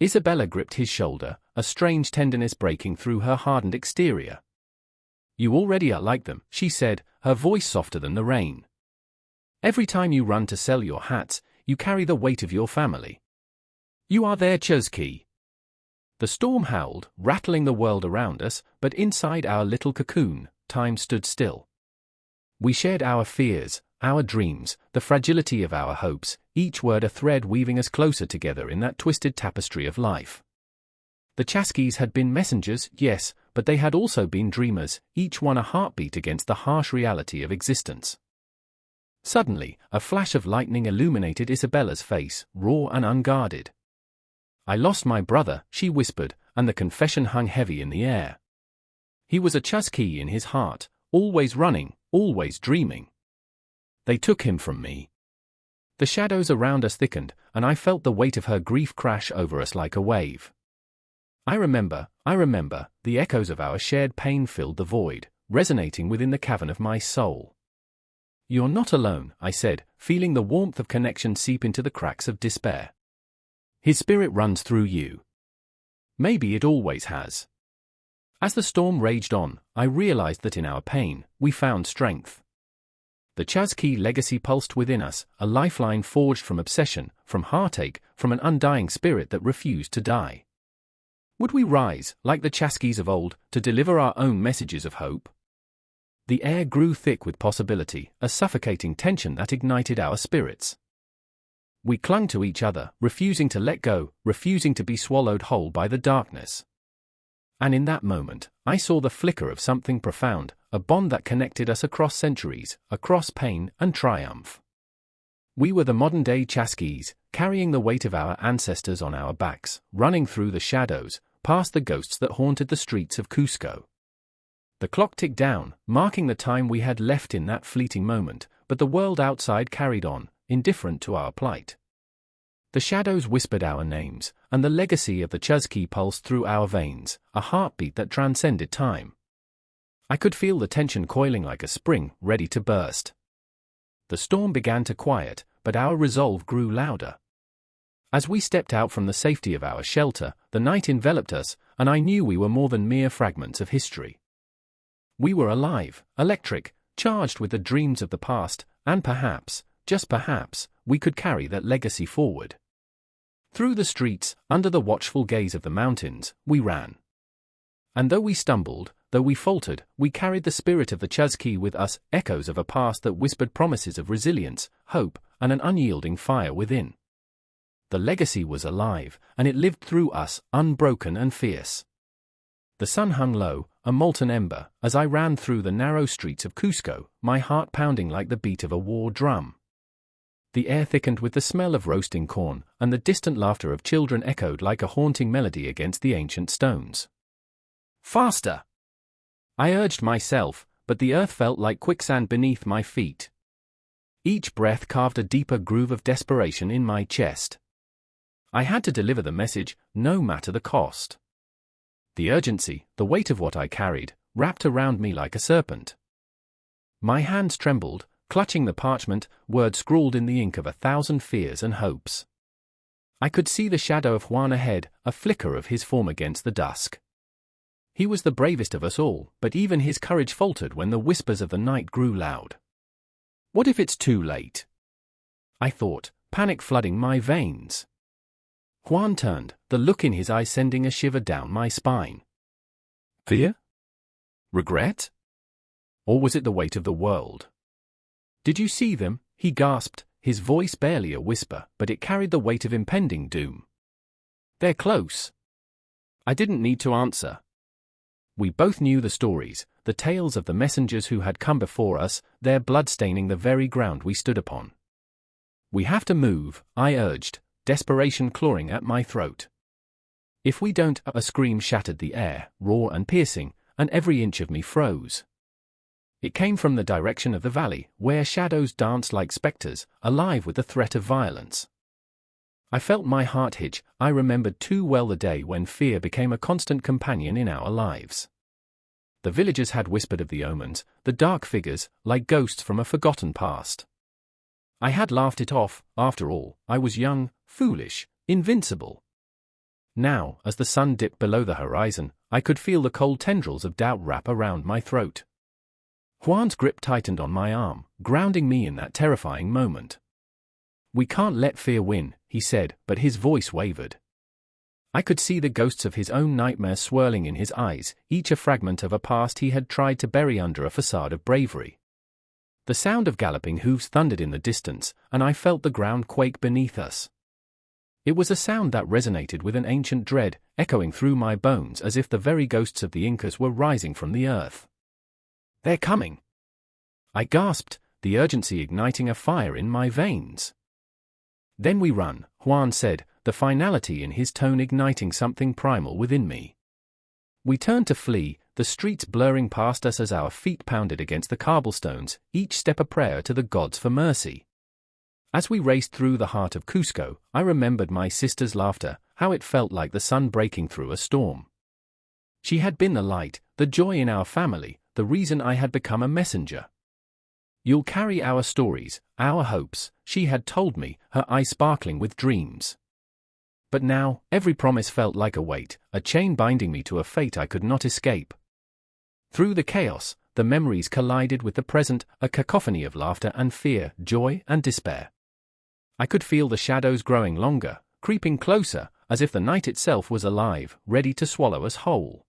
Isabella gripped his shoulder, a strange tenderness breaking through her hardened exterior. "You already are like them," she said, her voice softer than the rain. "Every time you run to sell your hats, you carry the weight of your family. You are their Chaski." The storm howled, rattling the world around us, but inside our little cocoon, time stood still. We shared our fears, our dreams, the fragility of our hopes, each word a thread weaving us closer together in that twisted tapestry of life. The Chaskies had been messengers, yes, but they had also been dreamers, each one a heartbeat against the harsh reality of existence. Suddenly, a flash of lightning illuminated Isabella's face, raw and unguarded. "I lost my brother," she whispered, and the confession hung heavy in the air. "He was a Chaski in his heart, always running, always dreaming. They took him from me." The shadows around us thickened, and I felt the weight of her grief crash over us like a wave. I remember, the echoes of our shared pain filled the void, resonating within the cavern of my soul. "You're not alone," I said, feeling the warmth of connection seep into the cracks of despair. "His spirit runs through you. Maybe it always has." As the storm raged on, I realized that in our pain, we found strength. The Chaski legacy pulsed within us, a lifeline forged from obsession, from heartache, from an undying spirit that refused to die. Would we rise, like the Chaskis of old, to deliver our own messages of hope? The air grew thick with possibility, a suffocating tension that ignited our spirits. We clung to each other, refusing to let go, refusing to be swallowed whole by the darkness. And in that moment, I saw the flicker of something profound, a bond that connected us across centuries, across pain and triumph. We were the modern-day Chaskis, carrying the weight of our ancestors on our backs, running through the shadows, past the ghosts that haunted the streets of Cusco. The clock ticked down, marking the time we had left in that fleeting moment, but the world outside carried on, indifferent to our plight. The shadows whispered our names, and the legacy of the Chaski pulsed through our veins, a heartbeat that transcended time. I could feel the tension coiling like a spring, ready to burst. The storm began to quiet, but our resolve grew louder. As we stepped out from the safety of our shelter, the night enveloped us, and I knew we were more than mere fragments of history. We were alive, electric, charged with the dreams of the past, and perhaps, just perhaps, we could carry that legacy forward. Through the streets, under the watchful gaze of the mountains, we ran. And though we stumbled, though we faltered, we carried the spirit of the Chaski with us, echoes of a past that whispered promises of resilience, hope, and an unyielding fire within. The legacy was alive, and it lived through us, unbroken and fierce. The sun hung low, a molten ember, as I ran through the narrow streets of Cusco, my heart pounding like the beat of a war drum. The air thickened with the smell of roasting corn, and the distant laughter of children echoed like a haunting melody against the ancient stones. Faster! I urged myself, but the earth felt like quicksand beneath my feet. Each breath carved a deeper groove of desperation in my chest. I had to deliver the message, no matter the cost. The urgency, the weight of what I carried, wrapped around me like a serpent. My hands trembled, clutching the parchment, words scrawled in the ink of 1,000 fears and hopes. I could see the shadow of Juan ahead, a flicker of his form against the dusk. He was the bravest of us all, but even his courage faltered when the whispers of the night grew loud. What if it's too late? I thought, panic flooding my veins. Juan turned, the look in his eyes sending a shiver down my spine. Fear? Regret? Or was it the weight of the world? Did you see them? He gasped, his voice barely a whisper, but it carried the weight of impending doom. They're close. I didn't need to answer. We both knew the stories, the tales of the messengers who had come before us, their blood staining the very ground we stood upon. We have to move, I urged, desperation clawing at my throat. If we don't, a scream shattered the air, raw and piercing, and every inch of me froze. It came from the direction of the valley, where shadows danced like specters, alive with the threat of violence. I felt my heart hitch. I remembered too well the day when fear became a constant companion in our lives. The villagers had whispered of the omens, the dark figures, like ghosts from a forgotten past. I had laughed it off. After all, I was young, foolish, invincible. Now, as the sun dipped below the horizon, I could feel the cold tendrils of doubt wrap around my throat. Juan's grip tightened on my arm, grounding me in that terrifying moment. We can't let fear win, he said, but his voice wavered. I could see the ghosts of his own nightmares swirling in his eyes, each a fragment of a past he had tried to bury under a facade of bravery. The sound of galloping hooves thundered in the distance, and I felt the ground quake beneath us. It was a sound that resonated with an ancient dread, echoing through my bones as if the very ghosts of the Incas were rising from the earth. They're coming! I gasped, the urgency igniting a fire in my veins. Then we run, Juan said, the finality in his tone igniting something primal within me. We turned to flee, the streets blurring past us as our feet pounded against the cobblestones, each step a prayer to the gods for mercy. As we raced through the heart of Cusco, I remembered my sister's laughter, how it felt like the sun breaking through a storm. She had been the light, the joy in our family, the reason I had become a messenger. You'll carry our stories, our hopes, she had told me, her eyes sparkling with dreams. But now, every promise felt like a weight, a chain binding me to a fate I could not escape. Through the chaos, the memories collided with the present, a cacophony of laughter and fear, joy and despair. I could feel the shadows growing longer, creeping closer, as if the night itself was alive, ready to swallow us whole.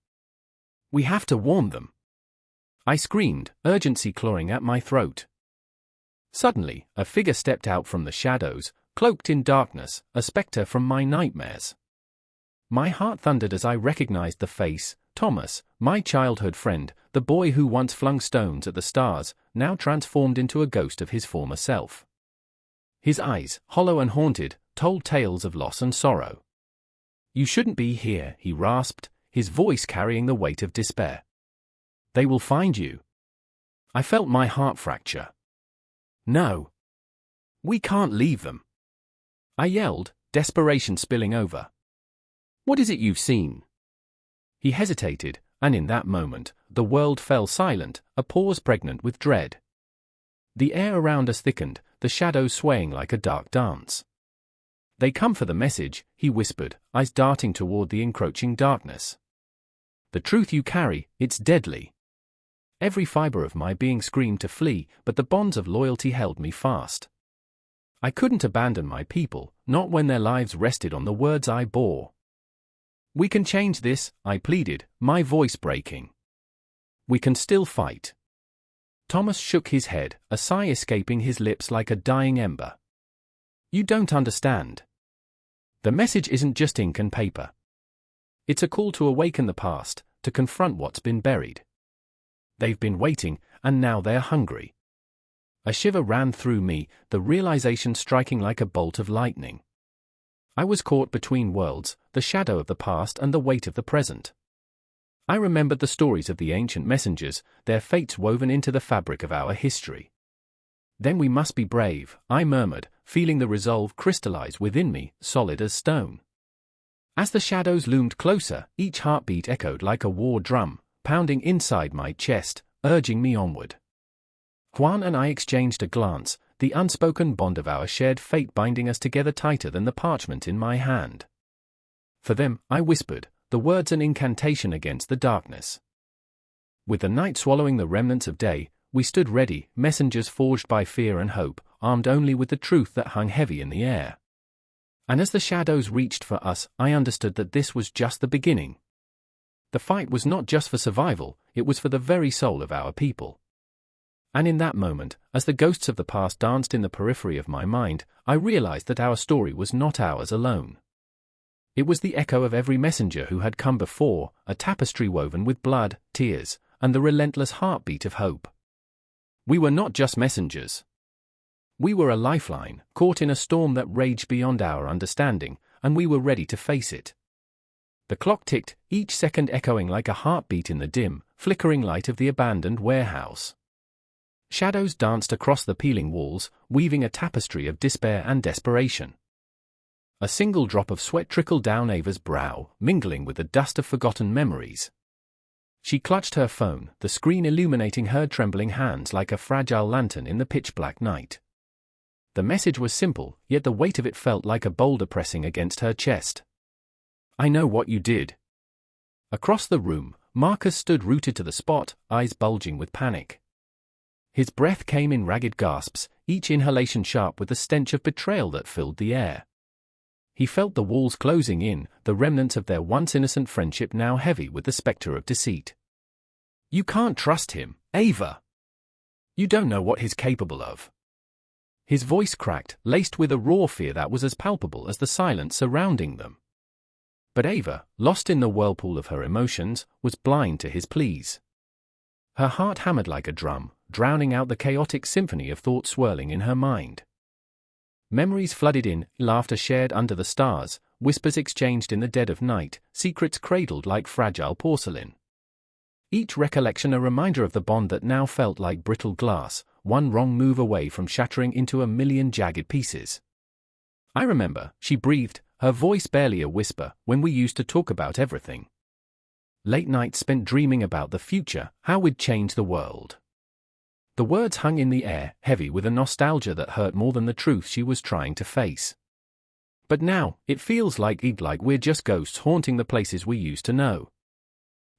We have to warn them. I screamed, urgency clawing at my throat. Suddenly, a figure stepped out from the shadows, cloaked in darkness, a spectre from my nightmares. My heart thundered as I recognized the face, Thomas, my childhood friend, the boy who once flung stones at the stars, now transformed into a ghost of his former self. His eyes, hollow and haunted, told tales of loss and sorrow. You shouldn't be here, he rasped, his voice carrying the weight of despair. They will find you. I felt my heart fracture. No. We can't leave them. I yelled, desperation spilling over. What is it you've seen? He hesitated, and in that moment, the world fell silent, a pause pregnant with dread. The air around us thickened, the shadows swaying like a dark dance. They come for the message, he whispered, eyes darting toward the encroaching darkness. The truth you carry, it's deadly. Every fiber of my being screamed to flee, but the bonds of loyalty held me fast. I couldn't abandon my people, not when their lives rested on the words I bore. We can change this, I pleaded, my voice breaking. We can still fight. Thomas shook his head, a sigh escaping his lips like a dying ember. You don't understand. The message isn't just ink and paper. It's a call to awaken the past, to confront what's been buried. They've been waiting, and now they're hungry. A shiver ran through me, the realization striking like a bolt of lightning. I was caught between worlds, the shadow of the past and the weight of the present. I remembered the stories of the ancient messengers, their fates woven into the fabric of our history. Then we must be brave, I murmured, feeling the resolve crystallize within me, solid as stone. As the shadows loomed closer, each heartbeat echoed like a war drum, pounding inside my chest, urging me onward. Juan and I exchanged a glance, the unspoken bond of our shared fate binding us together tighter than the parchment in my hand. For them, I whispered, the words an incantation against the darkness. With the night swallowing the remnants of day, we stood ready, messengers forged by fear and hope, armed only with the truth that hung heavy in the air. And as the shadows reached for us, I understood that this was just the beginning. The fight was not just for survival, it was for the very soul of our people. And in that moment, as the ghosts of the past danced in the periphery of my mind, I realized that our story was not ours alone. It was the echo of every messenger who had come before, a tapestry woven with blood, tears, and the relentless heartbeat of hope. We were not just messengers. We were a lifeline, caught in a storm that raged beyond our understanding, and we were ready to face it. The clock ticked, each second echoing like a heartbeat in the dim, flickering light of the abandoned warehouse. Shadows danced across the peeling walls, weaving a tapestry of despair and desperation. A single drop of sweat trickled down Ava's brow, mingling with the dust of forgotten memories. She clutched her phone, the screen illuminating her trembling hands like a fragile lantern in the pitch-black night. The message was simple, yet the weight of it felt like a boulder pressing against her chest. I know what you did. Across the room, Marcus stood rooted to the spot, eyes bulging with panic. His breath came in ragged gasps, each inhalation sharp with the stench of betrayal that filled the air. He felt the walls closing in, the remnants of their once innocent friendship now heavy with the specter of deceit. You can't trust him, Ava. You don't know what he's capable of. His voice cracked, laced with a raw fear that was as palpable as the silence surrounding them. But Ava, lost in the whirlpool of her emotions, was blind to his pleas. Her heart hammered like a drum, drowning out the chaotic symphony of thought swirling in her mind. Memories flooded in, laughter shared under the stars, whispers exchanged in the dead of night, secrets cradled like fragile porcelain. Each recollection a reminder of the bond that now felt like brittle glass, one wrong move away from shattering into a million jagged pieces. I remember, she breathed, her voice barely a whisper, when we used to talk about everything. Late nights spent dreaming about the future, how we'd change the world. The words hung in the air, heavy with a nostalgia that hurt more than the truth she was trying to face. But now, it feels like we're just ghosts haunting the places we used to know.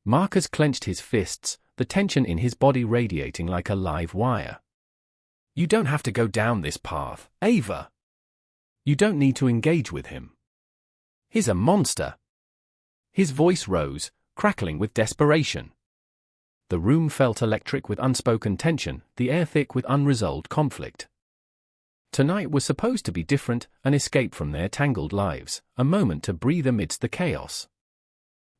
Marcus clenched his fists, the tension in his body radiating like a live wire. You don't have to go down this path, Ava. You don't need to engage with him. He's a monster. His voice rose, crackling with desperation. The room felt electric with unspoken tension, the air thick with unresolved conflict. Tonight was supposed to be different, an escape from their tangled lives, a moment to breathe amidst the chaos.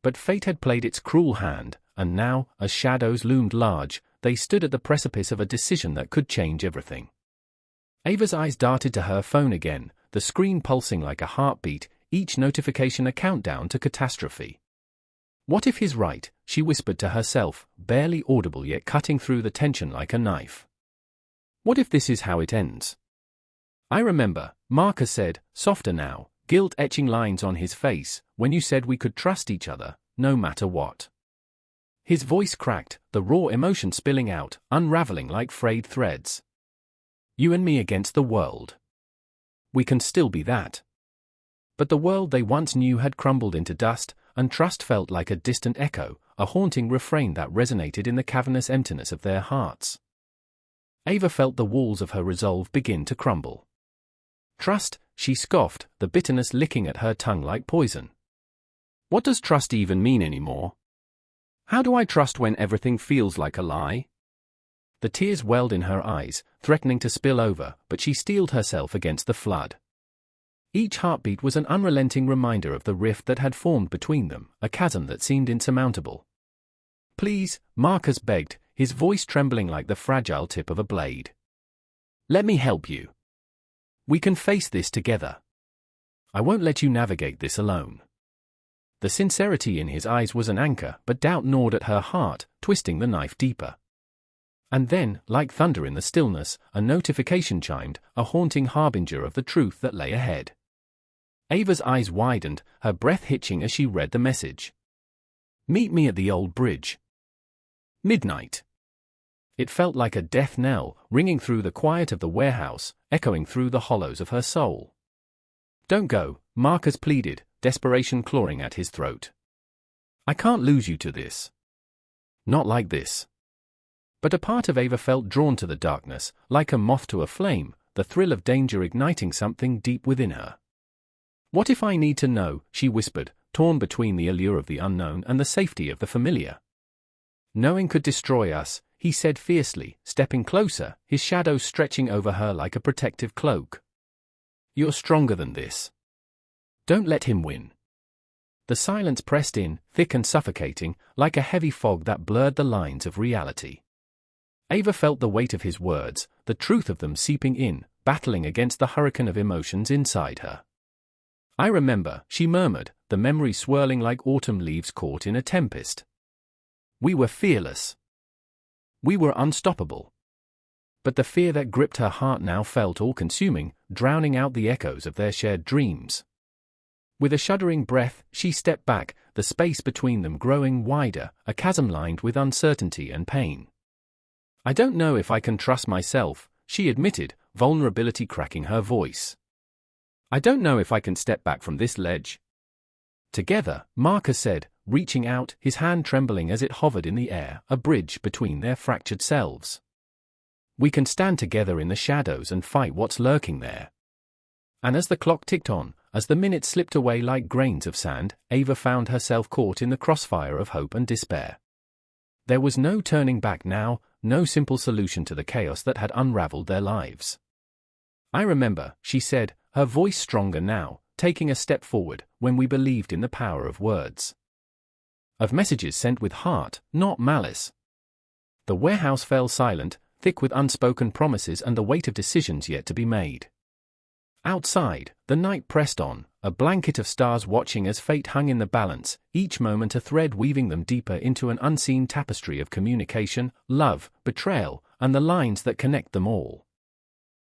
But fate had played its cruel hand, and now, as shadows loomed large, they stood at the precipice of a decision that could change everything. Ava's eyes darted to her phone again, the screen pulsing like a heartbeat, each notification a countdown to catastrophe. What if he's right, she whispered to herself, barely audible yet cutting through the tension like a knife. What if this is how it ends? I remember, Marcus said, softer now, guilt etching lines on his face, when you said we could trust each other, no matter what. His voice cracked, the raw emotion spilling out, unraveling like frayed threads. You and me against the world. We can still be that. But the world they once knew had crumbled into dust, and trust felt like a distant echo, a haunting refrain that resonated in the cavernous emptiness of their hearts. Ava felt the walls of her resolve begin to crumble. Trust, she scoffed, the bitterness licking at her tongue like poison. What does trust even mean anymore? How do I trust when everything feels like a lie? The tears welled in her eyes, threatening to spill over, but she steeled herself against the flood. Each heartbeat was an unrelenting reminder of the rift that had formed between them, a chasm that seemed insurmountable. "Please," Marcus begged, his voice trembling like the fragile tip of a blade. "Let me help you. We can face this together. I won't let you navigate this alone." The sincerity in his eyes was an anchor, but doubt gnawed at her heart, twisting the knife deeper. And then, like thunder in the stillness, a notification chimed, a haunting harbinger of the truth that lay ahead. Ava's eyes widened, her breath hitching as she read the message. "Meet me at the old bridge. Midnight." It felt like a death knell, ringing through the quiet of the warehouse, echoing through the hollows of her soul. "Don't go," Marcus pleaded, desperation clawing at his throat. "I can't lose you to this. Not like this." But a part of Ava felt drawn to the darkness, like a moth to a flame, the thrill of danger igniting something deep within her. "What if I need to know?" she whispered, torn between the allure of the unknown and the safety of the familiar. "Knowing could destroy us," he said fiercely, stepping closer, his shadow stretching over her like a protective cloak. "You're stronger than this. Don't let him win." The silence pressed in, thick and suffocating, like a heavy fog that blurred the lines of reality. Ava felt the weight of his words, the truth of them seeping in, battling against the hurricane of emotions inside her. "I remember," she murmured, the memory swirling like autumn leaves caught in a tempest. "We were fearless. We were unstoppable." But the fear that gripped her heart now felt all-consuming, drowning out the echoes of their shared dreams. With a shuddering breath, she stepped back, the space between them growing wider, a chasm lined with uncertainty and pain. "I don't know if I can trust myself," she admitted, vulnerability cracking her voice. "I don't know if I can step back from this ledge." "Together," Marcus said, reaching out, his hand trembling as it hovered in the air, a bridge between their fractured selves. "We can stand together in the shadows and fight what's lurking there." And as the clock ticked on, as the minutes slipped away like grains of sand, Ava found herself caught in the crossfire of hope and despair. There was no turning back now, no simple solution to the chaos that had unraveled their lives. "I remember," she said, her voice stronger now, taking a step forward, "when we believed in the power of words. Of messages sent with heart, not malice." The warehouse fell silent, thick with unspoken promises and the weight of decisions yet to be made. Outside, the night pressed on, a blanket of stars watching as fate hung in the balance, each moment a thread weaving them deeper into an unseen tapestry of communication, love, betrayal, and the lines that connect them all.